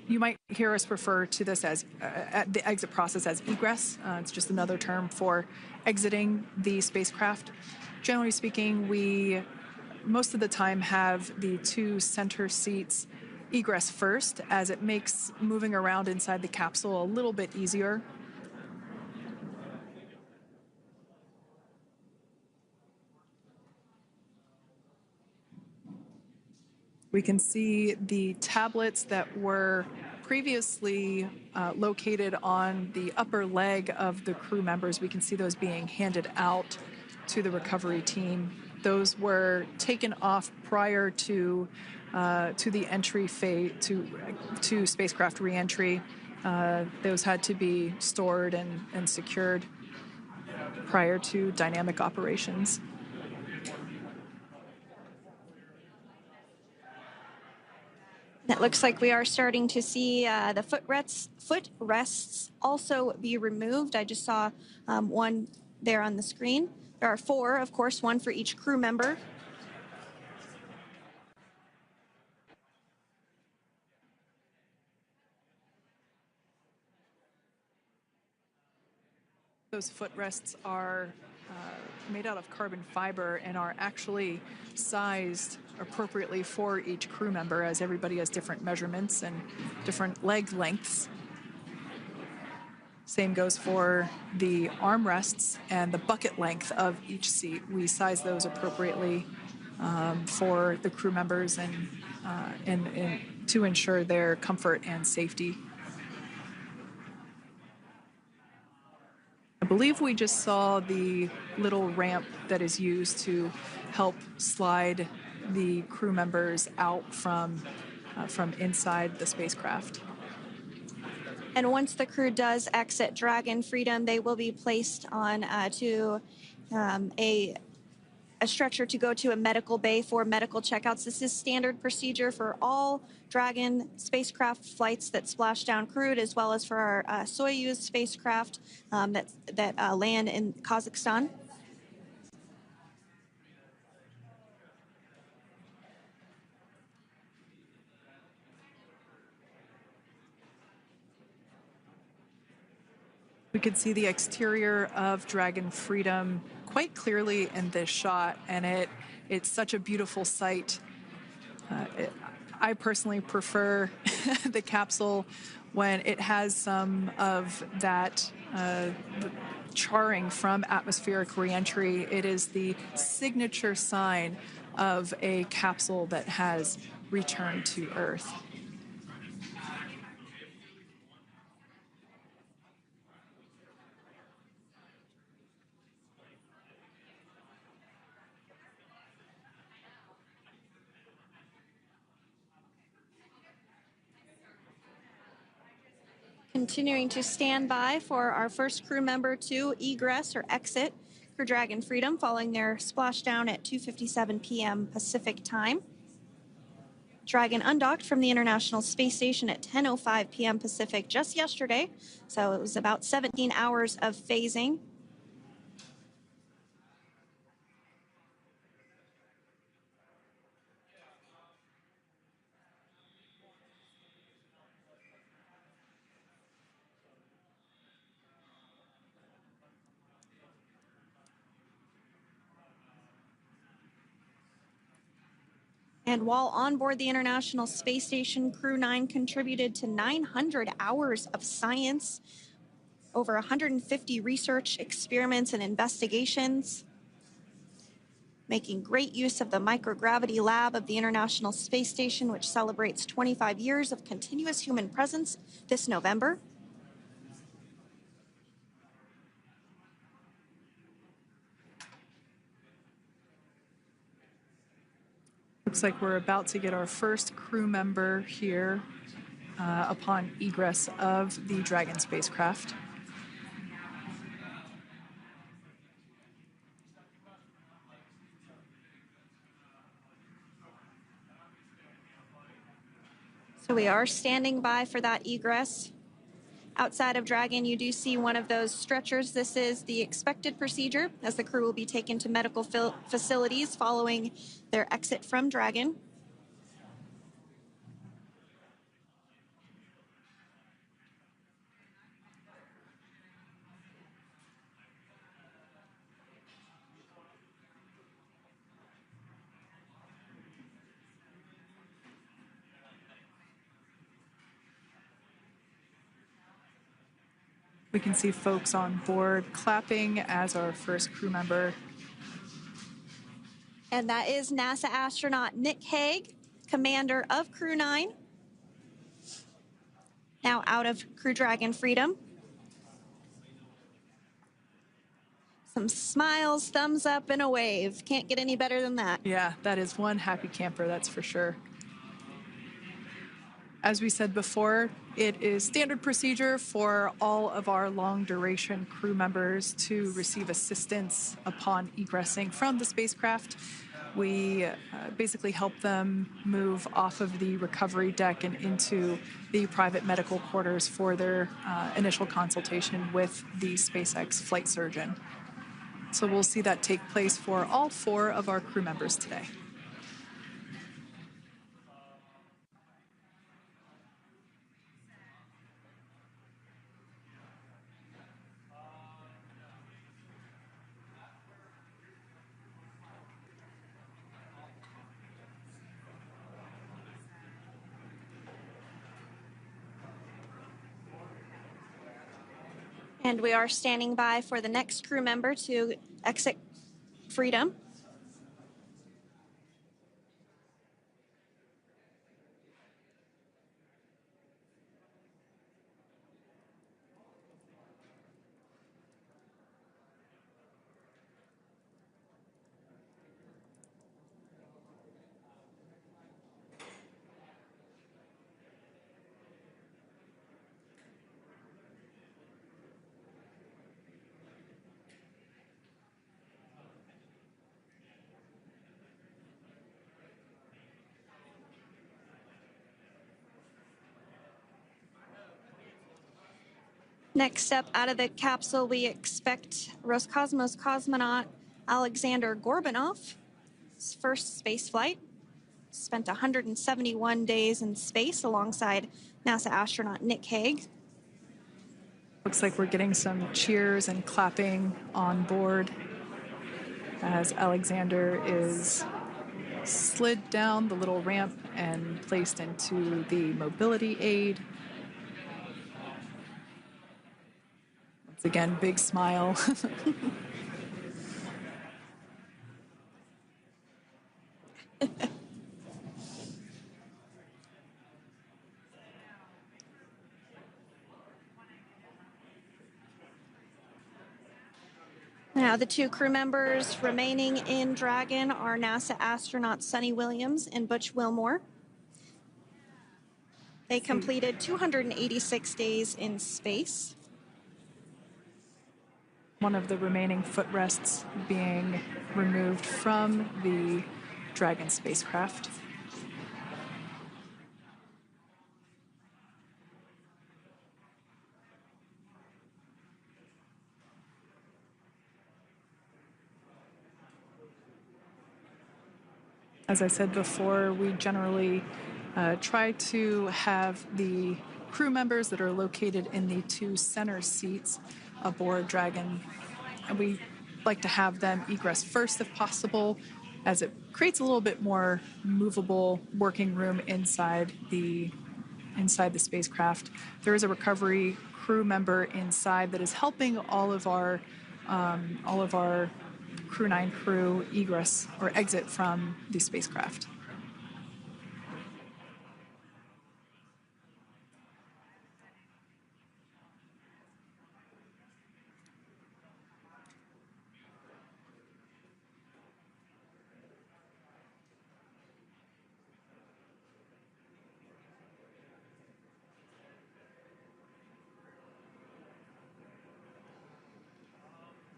S1: You might hear us refer to this as the exit process as egress. It's just another term for exiting the spacecraft. Generally speaking, we most of the time have the 2 center seats egress first, as it makes moving around inside the capsule a little bit easier. We can see the tablets that were previously located on the upper leg of the crew members. We can see those being handed out to the recovery team. Those were taken off prior to the entry phase, to spacecraft reentry. Those had to be stored and secured prior to dynamic operations.
S2: It looks like we are starting to see the footrests also be removed. I just saw one there on the screen. There are 4, of course, 1 for each crew member.
S1: Those footrests are made out of carbon fiber and are actually sized appropriately for each crew member, as everybody has different measurements and different leg lengths. Same goes for the armrests and the bucket length of each seat. We size those appropriately for the crew members and to ensure their comfort and safety. I believe we just saw the little ramp that is used to help slide the crew members out from inside the spacecraft.
S2: And once the crew does exit Dragon Freedom, they will be placed on to a stretcher to go to a medical bay for medical checkouts. This is standard procedure for all Dragon spacecraft flights that Splashdown crewed, as well as for our Soyuz spacecraft that land in Kazakhstan.
S1: We could see the exterior of Dragon Freedom quite clearly in this shot, and it's such a beautiful sight. I personally prefer the capsule when it has some of that charring from atmospheric reentry. It is the signature sign of a capsule that has returned to Earth.
S2: Continuing to stand by for our first crew member to egress or exit for Dragon Freedom following their splashdown at 2:57 p.m. Pacific time. Dragon undocked from the International Space Station at 10:05 p.m. Pacific just yesterday, so it was about 17 hours of phasing. And while on board the International Space Station, Crew-9 contributed to 900 hours of science, over 150 research experiments and investigations, making great use of the microgravity lab of the International Space Station, which celebrates 25 years of continuous human presence this November.
S1: Looks like we're about to get our first crew member here upon egress of the Dragon spacecraft.
S2: So we are standing by for that egress. Outside of Dragon, you do see one of those stretchers. This is the expected procedure, as the crew will be taken to medical facilities following their exit from Dragon.
S1: We can see folks on board clapping as our first crew member.
S2: And that is NASA astronaut Nick Hague, commander of Crew-9, now out of Crew Dragon Freedom. Some smiles, thumbs up, and a wave. Can't get any better than that.
S1: Yeah, that is one happy camper, that's for sure. As we said before, it is standard procedure for all of our long-duration crew members to receive assistance upon egressing from the spacecraft. We basically help them move off of the recovery deck and into the private medical quarters for their initial consultation with the SpaceX flight surgeon. So we'll see that take place for all 4 of our crew members today.
S2: And we are standing by for the next crew member to exit Freedom. Next up out of the capsule, we expect Roscosmos cosmonaut Aleksandr Gorbunov. His first space flight. Spent 171 days in space alongside NASA astronaut Nick Hague.
S1: Looks like we're getting some cheers and clapping on board as Aleksandr is slid down the little ramp and placed into the mobility aid. Once again, big smile.
S2: Now, the 2 crew members remaining in Dragon are NASA astronauts Suni Williams and Butch Wilmore. They completed 286 days in space.
S1: One of the remaining footrests being removed from the Dragon spacecraft. As I said before, we generally try to have the crew members that are located in the 2 center seats aboard Dragon, and we like to have them egress first if possible, as it creates a little bit more movable working room inside the spacecraft. There is a recovery crew member inside that is helping all of our Crew-9 crew egress or exit from the spacecraft.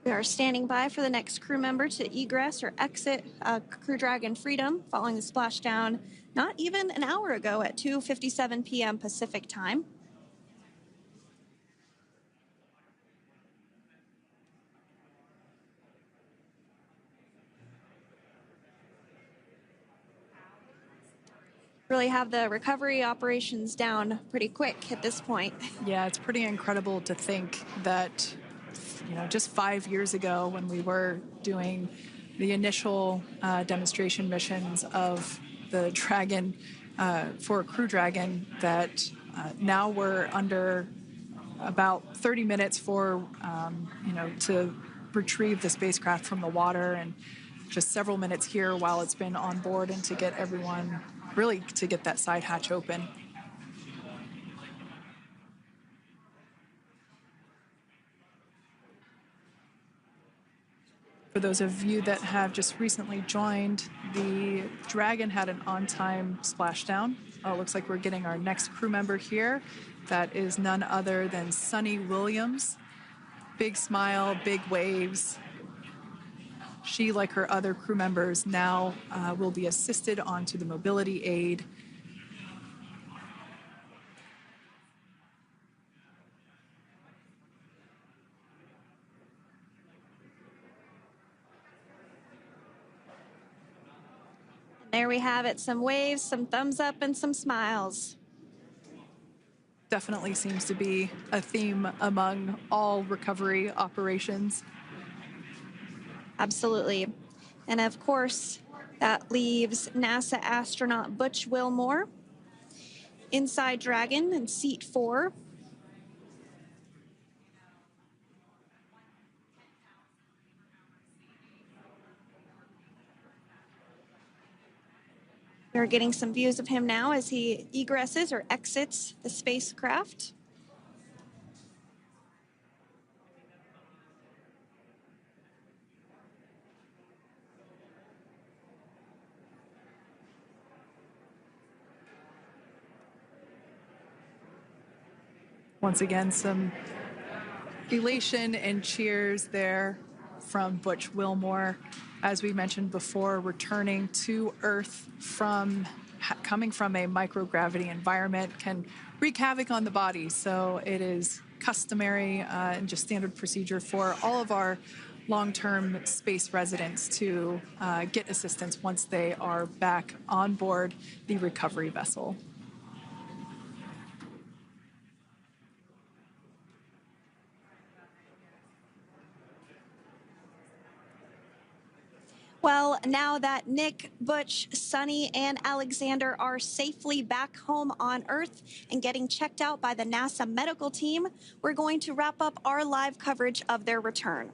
S2: We are standing by for the next crew member to egress or exit Crew Dragon Freedom following the splashdown not even an hour ago at 2:57 p.m. Pacific time. Really have the recovery operations down pretty quick at this point.
S1: Yeah, it's pretty incredible to think that, just 5 years ago when we were doing the initial demonstration missions of the Dragon for Crew Dragon, that now we're under about 30 minutes for, to retrieve the spacecraft from the water, and just several minutes here while it's been on board and to get everyone, really to get that side hatch open. For those of you that have just recently joined, the Dragon had an on-time splashdown. It looks like we're getting our next crew member here. That is none other than Suni Williams. Big smile, big waves. She, like her other crew members, now will be assisted onto the mobility aid.
S2: There we have it, some waves, some thumbs up, and some smiles.
S1: Definitely seems to be a theme among all recovery operations.
S2: Absolutely. And of course, that leaves NASA astronaut Butch Wilmore inside Dragon in seat 4. We're getting some views of him now as he egresses or exits the spacecraft.
S1: Once again, some elation and cheers there from Butch Wilmore. As we mentioned before, returning to Earth coming from a microgravity environment can wreak havoc on the body. So it is customary and just standard procedure for all of our long-term space residents to get assistance once they are back on board the recovery vessel.
S2: Well, now that Nick, Butch, Suni, and Aleksandr are safely back home on Earth and getting checked out by the NASA medical team, we're going to wrap up our live coverage of their return.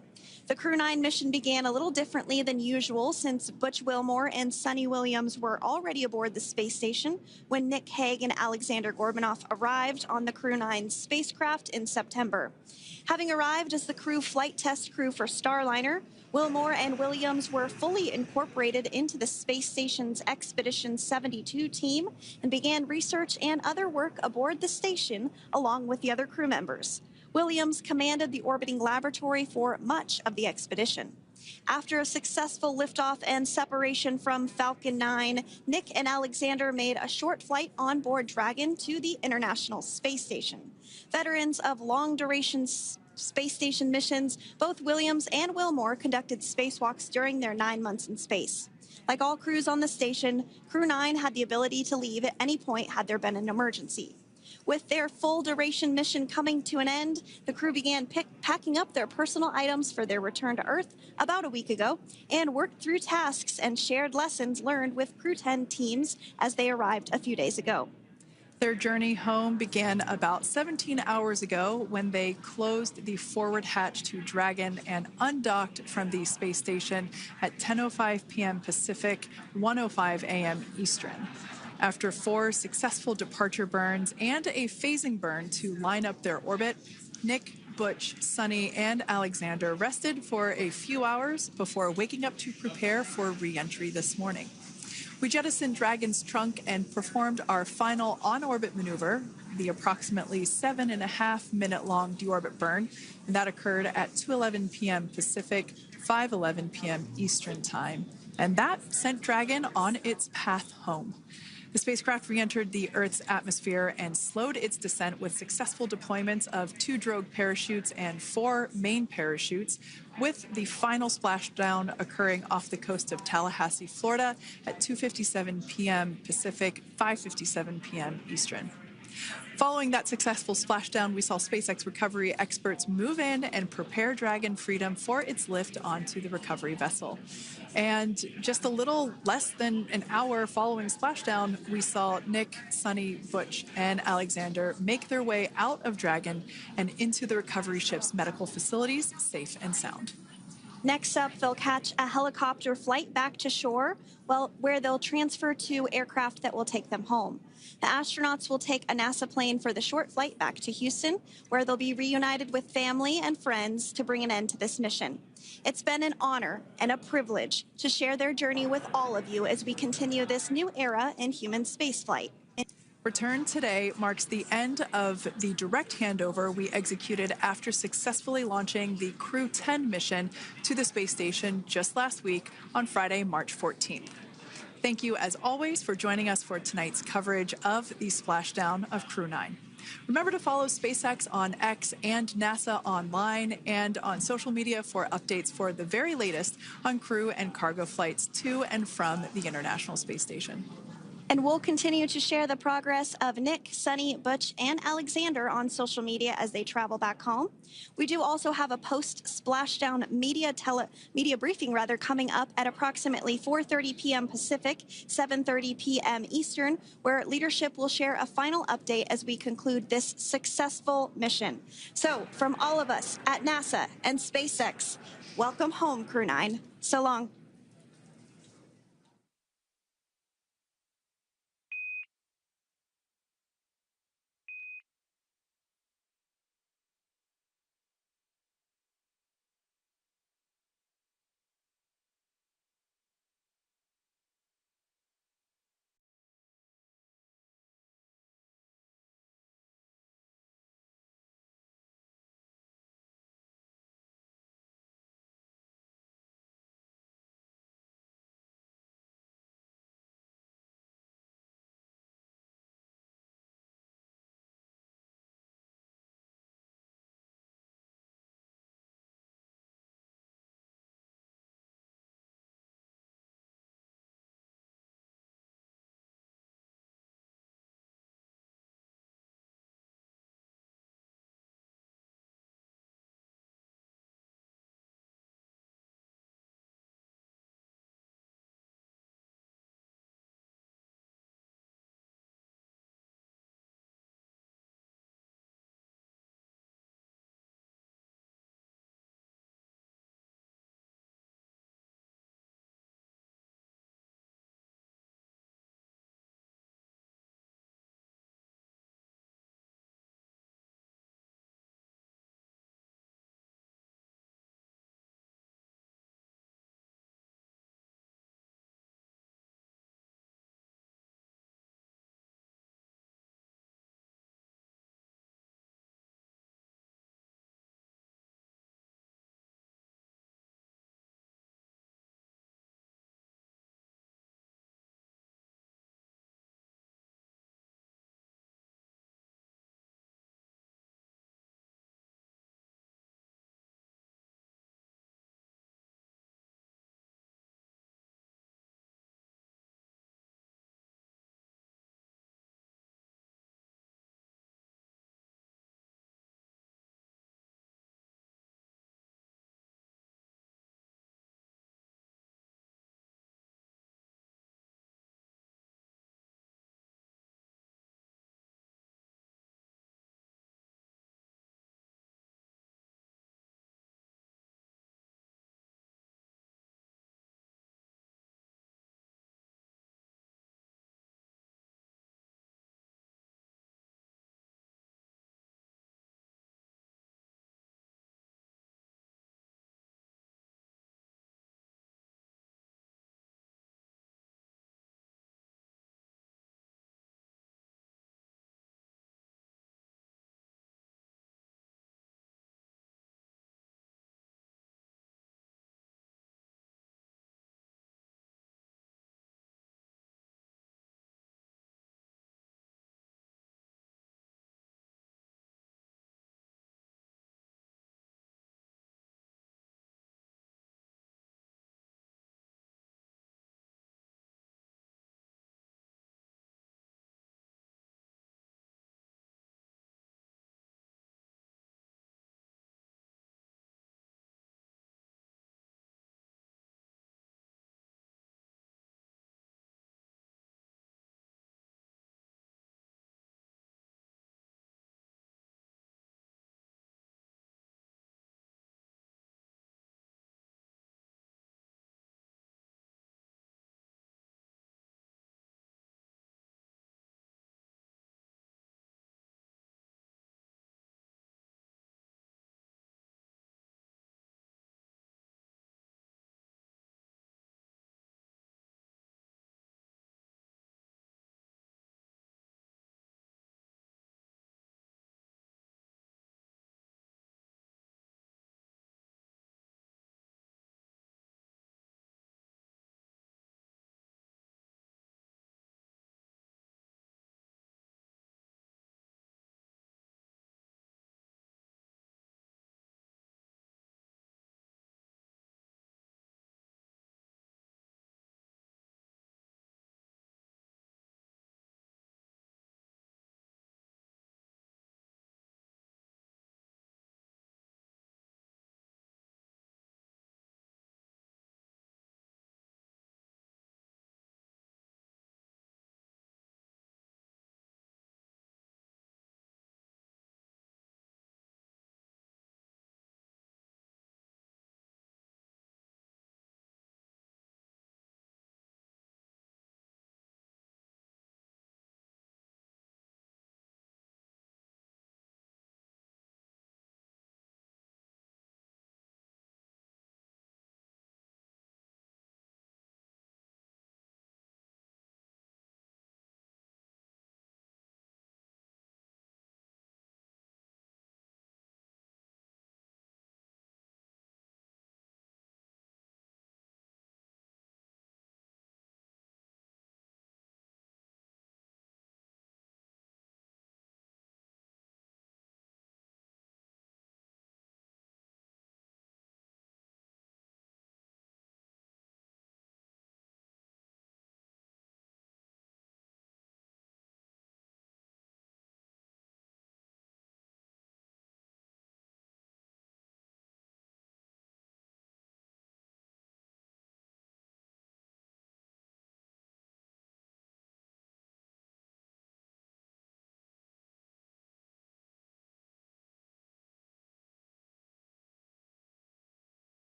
S2: The Crew-9 mission began a little differently than usual since Butch Wilmore and Suni Williams were already aboard the space station when Nick Hague and Aleksandr Gorbunov arrived on the Crew-9 spacecraft in September. Having arrived as the crew flight test crew for Starliner, Wilmore and Williams were fully incorporated into the space station's Expedition 72 team and began research and other work aboard the station along with the other crew members. Williams commanded the orbiting laboratory for much of the expedition. After a successful liftoff and separation from Falcon 9, Nick and Aleksandr made a short flight on board Dragon to the International Space Station. Veterans of long-duration space station missions, both Williams and Wilmore conducted spacewalks during their 9 months in space. Like all crews on the station, Crew-9 had the ability to leave at any point had there been an emergency. With their full duration mission coming to an end, the crew began packing up their personal items for their return to Earth about a week ago and worked through tasks and shared lessons learned with Crew-10 teams as they arrived a few days ago.
S1: Their journey home began about 17 hours ago when they closed the forward hatch to Dragon and undocked from the space station at 10:05 p.m. Pacific, 1:05 a.m. Eastern. After 4 successful departure burns and a phasing burn to line up their orbit, Nick, Butch, Suni, and Aleksandr rested for a few hours before waking up to prepare for re-entry this morning. We jettisoned Dragon's trunk and performed our final on-orbit maneuver, the approximately 7.5-minute-long deorbit burn, and that occurred at 2:11 p.m. Pacific, 5:11 p.m. Eastern Time. And that sent Dragon on its path home. The spacecraft re-entered the Earth's atmosphere and slowed its descent with successful deployments of 2 drogue parachutes and 4 main parachutes, with the final splashdown occurring off the coast of Tallahassee, Florida at 2:57 p.m. Pacific, 5:57 p.m. Eastern. Following that successful splashdown, we saw SpaceX recovery experts move in and prepare Dragon Freedom for its lift onto the recovery vessel. And just a little less than an hour following splashdown, we saw Nick, Suni, Butch, and Aleksandr make their way out of Dragon and into the recovery ship's medical facilities, safe and sound.
S2: Next up, they'll catch a helicopter flight back to shore, where they'll transfer to aircraft that will take them home. The astronauts will take a NASA plane for the short flight back to Houston, where they'll be reunited with family and friends to bring an end to this mission. It's been an honor and a privilege to share their journey with all of you as we continue this new era in human spaceflight.
S1: Return today marks the end of the direct handover we executed after successfully launching the Crew-10 mission to the space station just last week on Friday, March 14th. Thank you, as always, for joining us for tonight's coverage of the splashdown of Crew-9. Remember to follow SpaceX on X and NASA online and on social media for updates for the very latest on crew and cargo flights to and from the International Space Station.
S2: And we'll continue to share the progress of Nick, Suni, Butch, and Aleksandr on social media as they travel back home. We do also have a post-splashdown media briefing coming up at approximately 4:30 p.m. Pacific, 7:30 p.m. Eastern, where leadership will share a final update as we conclude this successful mission. So, from all of us at NASA and SpaceX, welcome home, Crew-9. So long.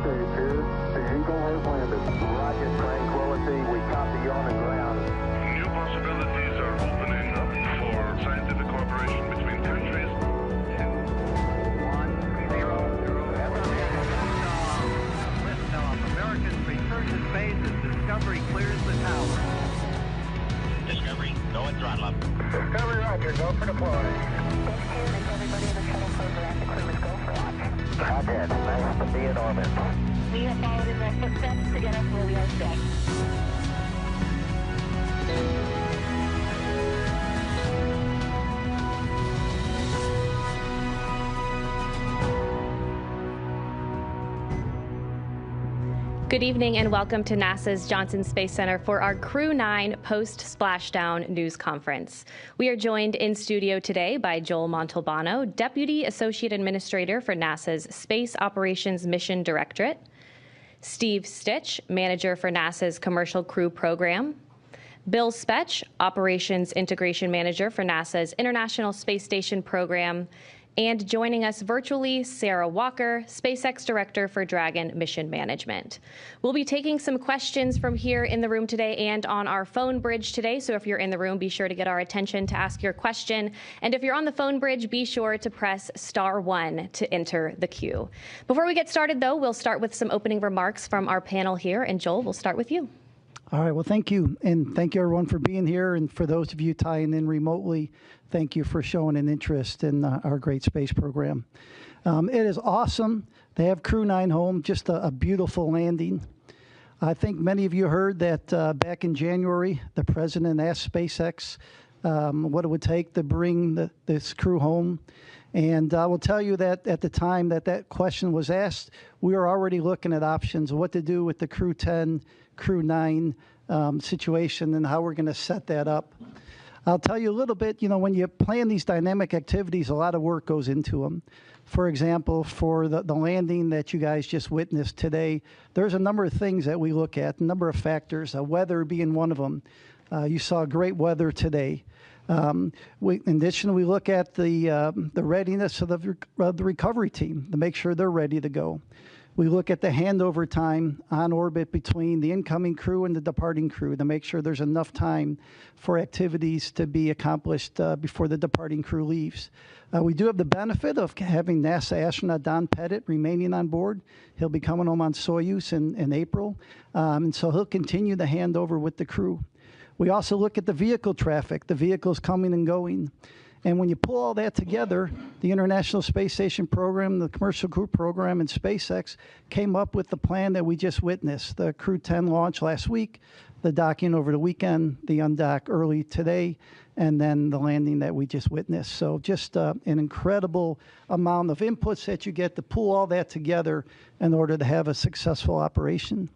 S6: Piers. The Eagle has landed. Rocket Tranquility, we copy you on the ground.
S7: New possibilities are opening up for scientific cooperation between countries.
S8: 100. Liftoff. Americans return to space as Discovery clears the tower.
S9: Discovery, go and throttle up.
S6: Discovery, roger, go for deploy.
S10: Everybody in the shuttle program, the crew is go for launch.
S6: Roger, nice to be in orbit.
S10: We have followed in their footsteps to get us where we are today.
S11: Good evening and welcome to NASA's Johnson Space Center for our Crew-9 post-Splashdown news conference. We are joined in studio today by Joel Montalbano, Deputy Associate Administrator for NASA's Space Operations Mission Directorate, Steve Stitch, Manager for NASA's Commercial Crew Program, Bill Spetch, Operations Integration Manager for NASA's International Space Station Program, and joining us virtually, Sarah Walker, SpaceX Director for Dragon Mission Management. We'll be taking some questions from here in the room today and on our phone bridge today. So if you're in the room, be sure to get our attention to ask your question. And if you're on the phone bridge, be sure to press *1 to enter the queue. Before we get started, though, we'll start with some opening remarks from our panel here. And Joel, we'll start with you.
S12: All right. Well, thank you. And thank you, everyone, for being here. And for those of you tying in remotely, thank you for showing an interest in our great space program. It is awesome to have Crew-9 home, just a beautiful landing. I think many of you heard that back in January, the president asked SpaceX what it would take to bring this crew home. And I will tell you that at the time that question was asked, we were already looking at options, what to do with the Crew-10, Crew-9 situation and how we're going to set that up. I'll tell you a little bit, when you plan these dynamic activities, a lot of work goes into them. For example, for the landing that you guys just witnessed today, there's a number of things that we look at, a number of factors, weather being one of them. You saw great weather today. In addition, we look at the readiness of the recovery team to make sure they're ready to go. We look at the handover time on orbit between the incoming crew and the departing crew to make sure there's enough time for activities to be accomplished before the departing crew leaves. We do have the benefit of having NASA astronaut Don Pettit remaining on board. He'll be coming home on Soyuz in April, and so he'll continue the handover with the crew. We also look at the vehicle traffic, the vehicles coming and going. And when you pull all that together, the International Space Station program, the Commercial Crew program, and SpaceX came up with the plan that we just witnessed. The Crew-10 launch last week, the docking over the weekend, the undock early today, and then the landing that we just witnessed. So just an incredible amount of inputs that you get to pull all that together in order to have a successful operation.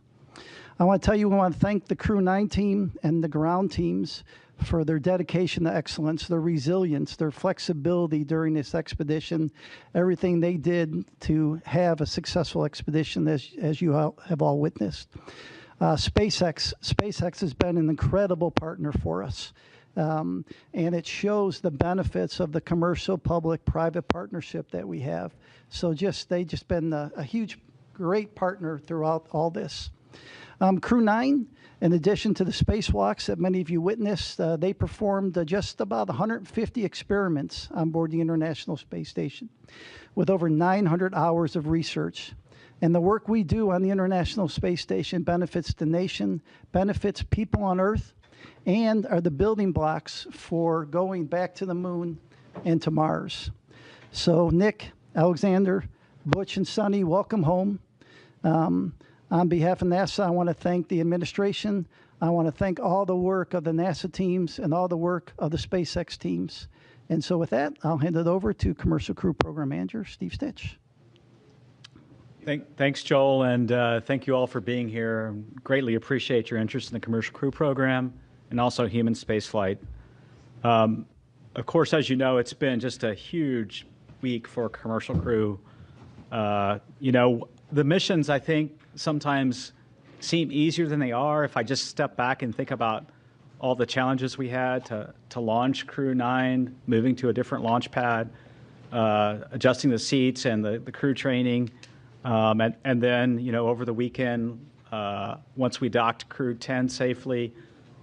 S12: I want to tell you, we want to thank the Crew-9 team and the ground teams for their dedication to excellence, their resilience, their flexibility during this expedition, everything they did to have a successful expedition, as you have all witnessed. SpaceX has been an incredible partner for us, and it shows the benefits of the commercial, public, private partnership that we have. So they just been a huge, great partner throughout all this. Crew-9, in addition to the spacewalks that many of you witnessed, they performed just about 150 experiments on board the International Space Station with over 900 hours of research. And the work we do on the International Space Station benefits the nation, benefits people on Earth, and are the building blocks for going back to the moon and to Mars. So Nick, Aleksandr, Butch, and Suni, welcome home. On behalf of NASA, I want to thank the administration. I want to thank all the work of the NASA teams and all the work of the SpaceX teams. And so with that, I'll hand it over to Commercial Crew Program Manager, Steve Stitch.
S13: Thanks, Joel, and thank you all for being here. Greatly appreciate your interest in the Commercial Crew Program and also human spaceflight. Of course, as you know, it's been just a huge week for Commercial Crew. The missions, I think, sometimes seem easier than they are. If I just step back and think about all the challenges we had to launch Crew-9, moving to a different launch pad, adjusting the seats and the crew training, And then, over the weekend, once we docked Crew 10 safely,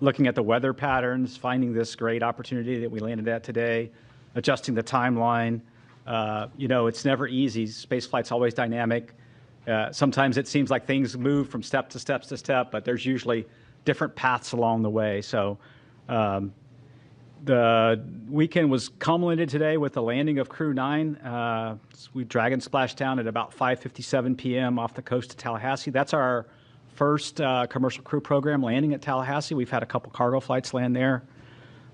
S13: looking at the weather patterns, finding this great opportunity that we landed at today, adjusting the timeline. It's never easy. Spaceflight's always dynamic. Sometimes it seems like things move from step to step to step, but there's usually different paths along the way. So the weekend was culminated today with the landing of Crew-9. We Dragon Splashdown at about 5:57 p.m. off the coast of Tallahassee. That's our first commercial crew program landing at Tallahassee. We've had a couple cargo flights land there.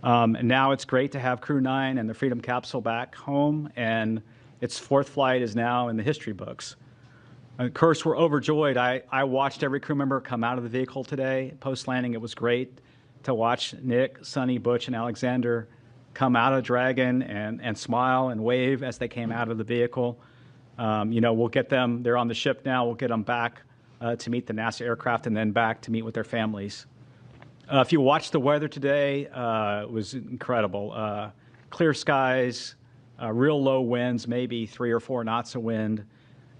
S13: And now it's great to have Crew-9 and the Freedom capsule back home, and its fourth flight is now in the history books. Of course, we're overjoyed. I watched every crew member come out of the vehicle today. Post-landing, it was great to watch Nick, Suni, Butch, and Aleksandr come out of Dragon and smile and wave as they came out of the vehicle. We'll get them, they're on the ship now, we'll get them back to meet the NASA aircraft and then back to meet with their families. If you watched the weather today, it was incredible. Clear skies, real low winds, maybe 3 or 4 knots of wind,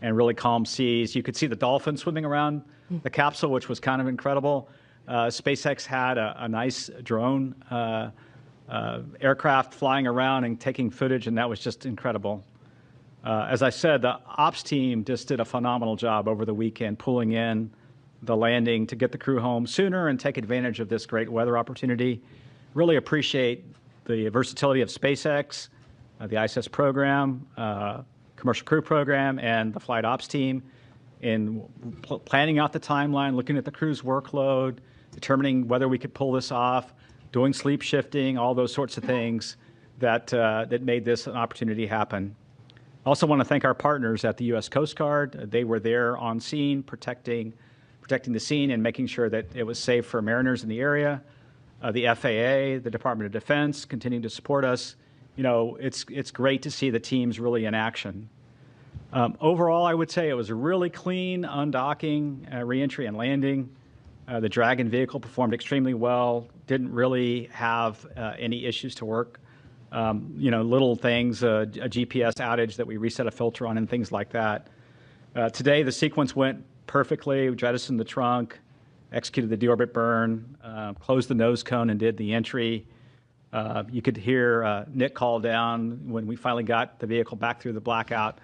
S13: and really calm seas. You could see the dolphins swimming around the capsule, which was kind of incredible. SpaceX had a nice drone aircraft flying around and taking footage, and that was just incredible. As I said, the ops team just did a phenomenal job over the weekend, pulling in the landing to get the crew home sooner and take advantage of this great weather opportunity. Really appreciate the versatility of SpaceX, the ISS program, commercial crew program, and the flight ops team in planning out the timeline, looking at the crew's workload, determining whether we could pull this off, doing sleep shifting, all those sorts of things that made this an opportunity happen. I also want to thank our partners at the U.S. Coast Guard. They were there on scene, protecting the scene and making sure that it was safe for mariners in the area. The FAA, the Department of Defense, continuing to support us. It's great to see the teams really in action. Overall, I would say it was a really clean undocking, reentry, and landing. The Dragon vehicle performed extremely well, didn't really have any issues to work. Little things, a GPS outage that we reset a filter on and things like that. Today, the sequence went perfectly. We jettisoned the trunk, executed the deorbit burn, closed the nose cone, and did the entry. You could hear Nick call down when we finally got the vehicle back through the blackout,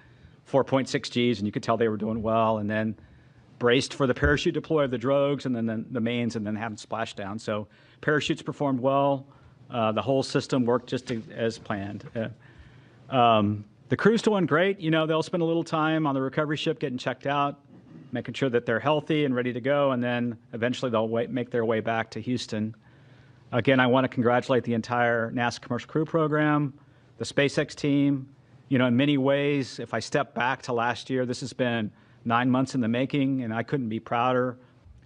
S13: 4.6 Gs, and you could tell they were doing well, and then braced for the parachute deploy of the drogues and then the mains, and then having splashdown. So parachutes performed well. The whole system worked just as planned. The crew's doing great. They'll spend a little time on the recovery ship getting checked out, making sure that they're healthy and ready to go, and then eventually they'll make their way back to Houston. Again, I want to congratulate the entire NASA Commercial Crew Program, the SpaceX team. In many ways, if I step back to last year, this has been 9 months in the making, and I couldn't be prouder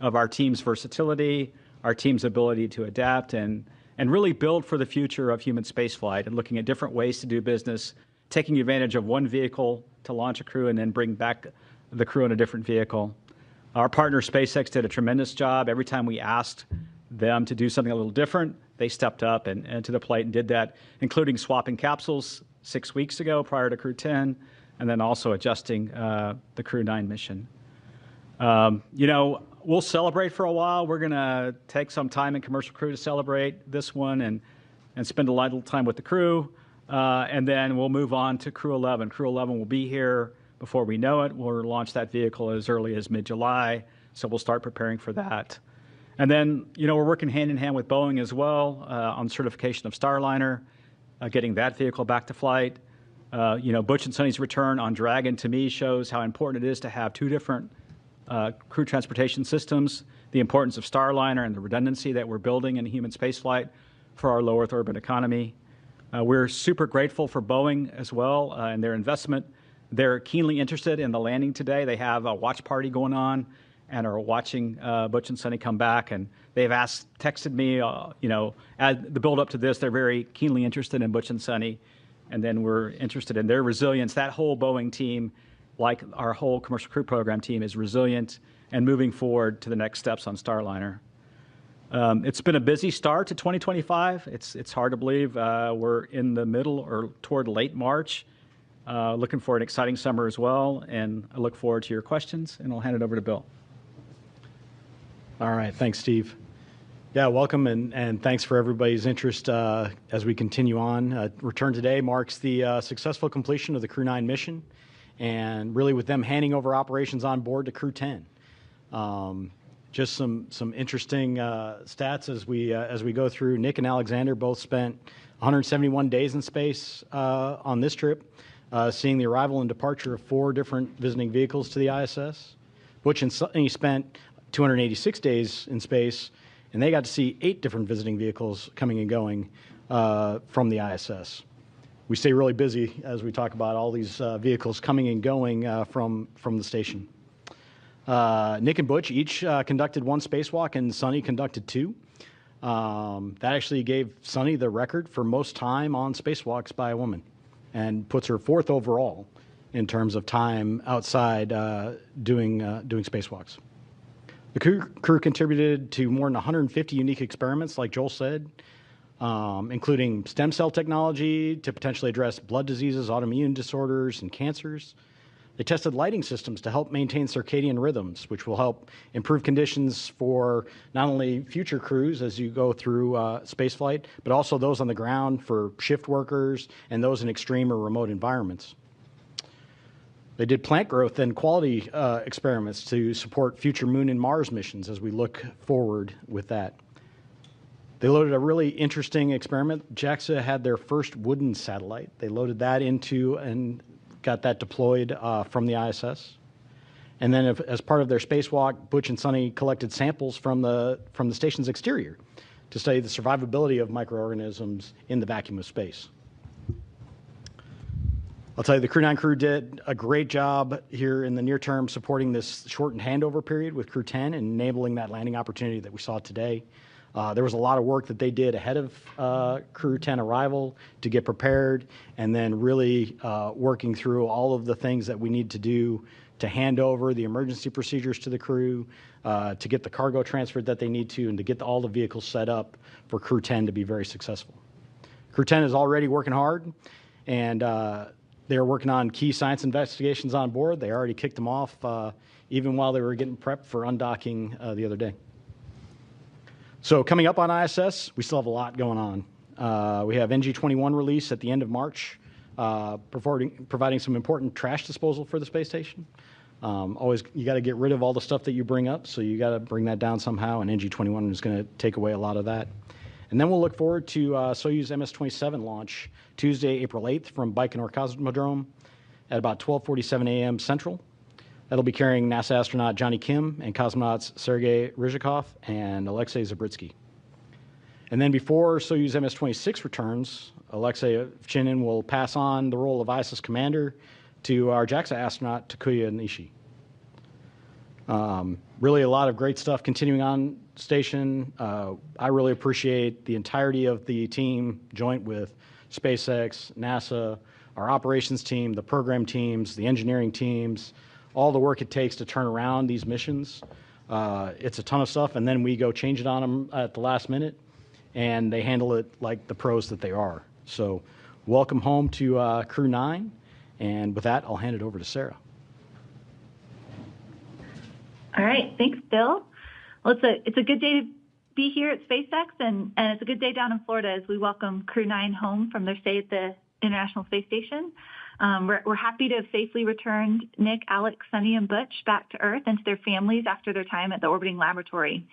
S13: of our team's versatility, our team's ability to adapt, and really build for the future of human spaceflight and looking at different ways to do business, taking advantage of one vehicle to launch a crew and then bring back the crew in a different vehicle. Our partner SpaceX did a tremendous job. Every time we asked them to do something a little different, they stepped up and to the plate and did that, including swapping capsules 6 weeks ago prior to Crew 10, and then also adjusting the Crew-9 mission. We'll celebrate for a while. We're going to take some time in commercial crew to celebrate this one and spend a little time with the crew, and then we'll move on to Crew 11. Crew 11 will be here before we know it. We'll launch that vehicle as early as mid-July, so we'll start preparing for that. And then, we're working hand in hand with Boeing as well on certification of Starliner, getting that vehicle back to flight. Butch and Suni's return on Dragon, to me, shows how important it is to have two different crew transportation systems, the importance of Starliner and the redundancy that we're building in human spaceflight for our low Earth orbit economy. We're super grateful for Boeing as well and their investment. They're keenly interested in the landing today. They have a watch party going on and are watching Butch and Suni come back. And they've texted me, as the build up to this, they're very keenly interested in Butch and Suni. And then we're interested in their resilience. That whole Boeing team, like our whole commercial crew program team, is resilient and moving forward to the next steps on Starliner. It's been a busy start to 2025. It's hard to believe we're in the middle or toward late March, Looking for an exciting summer as well, and I look forward to your questions, and I'll hand it over to Bill. All right, thanks, Steve. Yeah, welcome, and thanks for everybody's interest as we continue on. Return today marks the successful completion of the Crew-9 mission, and really with them handing over operations on board to Crew-10. Just some interesting stats as we go through. Nick and Aleksandr both spent 171 days in space on this trip, seeing the arrival and departure of 4 different visiting vehicles to the ISS. Butch and Suni spent 286 days in space, and they got to see 8 different visiting vehicles coming and going from the ISS. We stay really busy as we talk about all these vehicles coming and going from the station. Nick and Butch each conducted 1 spacewalk, and Suni conducted 2. That actually gave Suni the record for most time on spacewalks by a woman, and puts her 4th overall in terms of time outside doing spacewalks. The crew contributed to more than 150 unique experiments, like Joel said, including stem cell technology to potentially address blood diseases, autoimmune disorders, and cancers. They tested lighting systems to help maintain circadian rhythms, which will help improve conditions for not only future crews as you go through spaceflight, but also those on the ground for shift workers and those in extreme or remote environments. They did plant growth and quality experiments to support future Moon and Mars missions as we look forward with that. They loaded a really interesting experiment. JAXA had their first wooden satellite. They loaded that into and got that deployed from the ISS. And then as part of their spacewalk, Butch and Suni collected samples from the station's exterior to study the survivability of microorganisms in the vacuum of space. I'll tell you, the Crew-9 crew did a great job here in the near term supporting this shortened handover period with Crew-10 and enabling that landing opportunity that we saw today. There was a lot of work that they did ahead of Crew-10 arrival to get prepared, and then really working through all of the things that we need to do to hand over the emergency procedures to the crew, to get the cargo transferred that they need to, and to get all the vehicles set up for Crew-10 to be very successful. Crew-10 is already working hard, and they're working on key science investigations on board. They already kicked them off even while they were getting prepped for undocking the other day. So coming up on ISS, we still have a lot going on. We have NG-21 release at the end of March, providing some important trash disposal for the space station. Always, you got to get rid of all the stuff that you bring up, so you got to bring that down somehow, and NG-21 is going to take away a lot of that. And then we'll look forward to Soyuz MS-27 launch Tuesday, April 8th from Baikonur Cosmodrome at about 12:47 a.m. Central. That'll be carrying NASA astronaut Johnny Kim and cosmonauts Sergei Ryzhikov and Alexei Zabritsky. And then before Soyuz MS-26 returns, Alexei Ovchinin will pass on the role of ISS commander to our JAXA astronaut Takuya Nishi. Really a lot of great stuff continuing on station. I really appreciate the entirety of the team, joint with SpaceX, NASA, our operations team, the program teams, the engineering teams, all the work it takes to turn around these missions. It's a ton of stuff, and then we go change it on them at the last minute, and they handle it like the pros that they are. So welcome home to Crew-9, and with that, I'll hand it over to Sarah.
S14: All right, thanks, Bill. Well, it's a good day to be here at SpaceX, and it's a good day down in Florida as we welcome Crew-9 home from their stay at the International Space Station. We're happy to have safely returned Nick, Alex, Suni, and Butch back to Earth and to their families after their time at the orbiting laboratory.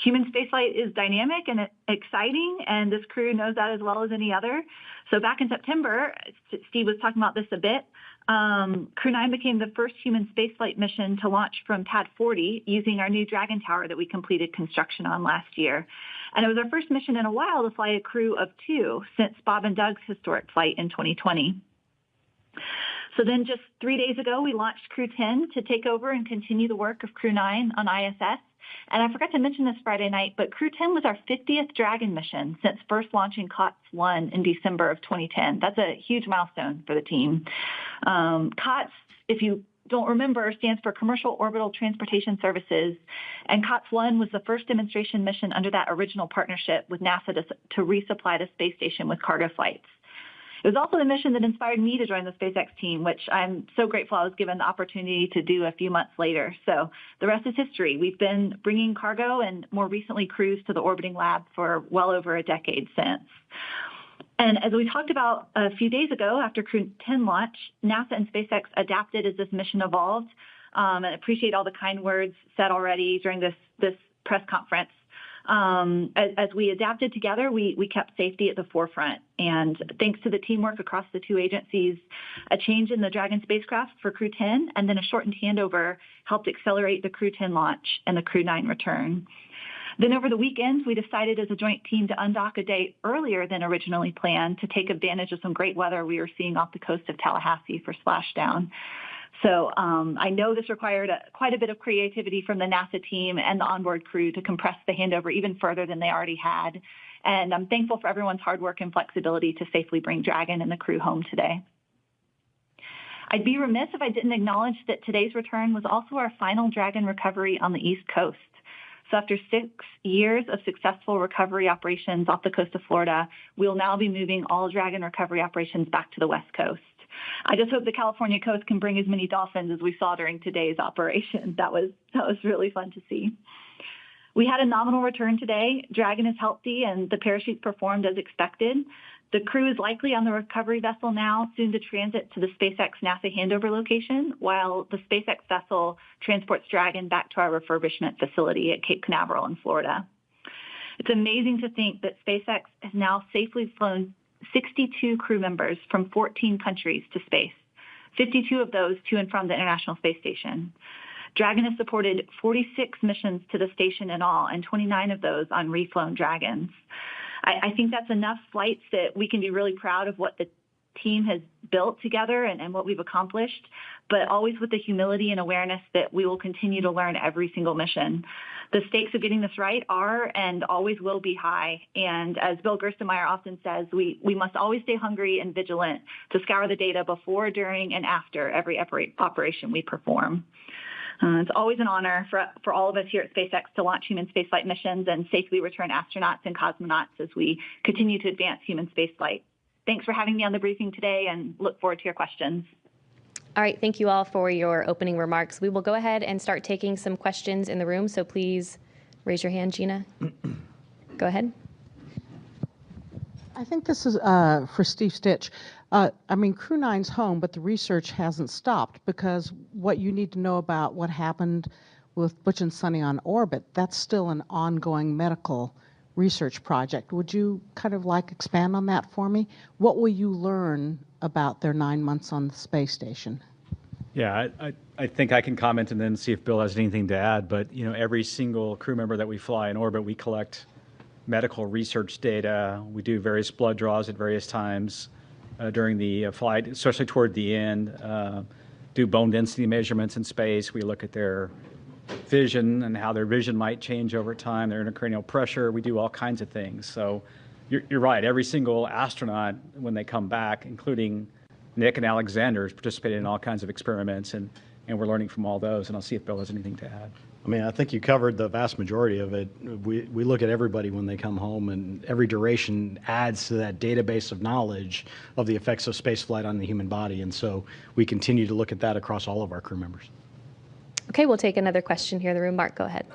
S14: Human spaceflight is dynamic and exciting, and this crew knows that as well as any other. So back in September, Steve was talking about this a bit, Crew-9 became the first human spaceflight mission to launch from Pad 40 using our new Dragon Tower that we completed construction on last year. And it was our first mission in a while to fly a crew of 2 since Bob and Doug's historic flight in 2020. So then just 3 days ago, we launched Crew-10 to take over and continue the work of Crew-9 on ISS. And I forgot to mention this Friday night, but Crew-10 was our 50th Dragon mission since first launching COTS-1 in December of 2010. That's a huge milestone for the team. COTS, if you don't remember, stands for Commercial Orbital Transportation Services. And COTS-1 was the first demonstration mission under that original partnership with NASA to resupply the space station with cargo flights. It was also the mission that inspired me to join the SpaceX team, which I'm so grateful I was given the opportunity to do a few months later. So the rest is history. We've been bringing cargo and more recently crews to the orbiting lab for well over a decade since. And as we talked about a few days ago after Crew-10 launch, NASA and SpaceX adapted as this mission evolved. And I appreciate all the kind words said already during this press conference. As we adapted together, we kept safety at the forefront. And thanks to the teamwork across the two agencies, a change in the Dragon spacecraft for Crew-10 and then a shortened handover helped accelerate the Crew-10 launch and the Crew-9 return. Then over the weekend, we decided as a joint team to undock a day earlier than originally planned to take advantage of some great weather we were seeing off the coast of Tallahassee for Splashdown. So I know this required quite a bit of creativity from the NASA team and the onboard crew to compress the handover even further than they already had. And I'm thankful for everyone's hard work and flexibility to safely bring Dragon and the crew home today. I'd be remiss if I didn't acknowledge that today's return was also our final Dragon recovery on the East Coast. So after 6 years of successful recovery operations off the coast of Florida, we'll now be moving all Dragon recovery operations back to the West Coast. I just hope the California coast can bring as many dolphins as we saw during today's operation. That was really fun to see. We had a nominal return today. Dragon is healthy and the parachutes performed as expected. The crew is likely on the recovery vessel now, soon to transit to the SpaceX NASA handover location, while the SpaceX vessel transports Dragon back to our refurbishment facility at Cape Canaveral in Florida. It's amazing to think that SpaceX has now safely flown 62 crew members from 14 countries to space, 52 of those to and from the International Space Station. Dragon has supported 46 missions to the station in all, and 29 of those on reflown Dragons. I think that's enough flights that we can be really proud of what the team has built together and what we've accomplished, but always with the humility and awareness that we will continue to learn every single mission. The stakes of getting this right are and always will be high. And as Bill Gerstenmaier often says, we must always stay hungry and vigilant to scour the data before, during, and after every operation we perform. It's always an honor for all of us here at SpaceX to launch human spaceflight missions and safely return astronauts and cosmonauts as we continue to advance human spaceflight. Thanks for having me on the briefing today and look forward to your questions.
S11: All right, thank you all for your opening remarks. We will go ahead and start taking some questions in the room, so please raise your hand, Gina. Go ahead.
S15: I think this is for Steve Stitch. I mean, Crew-9's home, but the research hasn't stopped because what you need to know about what happened with Butch and Suni on orbit, that's still an ongoing medical research project. Would you kind of expand on that for me? What will you learn about their 9 months on the space station?
S13: Yeah, I think I can comment and then see if Bill has anything to add. But, every single crew member that we fly in orbit, we collect medical research data. We do various blood draws at various times during the flight, especially toward the end. Do bone density measurements in space. We look at their vision and how their vision might change over time, their intracranial pressure. We do all kinds of things. So you're right. Every single astronaut, when they come back, including Nick and Aleksandr, is participating in all kinds of experiments, and we're learning from all those. And I'll see if Bill has anything to add.
S16: I mean, I think you covered the vast majority of it. We look at everybody when they come home, and every duration adds to that database of knowledge of the effects of spaceflight on the human body. And so we continue to look at that across all of our crew members.
S11: Okay, we'll take another question here in the room. Mark, go ahead.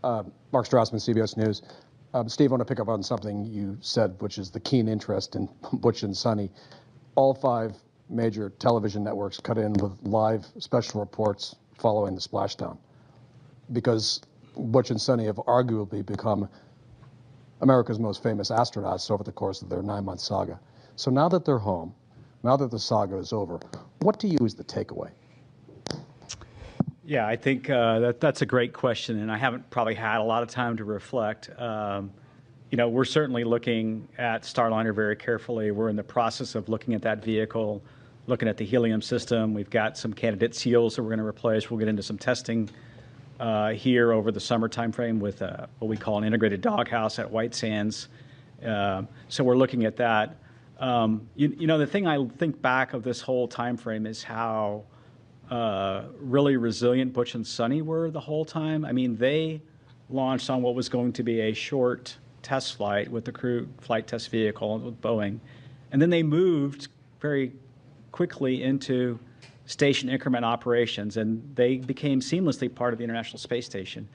S17: Mark Strassman, CBS News. Steve, I want to pick up on something you said, which is the keen interest in Butch and Suni. All 5 major television networks cut in with live special reports following the splashdown, because Butch and Suni have arguably become America's most famous astronauts over the course of their 9-month saga. So now that they're home, now that the saga is over, what do you is the takeaway?
S13: Yeah, I think that's a great question, and I haven't probably had a lot of time to reflect. We're certainly looking at Starliner very carefully. We're in the process of looking at that vehicle, looking at the helium system. We've got some candidate seals that we're going to replace. We'll get into some testing here over the summer timeframe with what we call an integrated doghouse at White Sands. So we're looking at that. The thing I think back of this whole timeframe is how really resilient Butch and Suni were the whole time. I mean, they launched on what was going to be a short test flight with the crew flight test vehicle with Boeing, And then they moved very quickly into station increment operations, and they became seamlessly part of the International Space Station.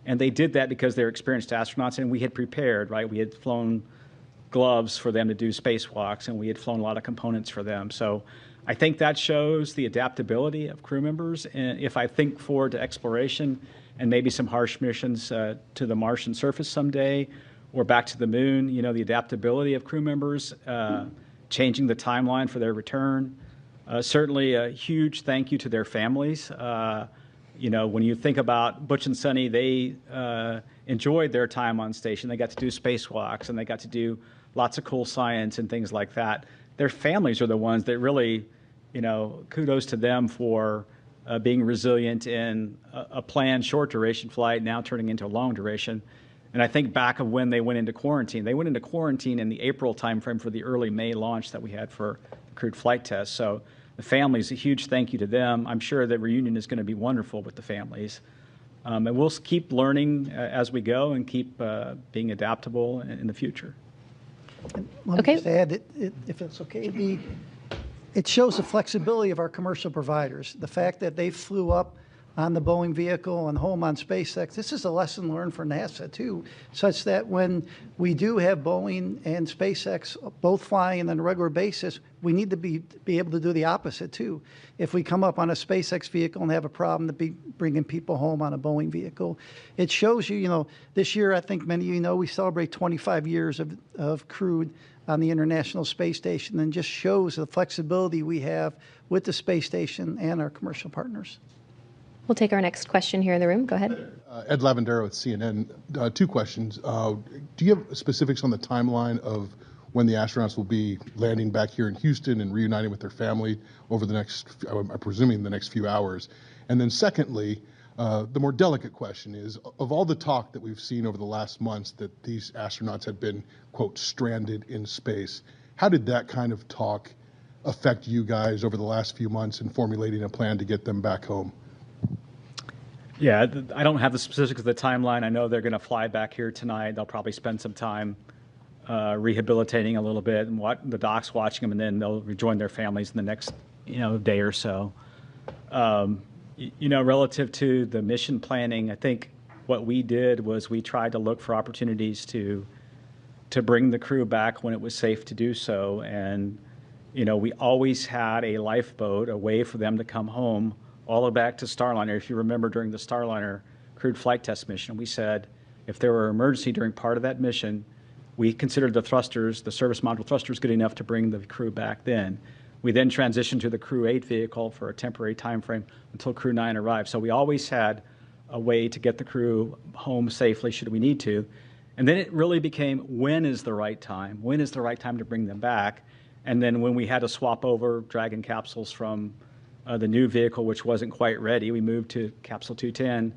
S13: And they did that because they're experienced astronauts, and we had prepared, right? We had flown gloves for them to do spacewalks, and we had flown a lot of components for them. So I think that shows the adaptability of crew members. And if I think forward to exploration and maybe some harsh missions to the Martian surface someday, or back to the moon, you know, the adaptability of crew members, changing the timeline for their return. Certainly a huge thank you to their families. You know, when you think about Butch and Suni, they enjoyed their time on station. They got to do spacewalks, and they got to do lots of cool science and things like that. Their families are the ones that really, you know, kudos to them for being resilient in a planned short duration flight now turning into a long duration. And I think back of when they went into quarantine. They went into quarantine in the April timeframe for the early May launch that we had for the crewed flight test. So the families, a huge thank you to them. I'm sure the reunion is going to be wonderful with the families. And we'll keep learning as we go and keep being adaptable in the future.
S12: Let me just add, if it's okay, it shows the flexibility of our commercial providers. The fact that they flew up on the Boeing vehicle and home on SpaceX, this is a lesson learned for NASA too, such that when we do have Boeing and SpaceX both flying on a regular basis, we need to be able to do the opposite too. If we come up on a SpaceX vehicle and have a problem to be bringing people home on a Boeing vehicle, it shows you, you know, this year I think many of you know we celebrate 25 years of crewed on the International Space Station, and just shows the flexibility we have with the space station and our commercial partners.
S11: We'll take our next question here in the room. Go ahead.
S18: Ed Lavendero with CNN. Two questions. Do you have specifics on the timeline of when the astronauts will be landing back here in Houston and reuniting with their family over the next, I'm presuming, the next few hours? And then secondly, the more delicate question is, of all the talk that we've seen over the last months that these astronauts had been, quote, stranded in space, how did that kind of talk affect you guys over the last few months in formulating a plan to get them back home?
S13: Yeah, I don't have the specifics of the timeline. I know they're going to fly back here tonight. They'll probably spend some time rehabilitating a little bit, and the doc's watching them, and then they'll rejoin their families in the next, you know, day or so. You know, relative to the mission planning, I think what we did was we tried to look for opportunities to bring the crew back when it was safe to do so, and you know, we always had a lifeboat, a way for them to come home, all the way back to Starliner. If you remember, during the Starliner crewed flight test mission, we said if there were an emergency during part of that mission, we considered the thrusters, the service module thrusters, good enough to bring the crew back then. We then transitioned to the Crew-8 vehicle for a temporary time frame until Crew-9 arrived. So we always had a way to get the crew home safely should we need to. And then it really became, when is the right time? When is the right time to bring them back? And then when we had to swap over Dragon capsules from the new vehicle, which wasn't quite ready, we moved to Capsule 210.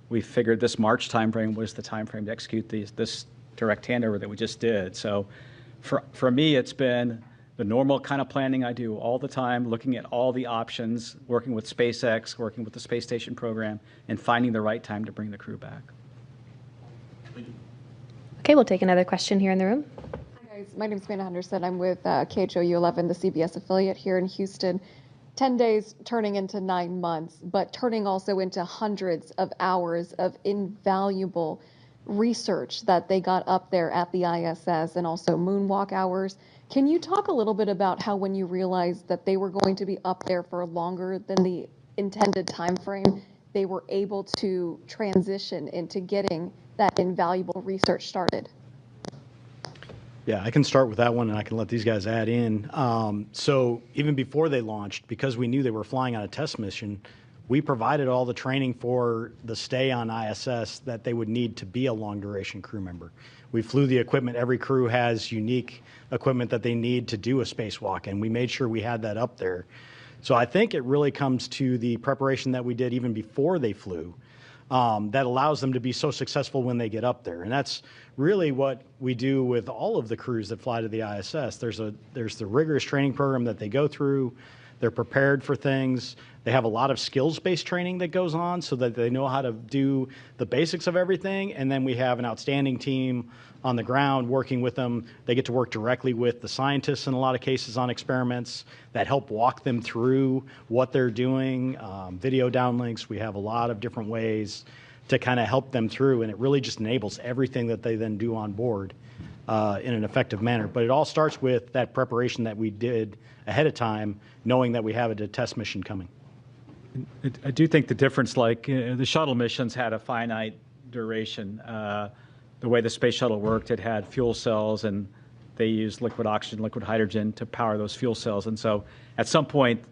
S13: We figured this March timeframe was the timeframe to execute this direct handover that we just did. So for me, it's been the normal kind of planning I do all the time, looking at all the options, working with SpaceX, working with the space station program, and finding the right time to bring the crew back.
S11: Okay, we'll take another question here in the room.
S19: Hi guys, my name is Amanda Henderson. I'm with KHOU 11, the CBS affiliate here in Houston. 10 days turning into 9 months, but turning also into hundreds of hours of invaluable research that they got up there at the ISS, and also moonwalk hours. Can you talk a little bit about how, when you realized that they were going to be up there for longer than the intended time frame, they were able to transition into getting that invaluable research started?
S16: Yeah, I can start with that one, and I can let these guys add in. So even before they launched, because we knew they were flying on a test mission, we provided all the training for the stay on ISS that they would need to be a long-duration crew member. We flew the equipment. Every crew has unique equipment that they need to do a spacewalk, and we made sure we had that up there. So I think it really comes to the preparation that we did even before they flew that allows them to be so successful when they get up there. And that's really what we do with all of the crews that fly to the ISS. There's the rigorous training program that they go through. They're prepared for things. They have a lot of skills-based training that goes on so that they know how to do the basics of everything. And then we have an outstanding team on the ground working with them. They get to work directly with the scientists in a lot of cases on experiments that help walk them through what they're doing, video downlinks. We have a lot of different ways to kind of help them through, and it really just enables everything that they then do on board in an effective manner. But it all starts with that preparation that we did ahead of time, knowing that we have a test mission coming.
S13: I do think the difference, like the shuttle missions had a finite duration. The way the space shuttle worked, it had fuel cells, and they used liquid oxygen, liquid hydrogen to power those fuel cells. And so at some point,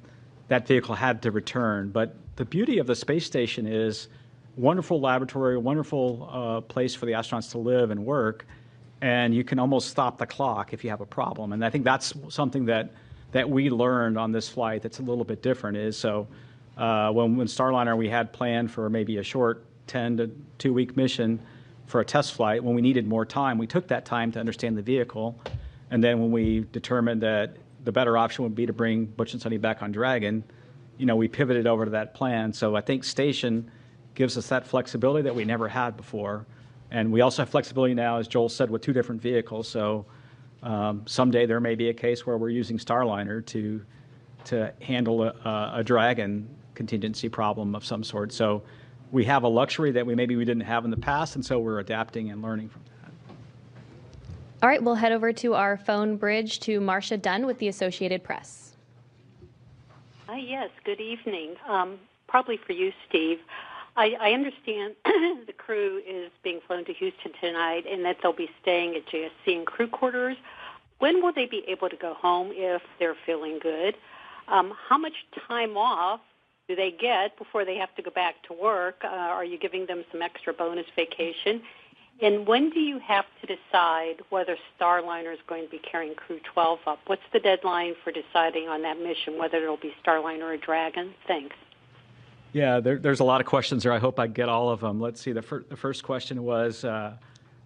S13: that vehicle had to return. But the beauty of the space station is wonderful laboratory, wonderful place for the astronauts to live and work, and you can almost stop the clock if you have a problem. And I think that's something that we learned on this flight that's a little bit different is, so when Starliner we had planned for maybe a short 10 to 2 week mission for a test flight, when we needed more time, we took that time to understand the vehicle. And then when we determined that the better option would be to bring Butch and Suni back on Dragon, we pivoted over to that plan. So I think station gives us that flexibility that we never had before. And we also have flexibility now, as Joel said, with 2 different vehicles. So someday there may be a case where we're using Starliner to handle a Dragon contingency problem of some sort. So we have a luxury that maybe we didn't have in the past, and so we're adapting and learning from that.
S11: All right, we'll head over to our phone bridge to Marcia Dunn with the Associated Press.
S20: Yes, good evening. Probably for you, Steve. I understand the crew is being flown to Houston tonight and that they'll be staying at JSC and crew quarters. When will they be able to go home if they're feeling good? How much time off do they get before they have to go back to work? Are you giving them some extra bonus vacation? And when do you have to decide whether Starliner is going to be carrying Crew 12 up? What's the deadline for deciding on that mission, whether it'll be Starliner or Dragon? Thanks.
S13: Yeah, there's a lot of questions there. I hope I get all of them. Let's see. The first question was,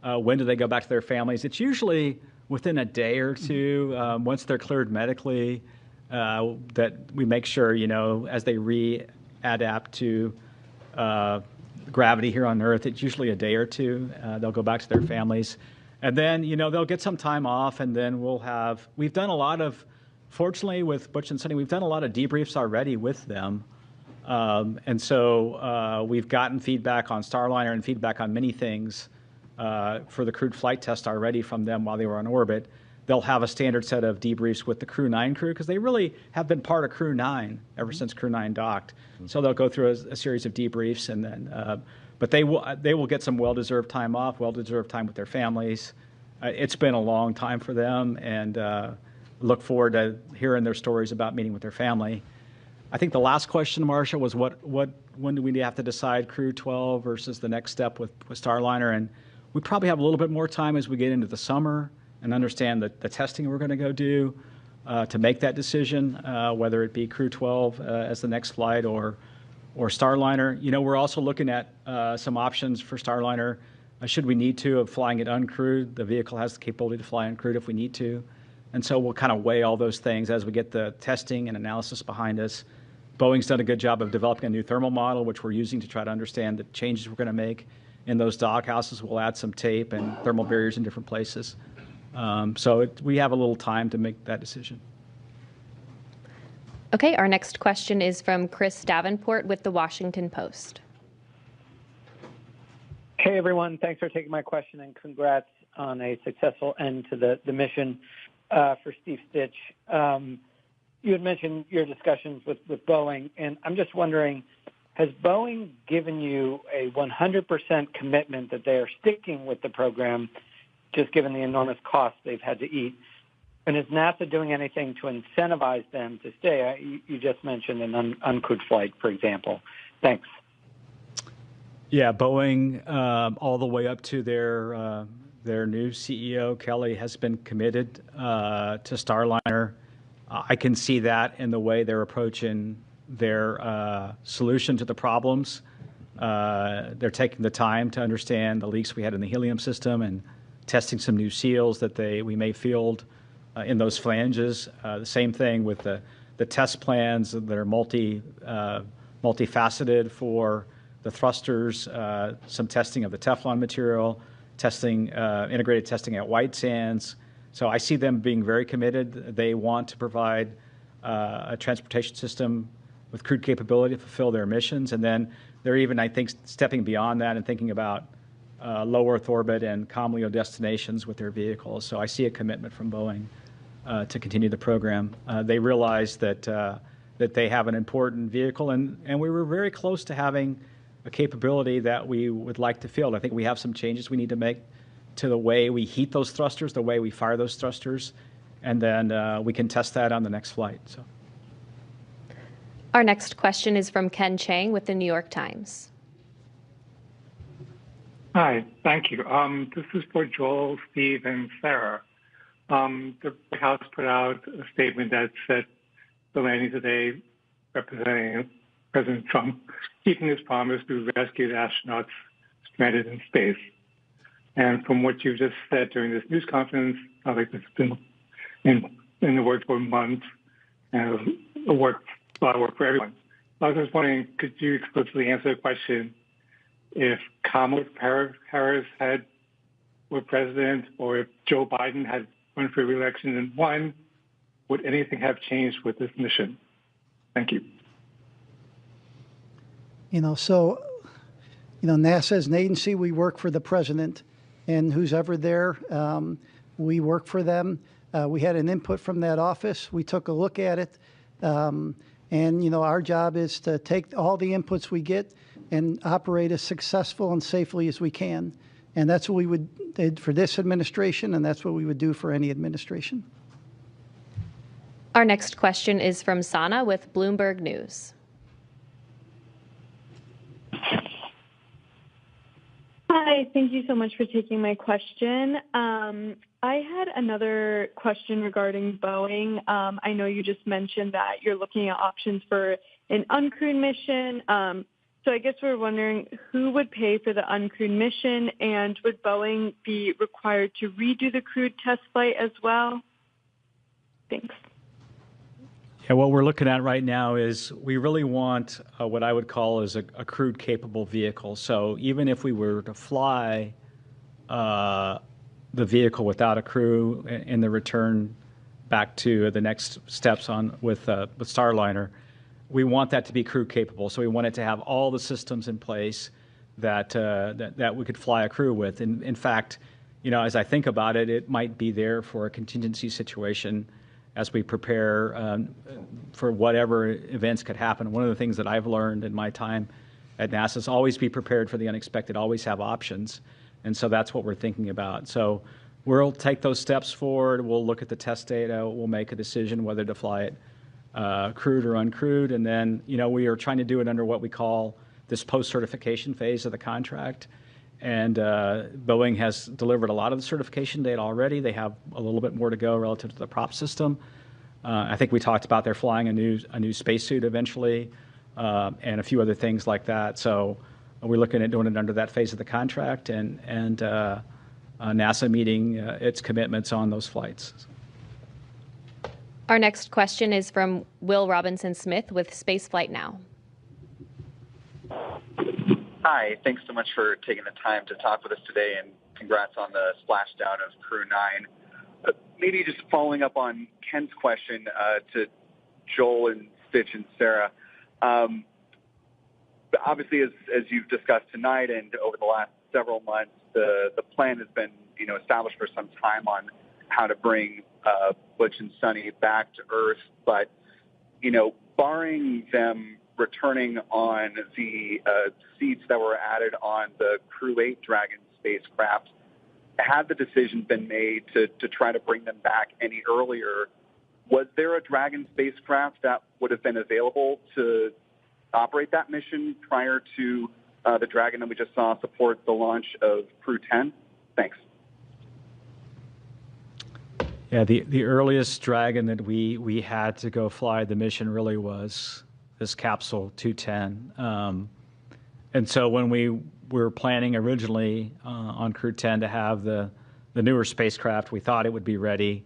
S13: when do they go back to their families? It's usually within a day or two, once they're cleared medically, that we make sure, as they readapt to gravity here on Earth, it's usually a day or two. They'll go back to their families. And then, they'll get some time off, and then we've done a lot of, fortunately with Butch and Suni, we've done a lot of debriefs already with them. And so we've gotten feedback on Starliner and feedback on many things for the crewed flight test already from them while they were on orbit. They'll have a standard set of debriefs with the Crew-9 crew because they really have been part of Crew-9 ever since Crew-9 docked. So they'll go through a series of debriefs, and then, but they will get some well-deserved time off, well-deserved time with their families. It's been a long time for them, and look forward to hearing their stories about meeting with their family. I think the last question, Marcia, was when do we have to decide Crew 12 versus the next step with Starliner? And we probably have a little bit more time as we get into the summer and understand the testing we're going to go do to make that decision, whether it be Crew 12 as the next flight or Starliner. We're also looking at some options for Starliner. Should we need to, of flying it uncrewed, the vehicle has the capability to fly uncrewed if we need to. And so we'll kind of weigh all those things as we get the testing and analysis behind us. Boeing's done a good job of developing a new thermal model, which we're using to try to understand the changes we're going to make in those dog houses. We'll add some tape and thermal barriers in different places. So we have a little time to make that decision.
S11: Okay, our next question is from Chris Davenport with The Washington Post.
S21: Hey, everyone. Thanks for taking my question, and congrats on a successful end to the mission for Steve Stitch. You had mentioned your discussions with Boeing, and I'm just wondering, has Boeing given you a 100% commitment that they are sticking with the program, just given the enormous costs they've had to eat? And is NASA doing anything to incentivize them to stay? You just mentioned an uncrewed flight, for example. Thanks.
S13: Yeah, Boeing, all the way up to their new CEO, Kelly, has been committed to Starliner. I can see that in the way they're approaching their solution to the problems. They're taking the time to understand the leaks we had in the helium system and testing some new seals that we may field in those flanges. The same thing with the the test plans that are multifaceted for the thrusters, some testing of the Teflon material, testing, integrated testing at White Sands. So I see them being very committed. They want to provide a transportation system with crewed capability to fulfill their missions. And then they're even, I think, stepping beyond that and thinking about low Earth orbit and COMLEO destinations with their vehicles. So I see a commitment from Boeing to continue the program. They realize that they have an important vehicle, and we were very close to having a capability that we would like to field. I think we have some changes we need to make to the way we heat those thrusters, the way we fire those thrusters, and then we can test that on the next flight. So.
S11: Our next question is from Ken Chang with the New York Times.
S5: Hi, thank you. This is for Joel, Steve, and Sarah. The White House put out a statement that said the landing today, representing President Trump, keeping his promise to rescue the astronauts stranded in space. And from what you just said during this news conference, I think it's been in the works for months, and a lot of work for everyone. I was just wondering, could you explicitly answer the question, if Kamala Harris were president, or if Joe Biden had run for re-election and won, would anything have changed with this mission? Thank you.
S12: NASA is an agency. We work for the president, and who's ever there, we work for them. We had an input from that office. We took a look at it. And, our job is to take all the inputs we get and operate as successful and safely as we can. And that's what we did for this administration, and that's what we would do for any administration.
S11: Our next question is from Sana with Bloomberg News.
S22: Hi, thank you so much for taking my question. I had another question regarding Boeing. I know you just mentioned that you're looking at options for an uncrewed mission. So I guess we're wondering who would pay for the uncrewed mission, and would Boeing be required to redo the crewed test flight as well? Thanks.
S13: Yeah, what we're looking at right now is we really want what I would call is a crewed capable vehicle. So even if we were to fly the vehicle without a crew in the return back to the next steps on with Starliner, we want that to be crew capable. So we want it to have all the systems in place that we could fly a crew with. And in fact, as I think about it, it might be there for a contingency situation as we prepare for whatever events could happen. One of the things that I've learned in my time at NASA is always be prepared for the unexpected, always have options. And so that's what we're thinking about. So we'll take those steps forward. We'll look at the test data. We'll make a decision whether to fly it crewed or uncrewed. And then, we are trying to do it under what we call this post-certification phase of the contract. And Boeing has delivered a lot of the certification data already. They have a little bit more to go relative to the prop system. I think we talked about they're flying a new spacesuit eventually, and a few other things like that. So we're looking at doing it under that phase of the contract, and NASA meeting its commitments on those flights.
S11: Our next question is from Will Robinson-Smith with Spaceflight Now.
S23: Hi, thanks so much for taking the time to talk with us today, and congrats on the splashdown of Crew-9. Maybe just following up on Ken's question to Joel and Stitch and Sarah. Obviously, as you've discussed tonight and over the last several months, the plan has been established for some time on how to bring Butch and Suni back to Earth. But barring them returning on the seats that were added on the Crew-8 Dragon spacecraft, had the decision been made to try to bring them back any earlier, was there a Dragon spacecraft that would have been available to operate that mission prior to the Dragon that we just saw support the launch of Crew-10? Thanks.
S13: Yeah, the earliest Dragon that we had to go fly the mission really was this capsule 210. And so when we were planning originally on Crew-10 to have the newer spacecraft, we thought it would be ready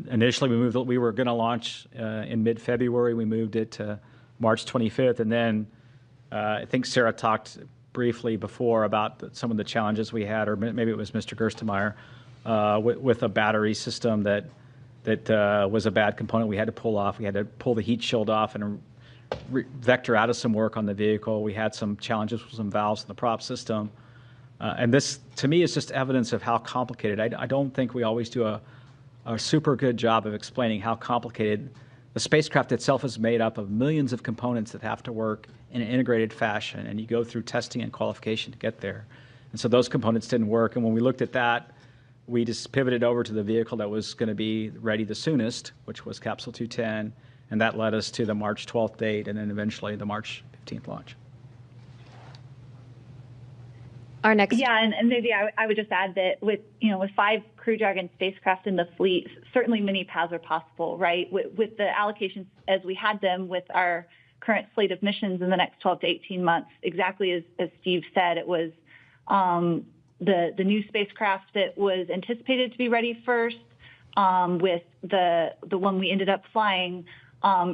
S13: Initially, we were going to launch in mid-February. We moved it to March 25th, and then I think Sarah talked briefly before about some of the challenges we had, or maybe it was Mr. Gerstenmaier, with a battery system that was a bad component we had to pull off. We had to pull the heat shield off and vector out of some work on the vehicle. We had some challenges with some valves in the prop system. And this, to me, is just evidence of how complicated. I don't think we always do a super good job of explaining how complicated the spacecraft itself is made up of millions of components that have to work in an integrated fashion, and you go through testing and qualification to get there. And so those components didn't work, and when we looked at that, we just pivoted over to the vehicle that was going to be ready the soonest, which was Capsule 210, and that led us to the March 12th date and then eventually the March 15th launch.
S11: Our next,
S14: and maybe I would just add that with 5 Crew Dragon spacecraft in the fleet, certainly many paths are possible, right? With the allocations as we had them with our current slate of missions in the next 12 to 18 months, exactly as Steve said, it was the new spacecraft that was anticipated to be ready first, with the one we ended up flying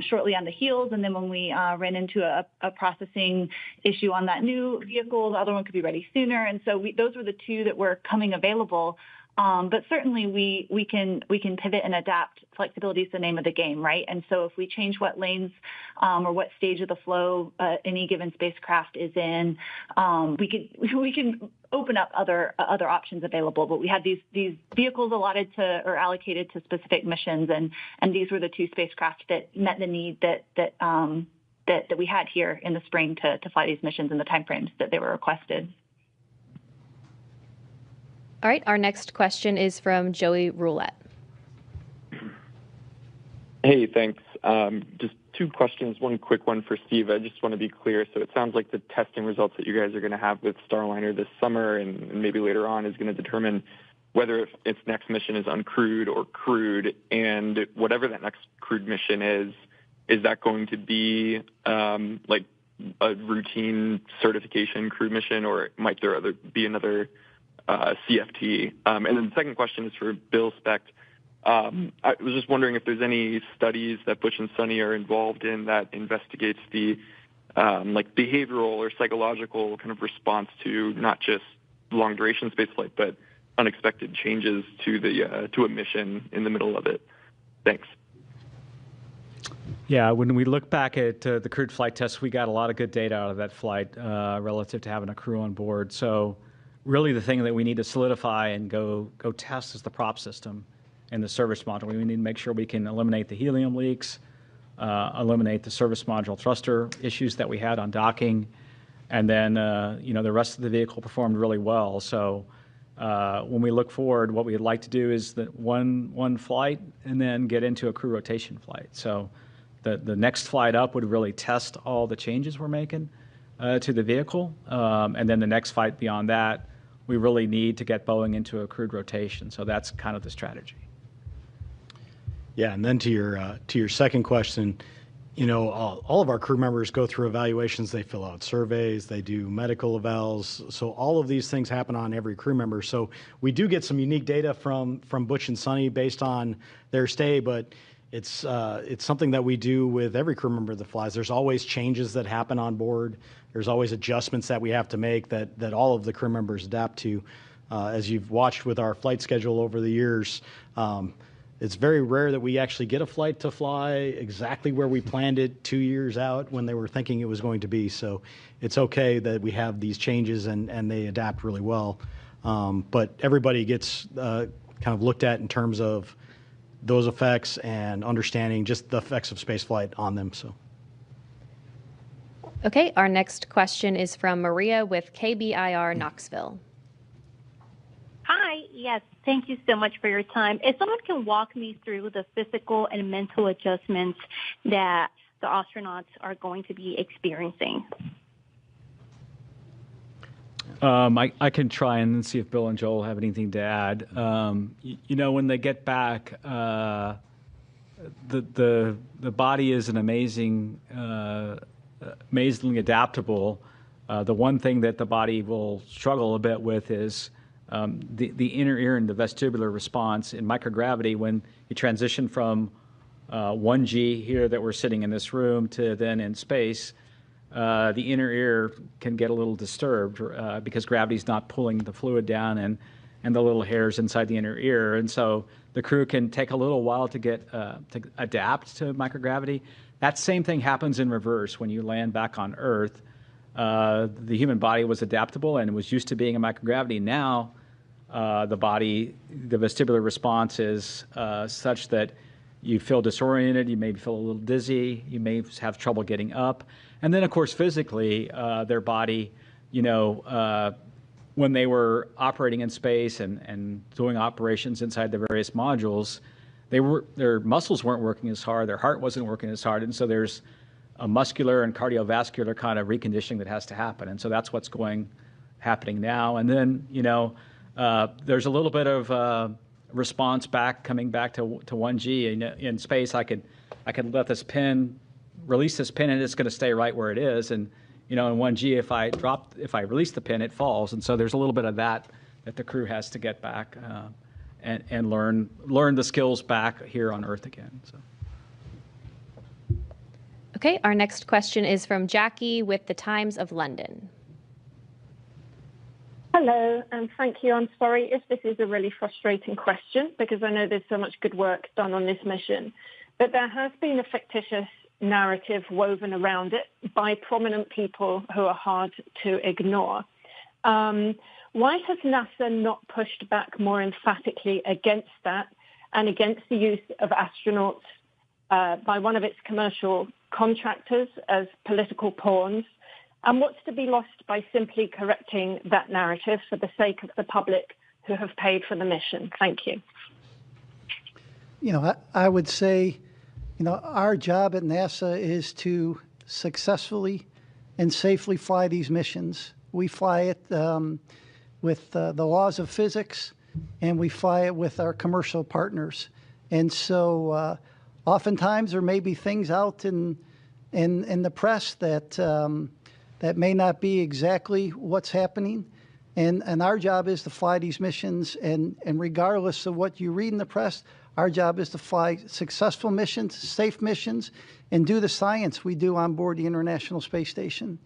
S14: shortly on the heels, and then when we ran into a processing issue on that new vehicle, the other one could be ready sooner. And so those were the 2 that were coming available. But certainly we can pivot and adapt. Flexibility is the name of the game, right? And so if we change what lanes or what stage of the flow any given spacecraft is in, we can open up other options available. But we had these vehicles allotted to or allocated to specific missions, and these were the 2 spacecraft that met the need that we had here in the spring to fly these missions in the timeframes that they were requested.
S11: All right, our next question is from Joey Roulette.
S1: Hey, thanks. Just 2 questions. One quick one for Steve. I just want to be clear. So it sounds like the testing results that you guys are going to have with Starliner this summer and maybe later on is going to determine whether its next mission is uncrewed or crewed. And whatever that next crewed mission is that going to be like a routine certification crewed mission, or might there be another CFT? And then the second question is for Bill Specht. I was just wondering if there's any studies that Butch and Suni are involved in that investigates the like behavioral or psychological kind of response to not just long duration spaceflight, but unexpected changes to the to a mission in the middle of it. Thanks.
S13: Yeah, when we look back at the crewed flight test, we got a lot of good data out of that flight relative to having a crew on board. So really the thing that we need to solidify and go test is the prop system and the service module. We need to make sure we can eliminate the helium leaks, eliminate the service module thruster issues that we had on docking, and then the rest of the vehicle performed really well. So when we look forward, what we'd like to do is that one flight and then get into a crew rotation flight. So the next flight up would really test all the changes we're making to the vehicle, and then the next flight beyond that, we really need to get Boeing into a crewed rotation. So that's kind of the strategy.
S16: Yeah, and then to your second question, all of our crew members go through evaluations. They fill out surveys. They do medical evals. So all of these things happen on every crew member. So we do get some unique data from Butch and Suni based on their stay, but it's something that we do with every crew member that flies. There's always changes that happen on board. There's always adjustments that we have to make that all of the crew members adapt to. As you've watched with our flight schedule over the years, it's very rare that we actually get a flight to fly exactly where we planned it 2 years out when they were thinking it was going to be. So it's okay that we have these changes and they adapt really well. But everybody gets kind of looked at in terms of those effects and understanding just the effects of spaceflight on them. So.
S11: Okay, our next question is from Maria with KBIR Knoxville.
S3: Hi, yes, thank you so much for your time. If someone can walk me through the physical and mental adjustments that the astronauts are going to be experiencing.
S13: I can try and see if Bill and Joel have anything to add. When they get back, the body is an amazingly adaptable. The one thing that the body will struggle a bit with is the inner ear and the vestibular response in microgravity when you transition from 1G here that we're sitting in this room to then in space. The inner ear can get a little disturbed because gravity's not pulling the fluid down and the little hairs inside the inner ear. And so the crew can take a little while to get to adapt to microgravity. That same thing happens in reverse when you land back on Earth. The human body was adaptable and was used to being in microgravity. Now the vestibular response is such that you feel disoriented, you may feel a little dizzy, you may have trouble getting up. And then, of course, physically, their body, when they were operating in space and doing operations inside the various modules, their muscles weren't working as hard, their heart wasn't working as hard, and so there's a muscular and cardiovascular kind of reconditioning that has to happen. And so that's what's happening now. And then, there's a little bit of response coming back to 1G. In space, I could let this pin, release this pin, and it's going to stay right where it is. And in 1G, if I release the pin, it falls. And so there's a little bit of that the crew has to get back and learn the skills back here on Earth again. So.
S11: Okay, our next question is from Jackie with the Times of London.
S2: Hello, and thank you. I'm sorry if this is a really frustrating question because I know there's so much good work done on this mission. But there has been a fictitious narrative woven around it by prominent people who are hard to ignore. Why has NASA not pushed back more emphatically against that and against the use of astronauts by one of its commercial contractors as political pawns? And what's to be lost by simply correcting that narrative for the sake of the public who have paid for the mission? Thank you.
S12: I would say, our job at NASA is to successfully and safely fly these missions. We fly it with the laws of physics, and we fly it with our commercial partners. And so oftentimes there may be things out in the press that may not be exactly what's happening. And our job is to fly these missions, and regardless of what you read in the press, our job is to fly successful missions, safe missions, and do the science we do on board the International Space Station.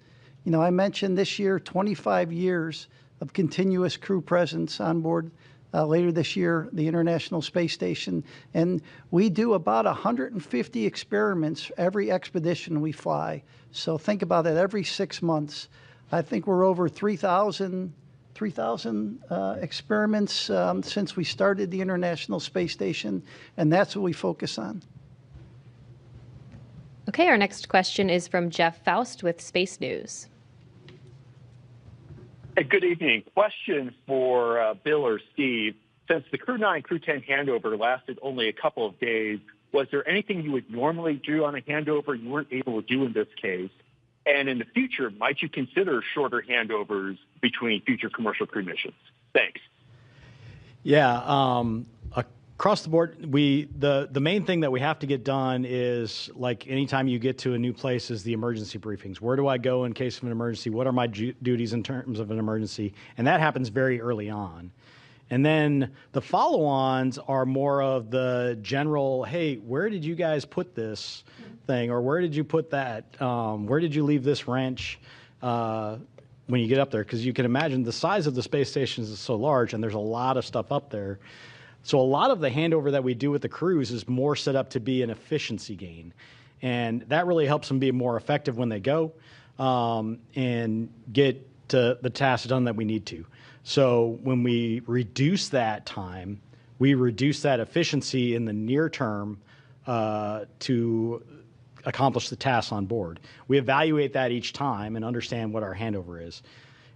S12: I mentioned this year 25 years of continuous crew presence on board later this year, the International Space Station. And we do about 150 experiments every expedition we fly. So think about it, every 6 months. I think we're over 3,000 experiments since we started the International Space Station, and that's what we focus on.
S11: Okay, our next question is from Jeff Faust with Space News.
S4: Hey, good evening. Question for Bill or Steve. Since the Crew-9, Crew-10 handover lasted only a couple of days, was there anything you would normally do on a handover you weren't able to do in this case? And in the future, might you consider shorter handovers between future commercial crew missions? Thanks.
S16: Yeah, across the board, the main thing that we have to get done is, like anytime you get to a new place, is the emergency briefings. Where do I go in case of an emergency? What are my duties in terms of an emergency? And that happens very early on. And then the follow-ons are more of the general, hey, where did you guys put this thing? Or where did you put that? Where did you leave this wrench when you get up there? Because you can imagine the size of the space stations is so large, and there's a lot of stuff up there. So a lot of the handover that we do with the crews is more set up to be an efficiency gain. And that really helps them be more effective when they go and get to the tasks done that we need to. So when we reduce that time, we reduce that efficiency in the near term to accomplish the tasks on board. We evaluate that each time and understand what our handover is.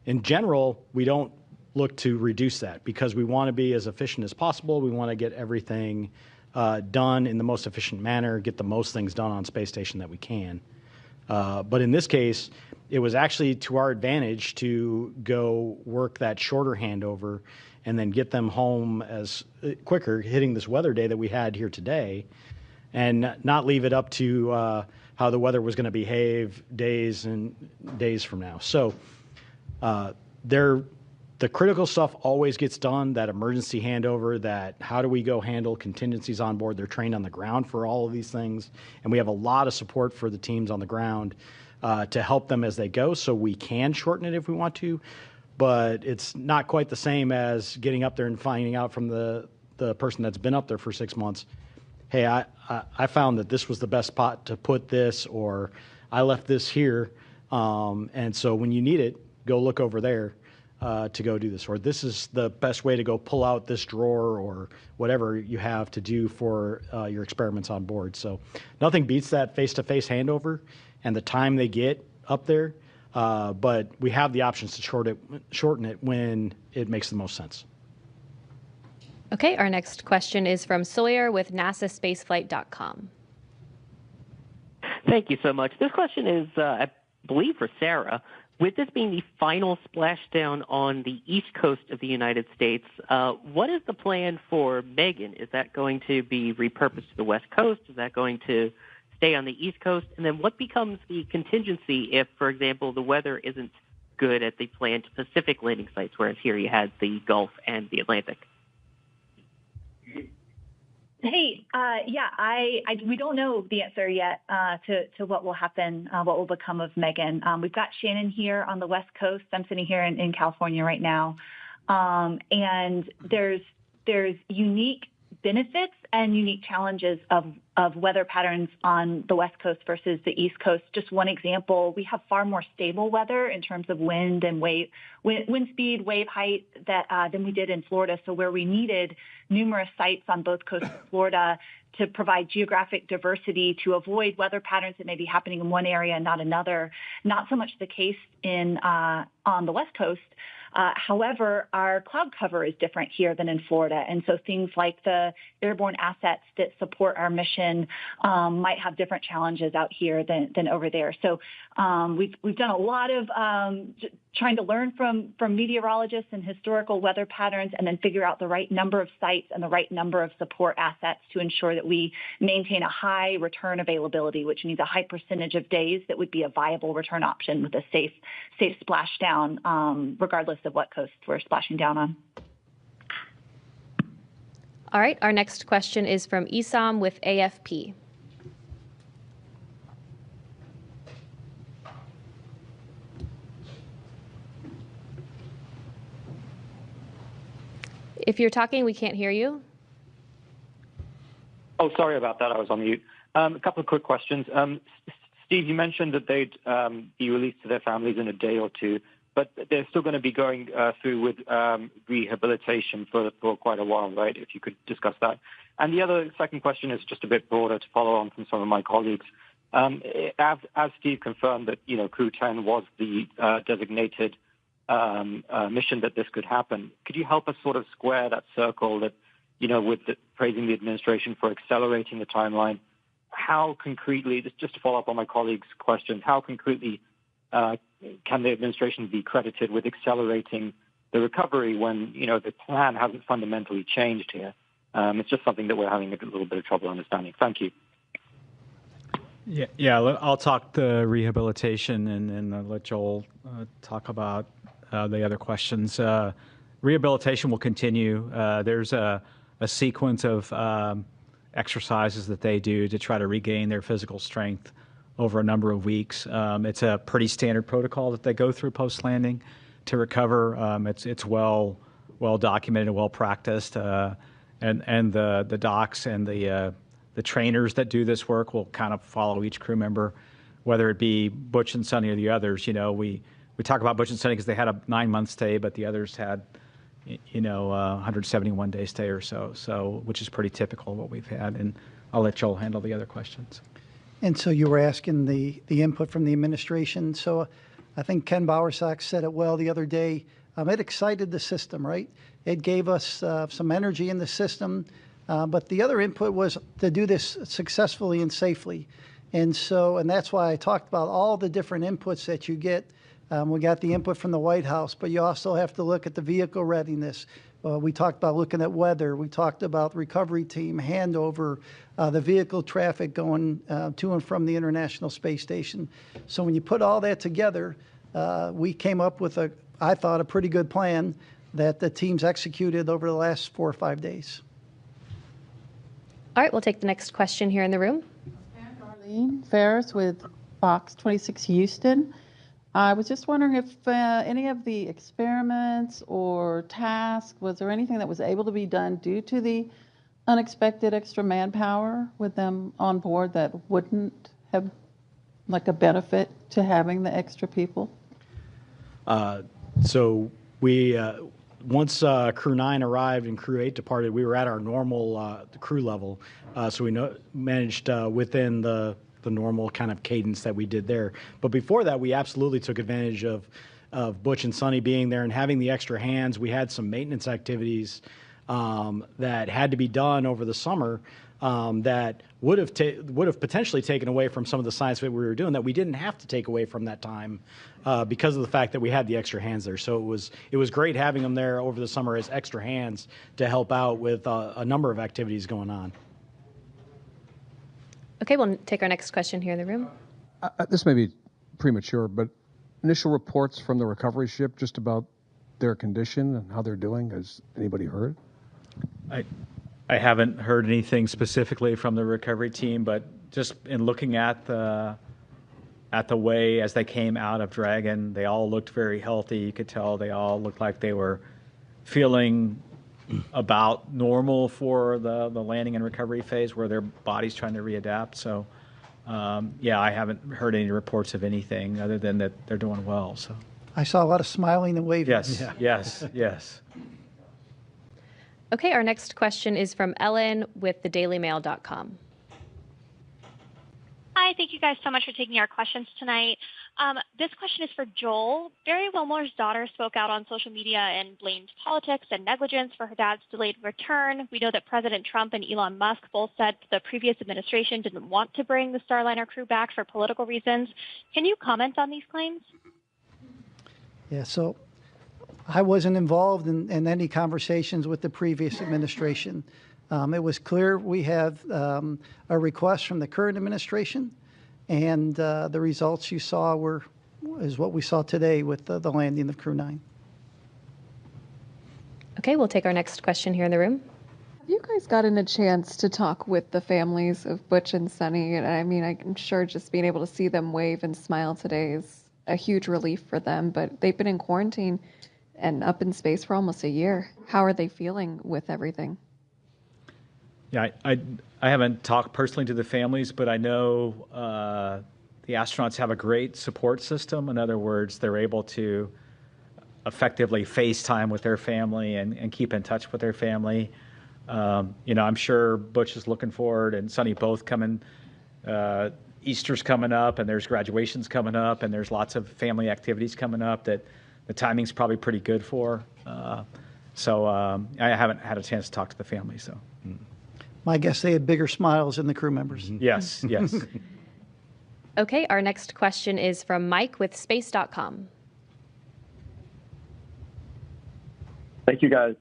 S16: In general, we don't look to reduce that because we want to be as efficient as possible. We want to get everything done in the most efficient manner, get the most things done on Space Station that we can. But in this case, it was actually to our advantage to go work that shorter handover and then get them home as quicker, hitting this weather day that we had here today, and not leave it up to how the weather was going to behave days and days from now. So they're The critical stuff always gets done, that emergency handover, that how do we go handle contingencies on board. They're trained on the ground for all of these things. And we have a lot of support for the teams on the ground to help them as they go, so we can shorten it if we want to. But it's not quite the same as getting up there and finding out from the person that's been up there for 6 months, hey, I found that this was the best spot to put this, or I left this here. And so when you need it, go look over there. To go do this, or this is the best way to go pull out this drawer, or whatever you have to do for your experiments on board. So nothing beats that face-to-face handover and the time they get up there, but we have the options to shorten it when it makes the most sense.
S11: Okay, our next question is from Sawyer with NASAspaceflight.com.
S7: Thank you so much. This question is, I believe, for Sarah. With this being the final splashdown on the east coast of the United States, what is the plan for Megan? Is that going to be repurposed to the west coast? Is that going to stay on the east coast? And then what becomes the contingency if, for example, the weather isn't good at the planned Pacific landing sites, whereas here you had the Gulf and the Atlantic?
S14: Hey, we don't know the answer yet to what will happen, what will become of Megan. We've got Shannon here on the West Coast. I'm sitting here in California right now, and there's unique benefits and unique challenges of weather patterns on the West Coast versus the East Coast. Just one example, we have far more stable weather in terms of wind and wind speed, wave height than we did in Florida. So where we needed numerous sites on both coasts of Florida to provide geographic diversity to avoid weather patterns that may be happening in one area and not another, not so much the case on the West Coast. However, our cloud cover is different here than in Florida. And so things like the airborne assets that support our mission might have different challenges out here than over there. So we've done a lot of trying to learn from meteorologists and historical weather patterns, and then figure out the right number of sites and the right number of support assets to ensure that we maintain a high return availability, which means a high percentage of days that would be a viable return option with a safe splashdown, regardless of what coast we're splashing down on.
S11: All right, our next question is from Isam with AFP. If you're talking, we can't hear you.
S8: Oh, sorry about that. I was on mute. A couple of quick questions. Steve, you mentioned that they'd be released to their families in a day or two, but they're still going to be going through with rehabilitation for quite a while, right? If you could discuss that. And the other second question is just a bit broader to follow on from some of my colleagues. As Steve confirmed that, Crew-10 was the designated mission that this could happen, could you help us sort of square that circle that, with praising the administration for accelerating the timeline? How concretely, just to follow up on my colleagues' questions, how concretely can the administration be credited with accelerating the recovery when, the plan hasn't fundamentally changed here? It's just something that we're having a little bit of trouble understanding. Thank you.
S13: Yeah. I'll talk the rehabilitation and I'll let Joel talk about the other questions. Rehabilitation will continue. There's a sequence of exercises that they do to try to regain their physical strength over a number of weeks. It's a pretty standard protocol that they go through post-landing to recover. It's well documented, well practiced, and the docs and the trainers that do this work will kind of follow each crew member, whether it be Butch and Suni or the others. We talk about Butch and Suni because they had a 9-month stay, but the others had, 171-day stay or so, which is pretty typical of what we've had. And I'll let Joel handle the other questions.
S12: And so you were asking the input from the administration. So I think Ken Bowersox said it well the other day. It excited the system, right? It gave us some energy in the system. But the other input was to do this successfully and safely. And that's why I talked about all the different inputs that you get. We got the input from the White House, but you also have to look at the vehicle readiness. We talked about looking at weather. We talked about recovery team, handover, the vehicle traffic going to and from the International Space Station. So when you put all that together, we came up with a I thought, a pretty good plan that the teams executed over the last 4 or 5 days.
S11: All right, we'll take the next question here in the room.
S6: Darlene Ferris with Fox 26 Houston. I was just wondering if any of the experiments or tasks, was there anything that was able to be done due to the unexpected extra manpower with them on board that wouldn't have like a benefit to having the extra people?
S16: So we, once Crew-9 arrived and Crew-8 departed, we were at our normal crew level. So we managed within the normal kind of cadence that we did there. But before that, we absolutely took advantage of Butch and Suni being there and having the extra hands. We had some maintenance activities that had to be done over the summer that would have potentially taken away from some of the science that we were doing that we didn't have to take away from that time because of the fact that we had the extra hands there. So it was great having them there over the summer as extra hands to help out with a number of activities going on.
S11: Okay, we'll take our next question here in the room.
S17: This may be premature, but initial reports from the recovery ship just about their condition and how they're doing. Has anybody heard?
S13: I haven't heard anything specifically from the recovery team, but just in looking at the way as they came out of Dragon, they all looked very healthy. You could tell they all looked like they were feeling about normal for the landing and recovery phase where their body's trying to readapt. So, yeah, I haven't heard any reports of anything other than that they're doing well. So
S12: I saw a lot of smiling and waving.
S13: Yes, yes, yes.
S11: Okay, our next question is from Ellen with thedailymail.com.
S9: Hi, thank you guys so much for taking our questions tonight. This question is for Joel. Barry Wilmore's daughter spoke out on social media and blamed politics and negligence for her dad's delayed return. We know that President Trump and Elon Musk both said the previous administration didn't want to bring the Starliner crew back for political reasons. Can you comment on these claims?
S12: Yeah, so I wasn't involved in any conversations with the previous administration. It was clear we have a request from the current administration, and the results you saw is what we saw today with the landing of Crew-9.
S11: Okay, we'll take our next question here in the room.
S19: Have you guys gotten a chance to talk with the families of Butch and Suni? And I mean, I'm sure just being able to see them wave and smile today is a huge relief for them, but they've been in quarantine and up in space for almost a year. How are they feeling with everything?
S13: Yeah, I haven't talked personally to the families, but I know the astronauts have a great support system. In other words, they're able to effectively FaceTime with their family and keep in touch with their family. I'm sure Butch is looking forward, and Suni both coming. Easter's coming up, and there's graduations coming up, and there's lots of family activities coming up that the timing's probably pretty good for. So I haven't had a chance to talk to the family, so.
S12: My guess they had bigger smiles than the crew members.
S13: Yes, yes.
S11: Okay, our next question is from Mike with space.com.
S10: Thank you, guys.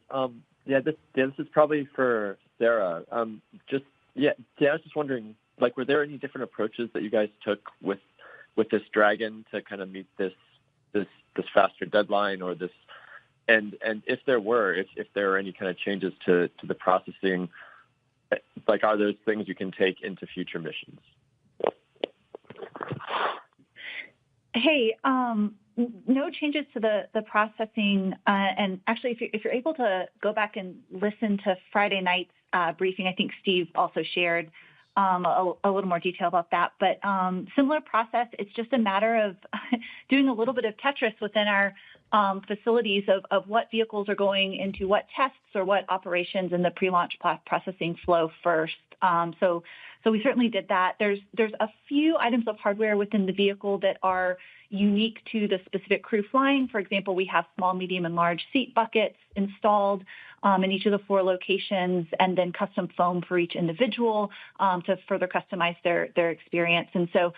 S10: This is probably for Sarah. I was just wondering, were there any different approaches that you guys took with this Dragon to kind of meet this faster deadline, or this, and if there are any kind of changes to the processing, are those things you can take into future missions?
S14: Hey, no changes to the processing. And actually, if you're able to go back and listen to Friday night's briefing, I think Steve also shared a little more detail about that. But similar process, it's just a matter of doing a little bit of Tetris within our facilities of what vehicles are going into what tests or what operations in the pre-launch processing flow first. So we certainly did that. There's a few items of hardware within the vehicle that are unique to the specific crew flying. For example, we have small, medium, and large seat buckets installed in each of the 4 locations, and then custom foam for each individual to further customize their experience. And so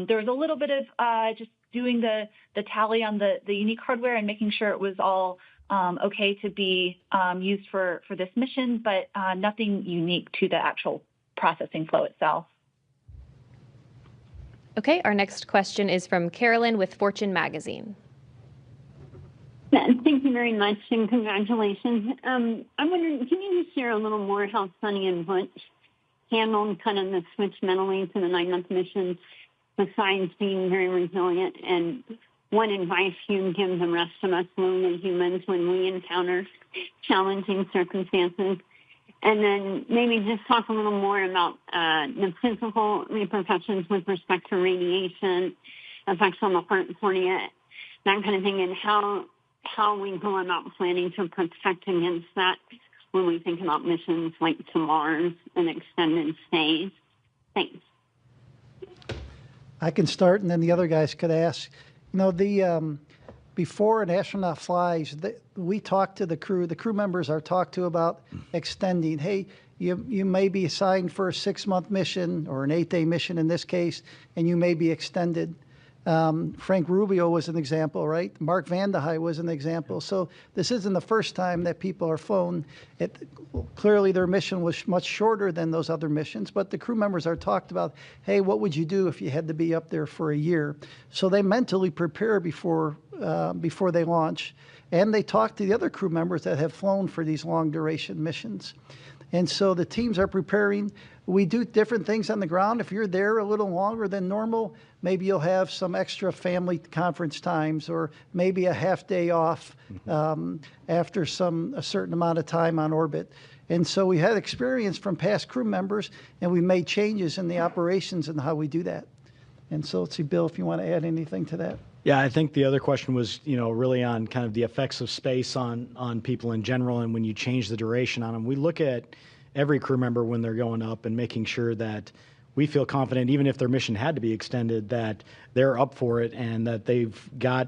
S14: there was a little bit of just doing the tally on the unique hardware and making sure it was all okay to be used for this mission, but nothing unique to the actual processing flow itself.
S11: Okay, our next question is from Carolyn with Fortune Magazine.
S15: Thank you very much, and congratulations. I'm wondering, can you just share a little more how Suni and Butch handled kind of the switch mentally to the 9-month mission, besides being very resilient, and what advice you give the rest of us lonely humans when we encounter challenging circumstances? And then maybe just talk a little more about the physical repercussions with respect to radiation, effects on the heart and cornea, that kind of thing, and how we go about planning to protect against that when we think about missions like to Mars and extended stays. Thanks.
S12: I can start, and then the other guys could ask. Before an astronaut flies, we talk to the crew. The crew members are talked to about extending. Hey, you may be assigned for a 6-month mission or an 8-day mission in this case, and you may be extended. Frank Rubio was an example, right? Mark Vande Hei was an example. So this isn't the first time that people are flown. Clearly their mission was much shorter than those other missions, but the crew members are talked about, hey, what would you do if you had to be up there for a year? So they mentally prepare before they launch, and they talk to the other crew members that have flown for these long duration missions. And so the teams are preparing. We do different things on the ground. If you're there a little longer than normal, maybe you'll have some extra family conference times, or maybe a half day off after a certain amount of time on orbit. And so we had experience from past crew members, and we made changes in the operations and how we do that. And so let's see, Bill, if you want to add anything to that.
S16: Yeah, I think the other question was, really on kind of the effects of space on people in general, and when you change the duration on them. We look at every crew member when they're going up and making sure that we feel confident, even if their mission had to be extended, that they're up for it and that they've got,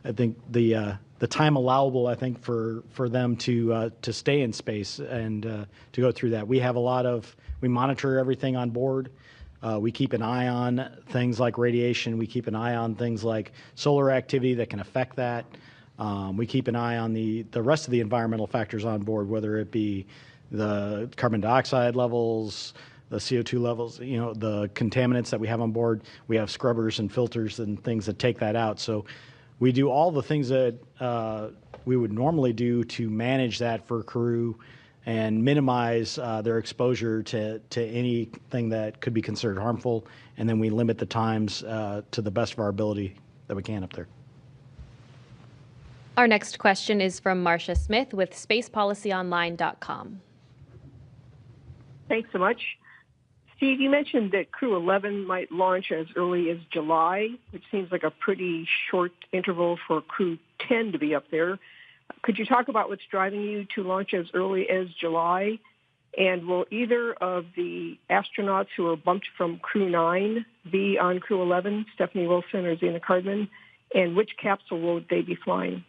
S16: I think, the time allowable, I think, for them to stay in space and to go through that. We monitor everything on board. We keep an eye on things like radiation. We keep an eye on things like solar activity that can affect that. We keep an eye on the rest of the environmental factors on board, whether it be the carbon dioxide levels, the CO2 levels, the contaminants that we have on board. We have scrubbers and filters and things that take that out. So we do all the things that we would normally do to manage that for crew and minimize their exposure to anything that could be considered harmful. And then we limit the times to the best of our ability that we can up there.
S11: Our next question is from Marcia Smith with spacepolicyonline.com.
S18: Thanks so much. Steve, you mentioned that Crew-11 might launch as early as July, which seems like a pretty short interval for Crew-10 to be up there. Could you talk about what's driving you to launch as early as July? And will either of the astronauts who are bumped from Crew-9 be on Crew-11, Stephanie Wilson or Zena Cardman? And which capsule will they be flying?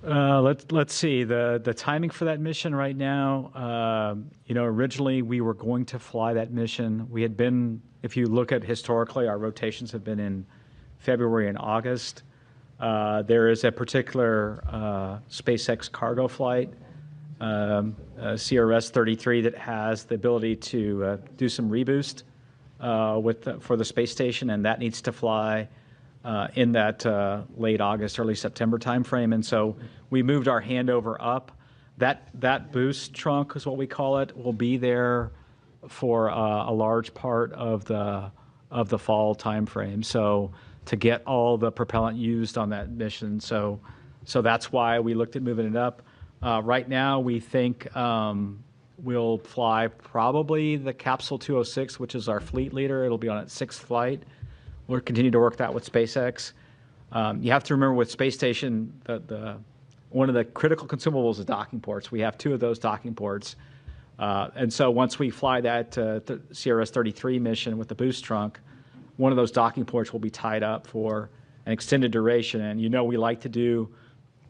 S13: Let's see the timing for that mission right now. Originally we were going to fly that mission. We had been, if you look at historically, our rotations have been in February and August. There is a particular SpaceX cargo flight, CRS-33, that has the ability to do some reboost for the space station, and that needs to fly in that late August, early September timeframe. And so we moved our handover up. That boost trunk is what we call it, will be there for a large part of the fall timeframe. So to get all the propellant used on that mission. So that's why we looked at moving it up. Right now we think we'll fly probably the Capsule 206, which is our fleet leader. It'll be on its 6th flight. We'll continue to work that with SpaceX. You have to remember with space station, one of the critical consumables is docking ports. We have 2 of those docking ports. And so once we fly that CRS-33 mission with the boost trunk, one of those docking ports will be tied up for an extended duration. And we like to do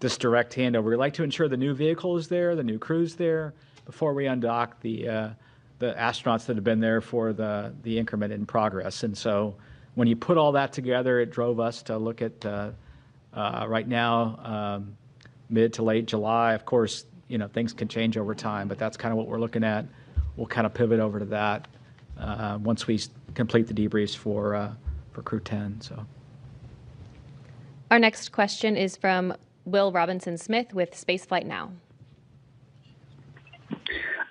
S13: this direct handover. We like to ensure the new vehicle is there, the new crew's there, before we undock the astronauts that have been there for the increment in progress. And so when you put all that together, it drove us to look at right now, mid to late July. Of course, things can change over time, but that's kind of what we're looking at. We'll kind of pivot over to that once we complete the debriefs for Crew-10. So.
S11: Our next question is from Will Robinson-Smith with Spaceflight Now.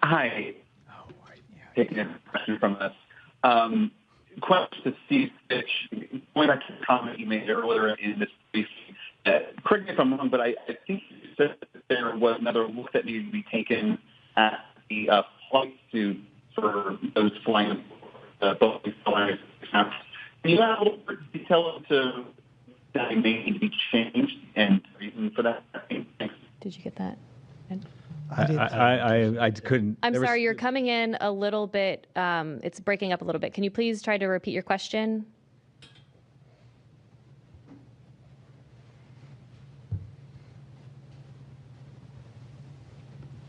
S5: Hi. Taking a question from us. Question to Steve Fitch. Going back to the comment you made earlier in this briefing, correct me if I'm wrong, but I think you said that there was another look that needed to be taken at the flight suit for those flying both these flyers. Can you add a little bit of detail to that may need to be changed and the reason for that? Thanks.
S11: Did you get that?
S13: I couldn't.
S11: I'm sorry, you're coming in a little bit, it's breaking up a little bit. Can you please try to repeat your question?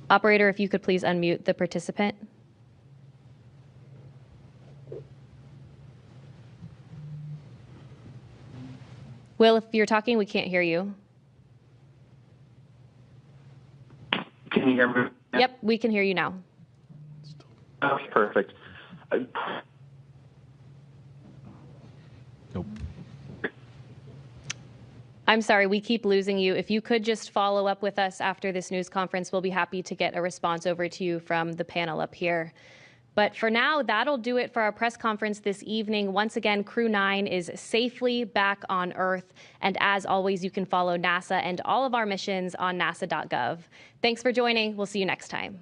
S11: Operator, if you could please unmute the participant. Will, if you're talking, we can't hear you.
S5: Can you hear me?
S11: Yep, we can hear you now.
S5: Okay, perfect.
S13: Nope.
S11: I'm sorry, we keep losing you. If you could just follow up with us after this news conference, we'll be happy to get a response over to you from the panel up here. But for now, that'll do it for our press conference this evening. Once again, Crew-9 is safely back on Earth. And as always, you can follow NASA and all of our missions on nasa.gov. Thanks for joining. We'll see you next time.